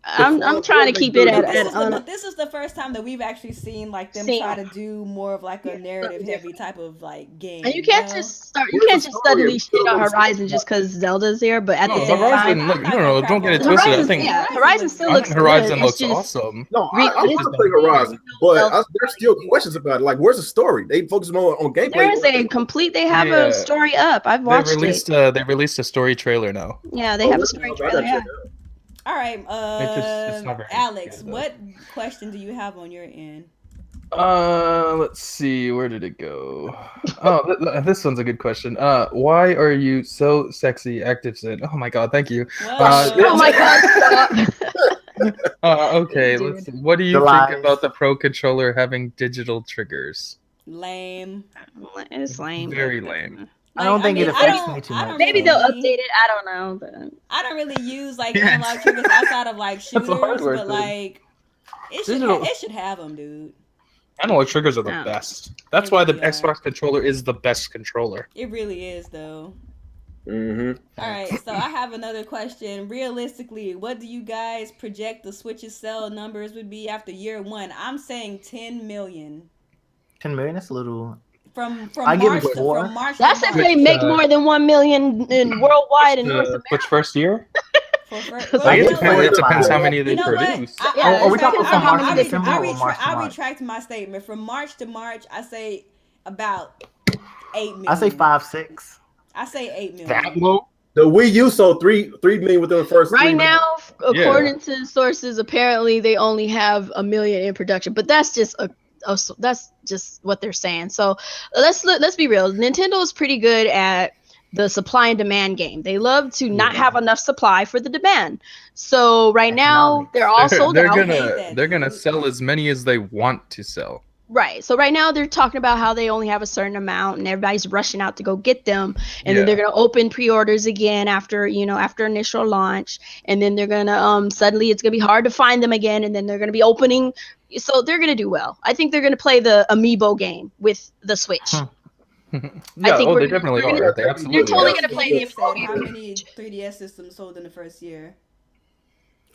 I'm trying to keep it at. But this is the first time that we've actually seen like them try to do more of like a narrative heavy type of like game. And you can't just suddenly shit on Horizon just because Zelda's there. But at the same time, look, no, don't get it twisted. I think Horizon still looks Horizon good. looks awesome. No, I want to play Horizon, but there's still questions about it. Like, where's the story? They focus more on gameplay. There is a complete. They have a story up. I've watched it. They released a story trailer now. Yeah, they have a story trailer. Yeah. All right, it's not very Alex, what question do you have on your end? Let's see, where did it go? Oh, this one's a good question. Why are you so sexy, ActiveSyn? Oh my god, thank you. Oh my god, stop. Okay, what do you think about the Pro controller having digital triggers? Lame. It's lame. Very lame. I don't think it affects me too much. Maybe they'll update it. I don't know, but I don't really use like analog triggers outside of like shooters, but like it should have them, dude. Analog triggers are the best. That's why the Xbox controller is the best controller. It really is, though. Mm-hmm. All right, so I have another question. Realistically, what do you guys project the Switch's sell numbers would be after year one? I'm saying 10 million. 10 million? That's a little. From I give March it to 4. from March. That's if they make more than 1 million in worldwide in North America. Which first year? It depends how many they produce. Are we talking from March to December or March to I March? retract my statement. From March to March, I say about 8 million. I say 5, 6. I say 8 million. That low? The Wii U sold 3 million within the first. Right now, according to sources, apparently they only have 1 million in production, but that's just that's just what they're saying. So let's be real. Nintendo is pretty good at the supply and demand game. They love to not have enough supply for the demand. So right now they're all sold out. They're gonna sell as many as they want to sell. Right. So right now they're talking about how they only have a certain amount and everybody's rushing out to go get them. And then they're going to open pre-orders again after initial launch. And then they're going to suddenly it's going to be hard to find them again. And then they're going to be opening. So they're going to do well. I think they're going to play the Amiibo game with the Switch. Yeah, think they definitely we're are. They they're absolutely totally are. gonna play the Vivian said how emoji. many 3DS systems sold in the first year.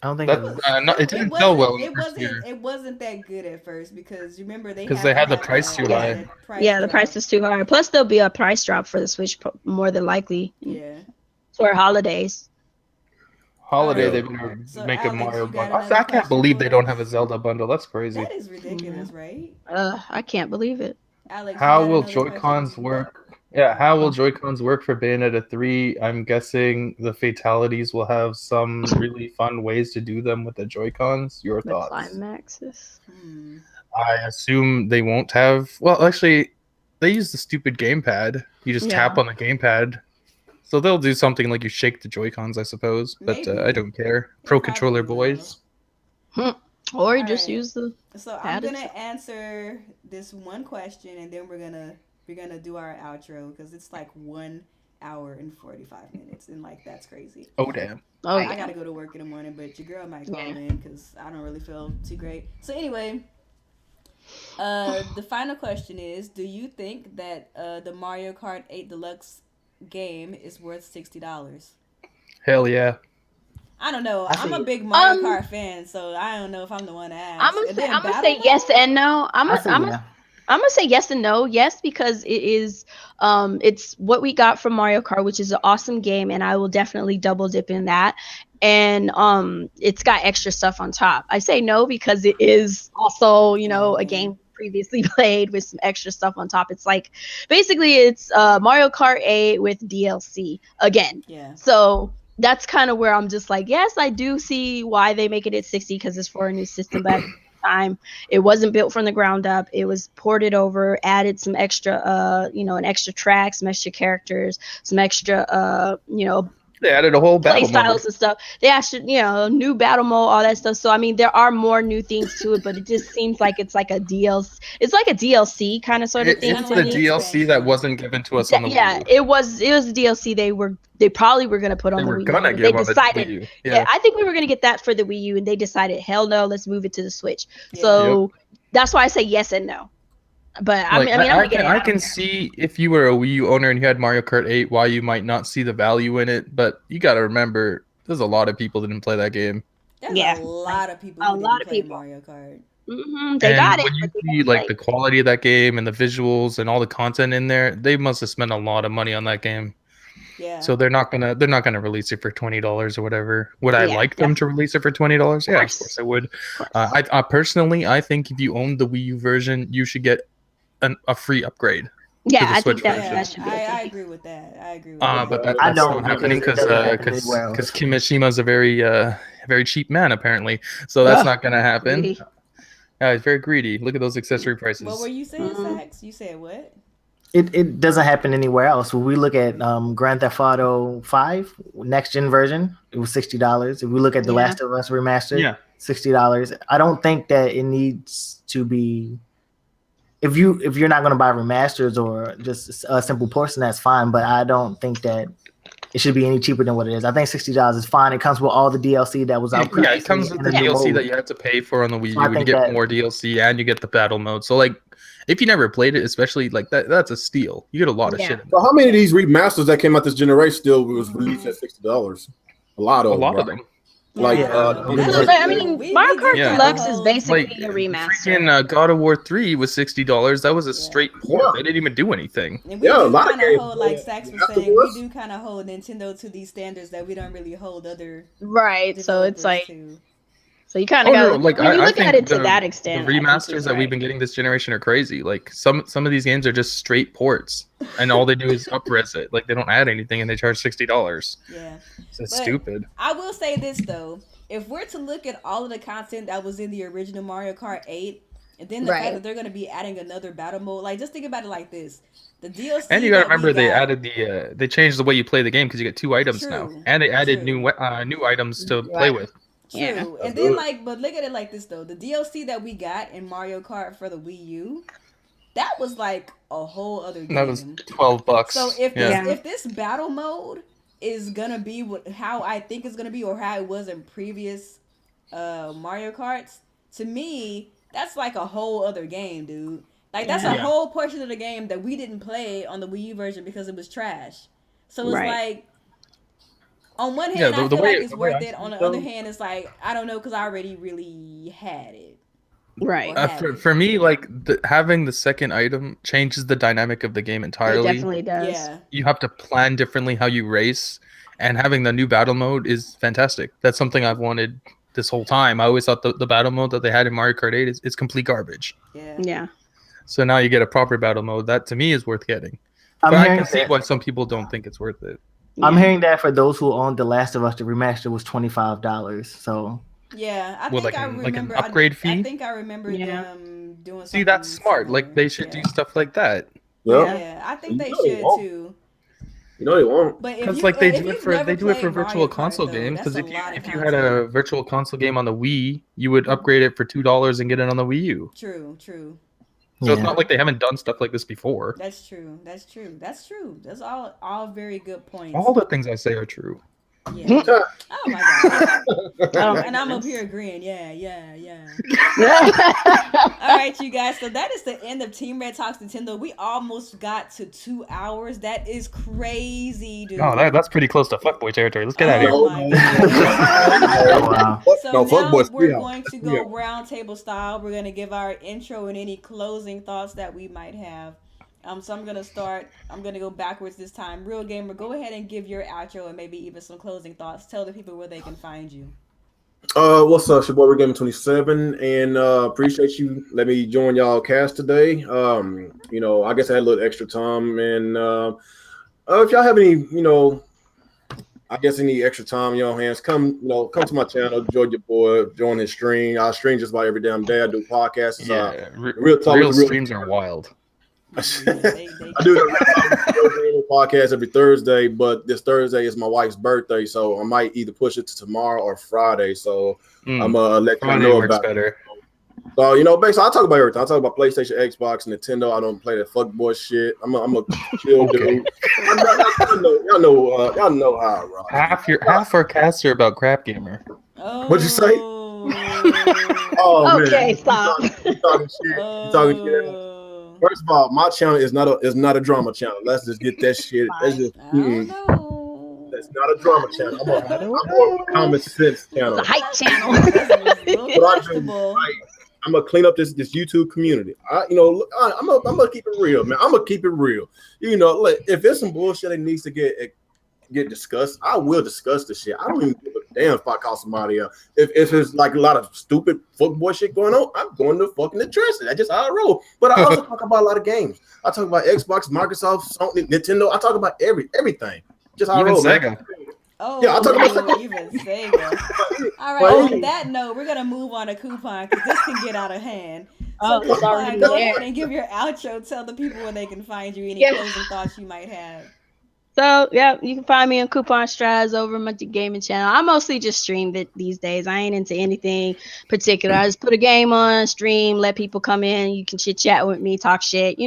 I don't think That it was. it didn't sell well in the It first wasn't year it wasn't that good at first because you remember they because had they to had the have price too high. that price Yeah, the drop. price is too high. Plus, there'll be a price drop for the Switch more than likely Yeah. for holidays. Holiday, Alright. they're gonna So make a Alex, Mario you got bundle. another I can't question believe for they don't have a us? Zelda bundle. That's crazy. That is ridiculous, right? I can't believe it. Alex, you How got will another question? Joy-Cons work? Yeah, how will Joy-Cons work for Bayonetta 3? I'm guessing the fatalities will have some really fun ways to do them with the Joy-Cons. Your The thoughts? climaxes. I assume they won't have. Well, actually, they use the stupid gamepad. You just tap on the gamepad. So they'll do something like you shake the Joy-Cons, I suppose. But Maybe. I don't care. They Pro probably controller will. boys. Or you just Alright. use the So I'm pad gonna itself. answer this one question and then we're gonna do our outro because it's like 1 hour and 45 minutes and like that's crazy. Oh damn. Oh I yeah. gotta go to work in the morning, but your girl might call Yeah. in because I don't really feel too great. So anyway, the final question is: do you think that the Mario Kart 8 Deluxe game is worth $60? Hell yeah. I don't know. I I'm a see. big Mario Kart fan, so I don't know if I'm the one to ask. And then I'm gonna battle say yes mode? and no. I see. Yeah. I'm gonna say yes and no. Yes, because it is it's what we got from Mario Kart, which is an awesome game, and I will definitely double dip in that. And it's got extra stuff on top. I say no because it is also, An old a game. game previously played with some extra stuff on top. It's like basically it's Mario Kart 8 with DLC again. Yeah. So that's kind of where I'm just like, yes, I do see why they make it at 60 because it's for a new system, but at the same time, it wasn't built from the ground up. It was ported over, added some extra, an extra track, some extra characters, some extra, They added a whole play battle mode. styles and stuff. They actually, new battle mode, all that stuff. So I mean, there are more new things to it, but it just seems like it's like a DLC. It's like a DLC kind of sort of thing It's to the me. DLC that wasn't given to us on the Wii U. It was a DLC they probably were gonna put on They the were Wii gonna U. They give on the Wii decided, U. yeah, I think we were gonna get that for the Wii U, and they decided, hell no, let's move it to the Switch. Yeah. So that's why I say yes and no. But I mean, I'm gonna get it. I can see if you were a Wii U owner and you had Mario Kart 8, why you might not see the value in it. But you got to remember, there's a lot of people that didn't play that game. There's a lot of people who didn't play Mario Kart. They got it. When you but they see didn't like play. the quality of that game and the visuals and all the content in there, they must have spent a lot of money on that game. Yeah. So they're not gonna release it for $20 or whatever. Would I Yeah, like them to release it for $20? Yeah, of course I would. course. I personally, I think if you own the Wii U version, you should get a free upgrade. Yeah, the I Switch think version. that should be okay. I agree with that. I agree with that. But I that's don't not happening because it doesn't happen anywhere else. because Kimishima is a very cheap man apparently. So that's not gonna happen. Greedy. Yeah, he's very greedy. Look at those accessory prices. What were you saying, Sax? You said what? It doesn't happen anywhere else. When we look at Grand Theft Auto 5 next gen version, it was $60. If we look at The Last of Us remastered, $60. I don't think that it needs to be. If you're not going to buy remasters or just a simple portion, that's fine. But I don't think that it should be any cheaper than what it is. I think $60 is fine. It comes with all the DLC that was out previously. Yeah, it comes with the new DLC mode. that you have to pay for on the Wii So U, I and you think get that- more DLC and you get the battle mode. So like, if you never played it, especially like that's a steal. You get a lot of shit. So how many of these remasters that came out this generation still was released at $60? A lot of them. Like, I mean, Mario Kart Deluxe is basically like, a remaster. Freaking God of War 3 was $60. That was a straight port. They didn't even do anything. And we do kind of hold, like Sax was saying, we do kind of hold Nintendo to these standards that we don't really hold other right. So it's like, to. So you kind of got like when you I look think at it to that extent. The remasters that we've been getting this generation are crazy. Like some of these games are just straight ports, and all they do is up-res it. Like they don't add anything, and they charge $60. Yeah, so it's stupid. I will say this though: if we're to look at all of the content that was in the original Mario Kart 8, and then the fact that they're going to be adding another battle mode, like just think about it like this: the DLC. And you got to remember they added they changed the way you play the game because you get 2 items now, and they added new items to play with. True. And then but look at it like this though. The DLC that we got in Mario Kart for the Wii U, that was like a whole other game. That was $12. So if this battle mode is gonna be how I think it's gonna be or how it was in previous Mario Karts, to me, that's like a whole other game, dude. Like that's a Yeah. whole portion of the game that we didn't play on the Wii U version because it was trash. So it's Right. like, on one Yeah, hand, I the feel way like it's the way worth I it. see On it, the other though, hand, it's like, I don't know, because I already really had it. Right. Or have for it. for me, like having the second item changes the dynamic of the game It entirely. definitely does. Yeah. You have to plan differently how you race, and having the new battle mode is fantastic. That's something I've wanted this whole time. I always thought the battle mode that they had in Mario Kart 8 is complete garbage. Yeah. Yeah. So now you get a proper battle mode that to me is worth getting. I'm But I hearing can see that. why some people don't think it's worth it. I'm Yeah. hearing that for those who own The Last of Us, the remaster was $25. So Yeah, I With think like I an remember. upgrade I fee. think I remember Yeah. them doing something. See, that's smart. Like similar. they should do stuff like that. Yep. Yeah, I think You they know they should won't. too. You know they won't. But if Because you like they if do it you've for never played virtual Mario Kart, console though, games. that's Because a lot of if you had content. a virtual console game on the Wii, you would upgrade it for $2 and get it on the Wii U. True. So it's yeah. not like they haven't done stuff like this before. That's true. That's all very good points. All the things I say are true. Yeah. Oh my god. Oh my And I'm up goodness. here agreeing. Yeah. All right, you guys. So that is the end of Team Red Talks Nintendo. We almost got to 2 hours. That is crazy, dude. Oh, that's pretty close to fuckboy territory. Let's get out of here. Oh my goodness. Oh, wow. So No, fuck now boys, we're 3 hours. going to go round table style. We're going to give our intro and any closing thoughts that we might have. So I'm going to start. I'm going to go backwards this time. Real Gamer, go ahead and give your outro and maybe even some closing thoughts. Tell the people where they can find you. What's up? It's your boy We're Gaming 27, and appreciate you let me join y'all cast today. You know, I guess I had a little extra time, and if y'all have any, you know, I guess any extra time in your hands, come to my channel, join your boy, join his stream. I stream just about every damn day. I do podcasts. Yeah, real talk. real with real streams are wild. I do the podcast every Thursday, but this Thursday is my wife's birthday, so I might either push it to tomorrow or Friday. So I'm gonna let you Friday know works about better. it. So you know, basically, I talk about everything. I talk about PlayStation, Xbox, Nintendo. I don't play that fuckboy shit. I'm a chill dude. Y'all know how I rock. Half our casts are about Crap Gamer. Oh. What'd you say? Oh Okay, man, stop. You talking shit. You talking shit. First of all, my channel is not a drama channel. Let's just get that shit. Let's just, I don't know. That's not a drama channel. I'm a common sense channel. It's a hype channel. I'm gonna clean up this YouTube community. I'm gonna keep it real, man. I'm gonna keep it real. You know, like, if there's some bullshit that needs to get discussed, I will discuss the shit. I don't even give a damn if I call somebody out. If there's like a lot of stupid fuckboy shit going on, I'm going to fucking address it. That's just how I roll. But I also talk about a lot of games. I talk about Xbox, Microsoft, Sony, Nintendo. I talk about everything. Just how Even I roll, Sega. man. Oh, Yeah, I'll talk about even Sega. All right, on that note, we're gonna move on to Coupon because this can get out of hand. So Oh, it's Coupon, already go there. ahead and give your outro. Tell the people where they can find you. Any closing thoughts you might have. So, yeah, you can find me on Coupon Strides over my gaming channel. I mostly just stream it these days. I ain't into anything particular. I just put a game on, stream, let people come in. You can chit-chat with me, talk shit,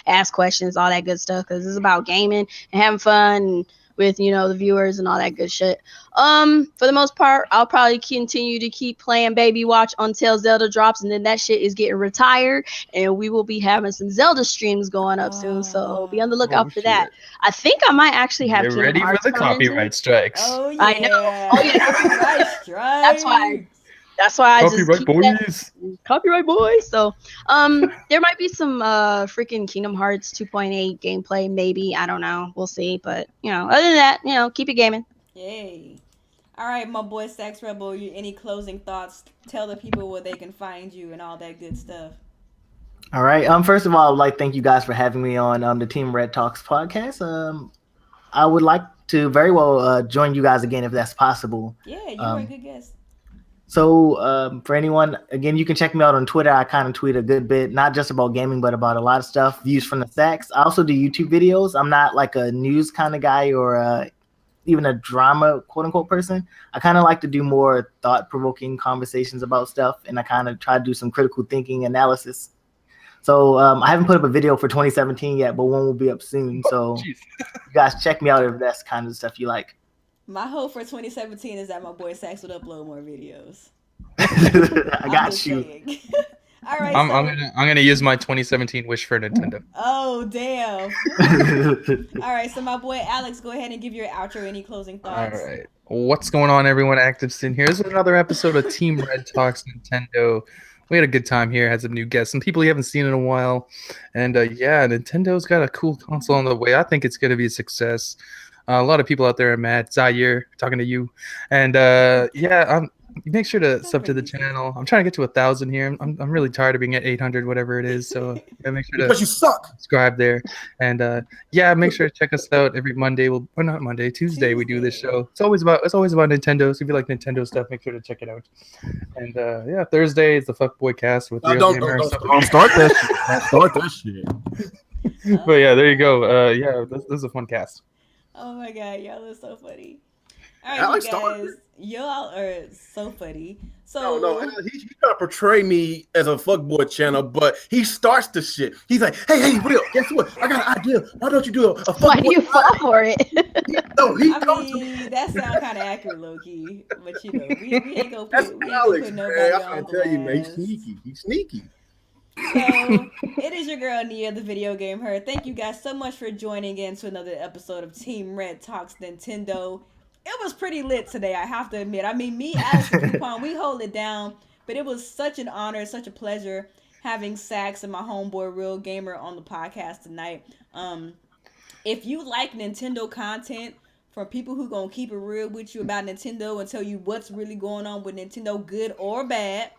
ask questions, all that good stuff, because it's about gaming and having fun with, the viewers and all that good shit. For the most part, I'll probably continue to keep playing Baby Watch until Zelda drops, and then that shit is getting retired, and we will be having some Zelda streams going up soon, so be on the lookout for that. I think I might actually have Get Kingdom ready for Hearts the coming too. copyright strikes. Oh yeah. I know. Oh, yeah. Copyright strike. That's why I just Copyright keep boys. copyright boys. So, there might be some freaking Kingdom Hearts 2.8 gameplay, maybe. I don't know. We'll see. But other than that, keep it gaming. Yay. All right, my boy Sax Rebel. Any closing thoughts? Tell the people where they can find you and all that good stuff. All right. First of all, I'd like to thank you guys for having me on the Team Red Talks podcast. I would like to very well join you guys again if that's possible. Yeah, you were a good guest. So for anyone, again, you can check me out on Twitter. I kind of tweet a good bit, not just about gaming, but about a lot of stuff. Views from the Sacks. I also do YouTube videos. I'm not like a news kind of guy or even a drama, quote unquote, person. I kind of like to do more thought-provoking conversations about stuff, and I kind of try to do some critical thinking analysis. So I haven't put up a video for 2017 yet, but one will be up soon. So you guys check me out if that's kind of stuff you like. My hope for 2017 is that my boy Sax would upload more videos. I got you. All right, I'm gonna use my 2017 wish for Nintendo. Oh damn! All right, so my boy Alex, go ahead and give your outro. Any closing All thoughts? right, what's going on, everyone? ActiveSyn here. This is another episode of Team Red Talks Nintendo. We had a good time here. Had some new guests, some people you haven't seen in a while, and yeah, Nintendo's got a cool console on the way. I think it's gonna be a success. A lot of people out there are mad. Zaire, talking to you, and yeah, make sure to sub to the channel. I'm trying to get to 1,000 here. I'm really tired of being at 800, whatever it is. So yeah, make sure Because to you suck. subscribe there, and yeah, make sure to check us out every Monday. Well, not Monday, Tuesday. We do this show. It's always about Nintendo. So if you like Nintendo stuff, make sure to check it out. And yeah, Thursday is the Fuckboy Cast with Real Don't start that shit. Don't start that shit. But yeah, there you go. Yeah, this is a fun cast. Oh my god, y'all are so funny. All right, Alex you guys, y'all are so funny. So No, he's trying to portray me as a fuckboy channel, but he starts the shit. He's like, hey, Real, guess what? I got an idea. Why don't you do a fuckboy? Why do you fall for it? No, he I comes to mean, that sounds kind of accurate, low key. But you know, we ain't gonna That's put Alex, nobody man. I on can't tell you, man. blast. He's sneaky. So it is your girl Nia, the video game her. Thank you guys so much for joining in to another episode of Team Red Talks Nintendo. It was pretty lit today, I have to admit. I mean, me, Alex, and Coupon, we hold it down, but it was such an honor, such a pleasure having Sax and my homeboy Real Gamer on the podcast tonight. If you like Nintendo content from people who gonna keep it real with you about Nintendo and tell you what's really going on with Nintendo, good or bad,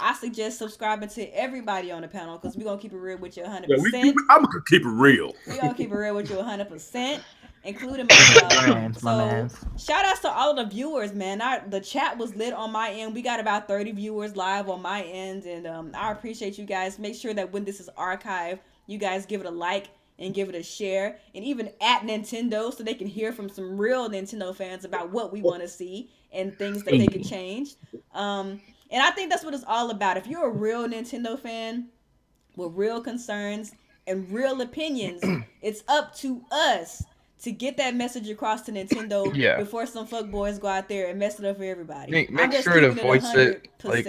I suggest subscribing to everybody on the panel because we're gonna keep it real with you 100%. Yeah, I'm gonna keep it real. We're gonna keep it real with you 100%, including myself. So shout outs to all of the viewers, man. The chat was lit on my end. We got about 30 viewers live on my end, and I appreciate you guys. Make sure that when this is archived, you guys give it a like and give it a share, and even at Nintendo so they can hear from some real Nintendo fans about what we want to see and things that they can change. And I think that's what it's all about. If you're a real Nintendo fan with real concerns and real opinions, it's up to us to get that message across to Nintendo before some fuckboys go out there and mess it up for everybody. Make sure to voice it. Like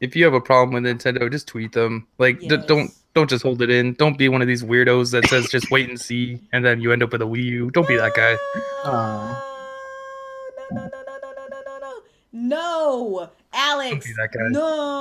if you have a problem with Nintendo, just tweet them. Like don't just hold it in. Don't be one of these weirdos that says just wait and see, and then you end up with a Wii U. Don't be that guy. No, Alex. Don't be that guy. No.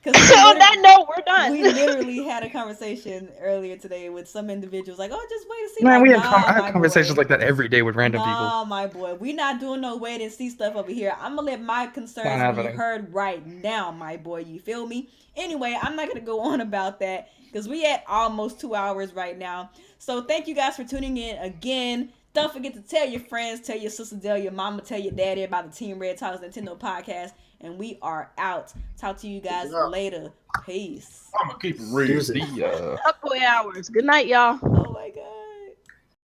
On that note, we're done. We literally had a conversation earlier today with some individuals like, oh, just wait and see. Man, like, I have conversations like that every day with random people. Oh, my boy. We're not doing no wait and see stuff over here. I'm going to let my concerns be heard right now, my boy. You feel me? Anyway, I'm not going to go on about that because we at almost 2 hours right now. So thank you guys for tuning in again. Don't forget to tell your friends, tell your sister, tell your mama, tell your daddy about the Team Red Talks Nintendo podcast. And we are out. Talk to you guys later. Peace. I'm gonna keep it real. Up 4 hours. Good night, y'all. Oh my God.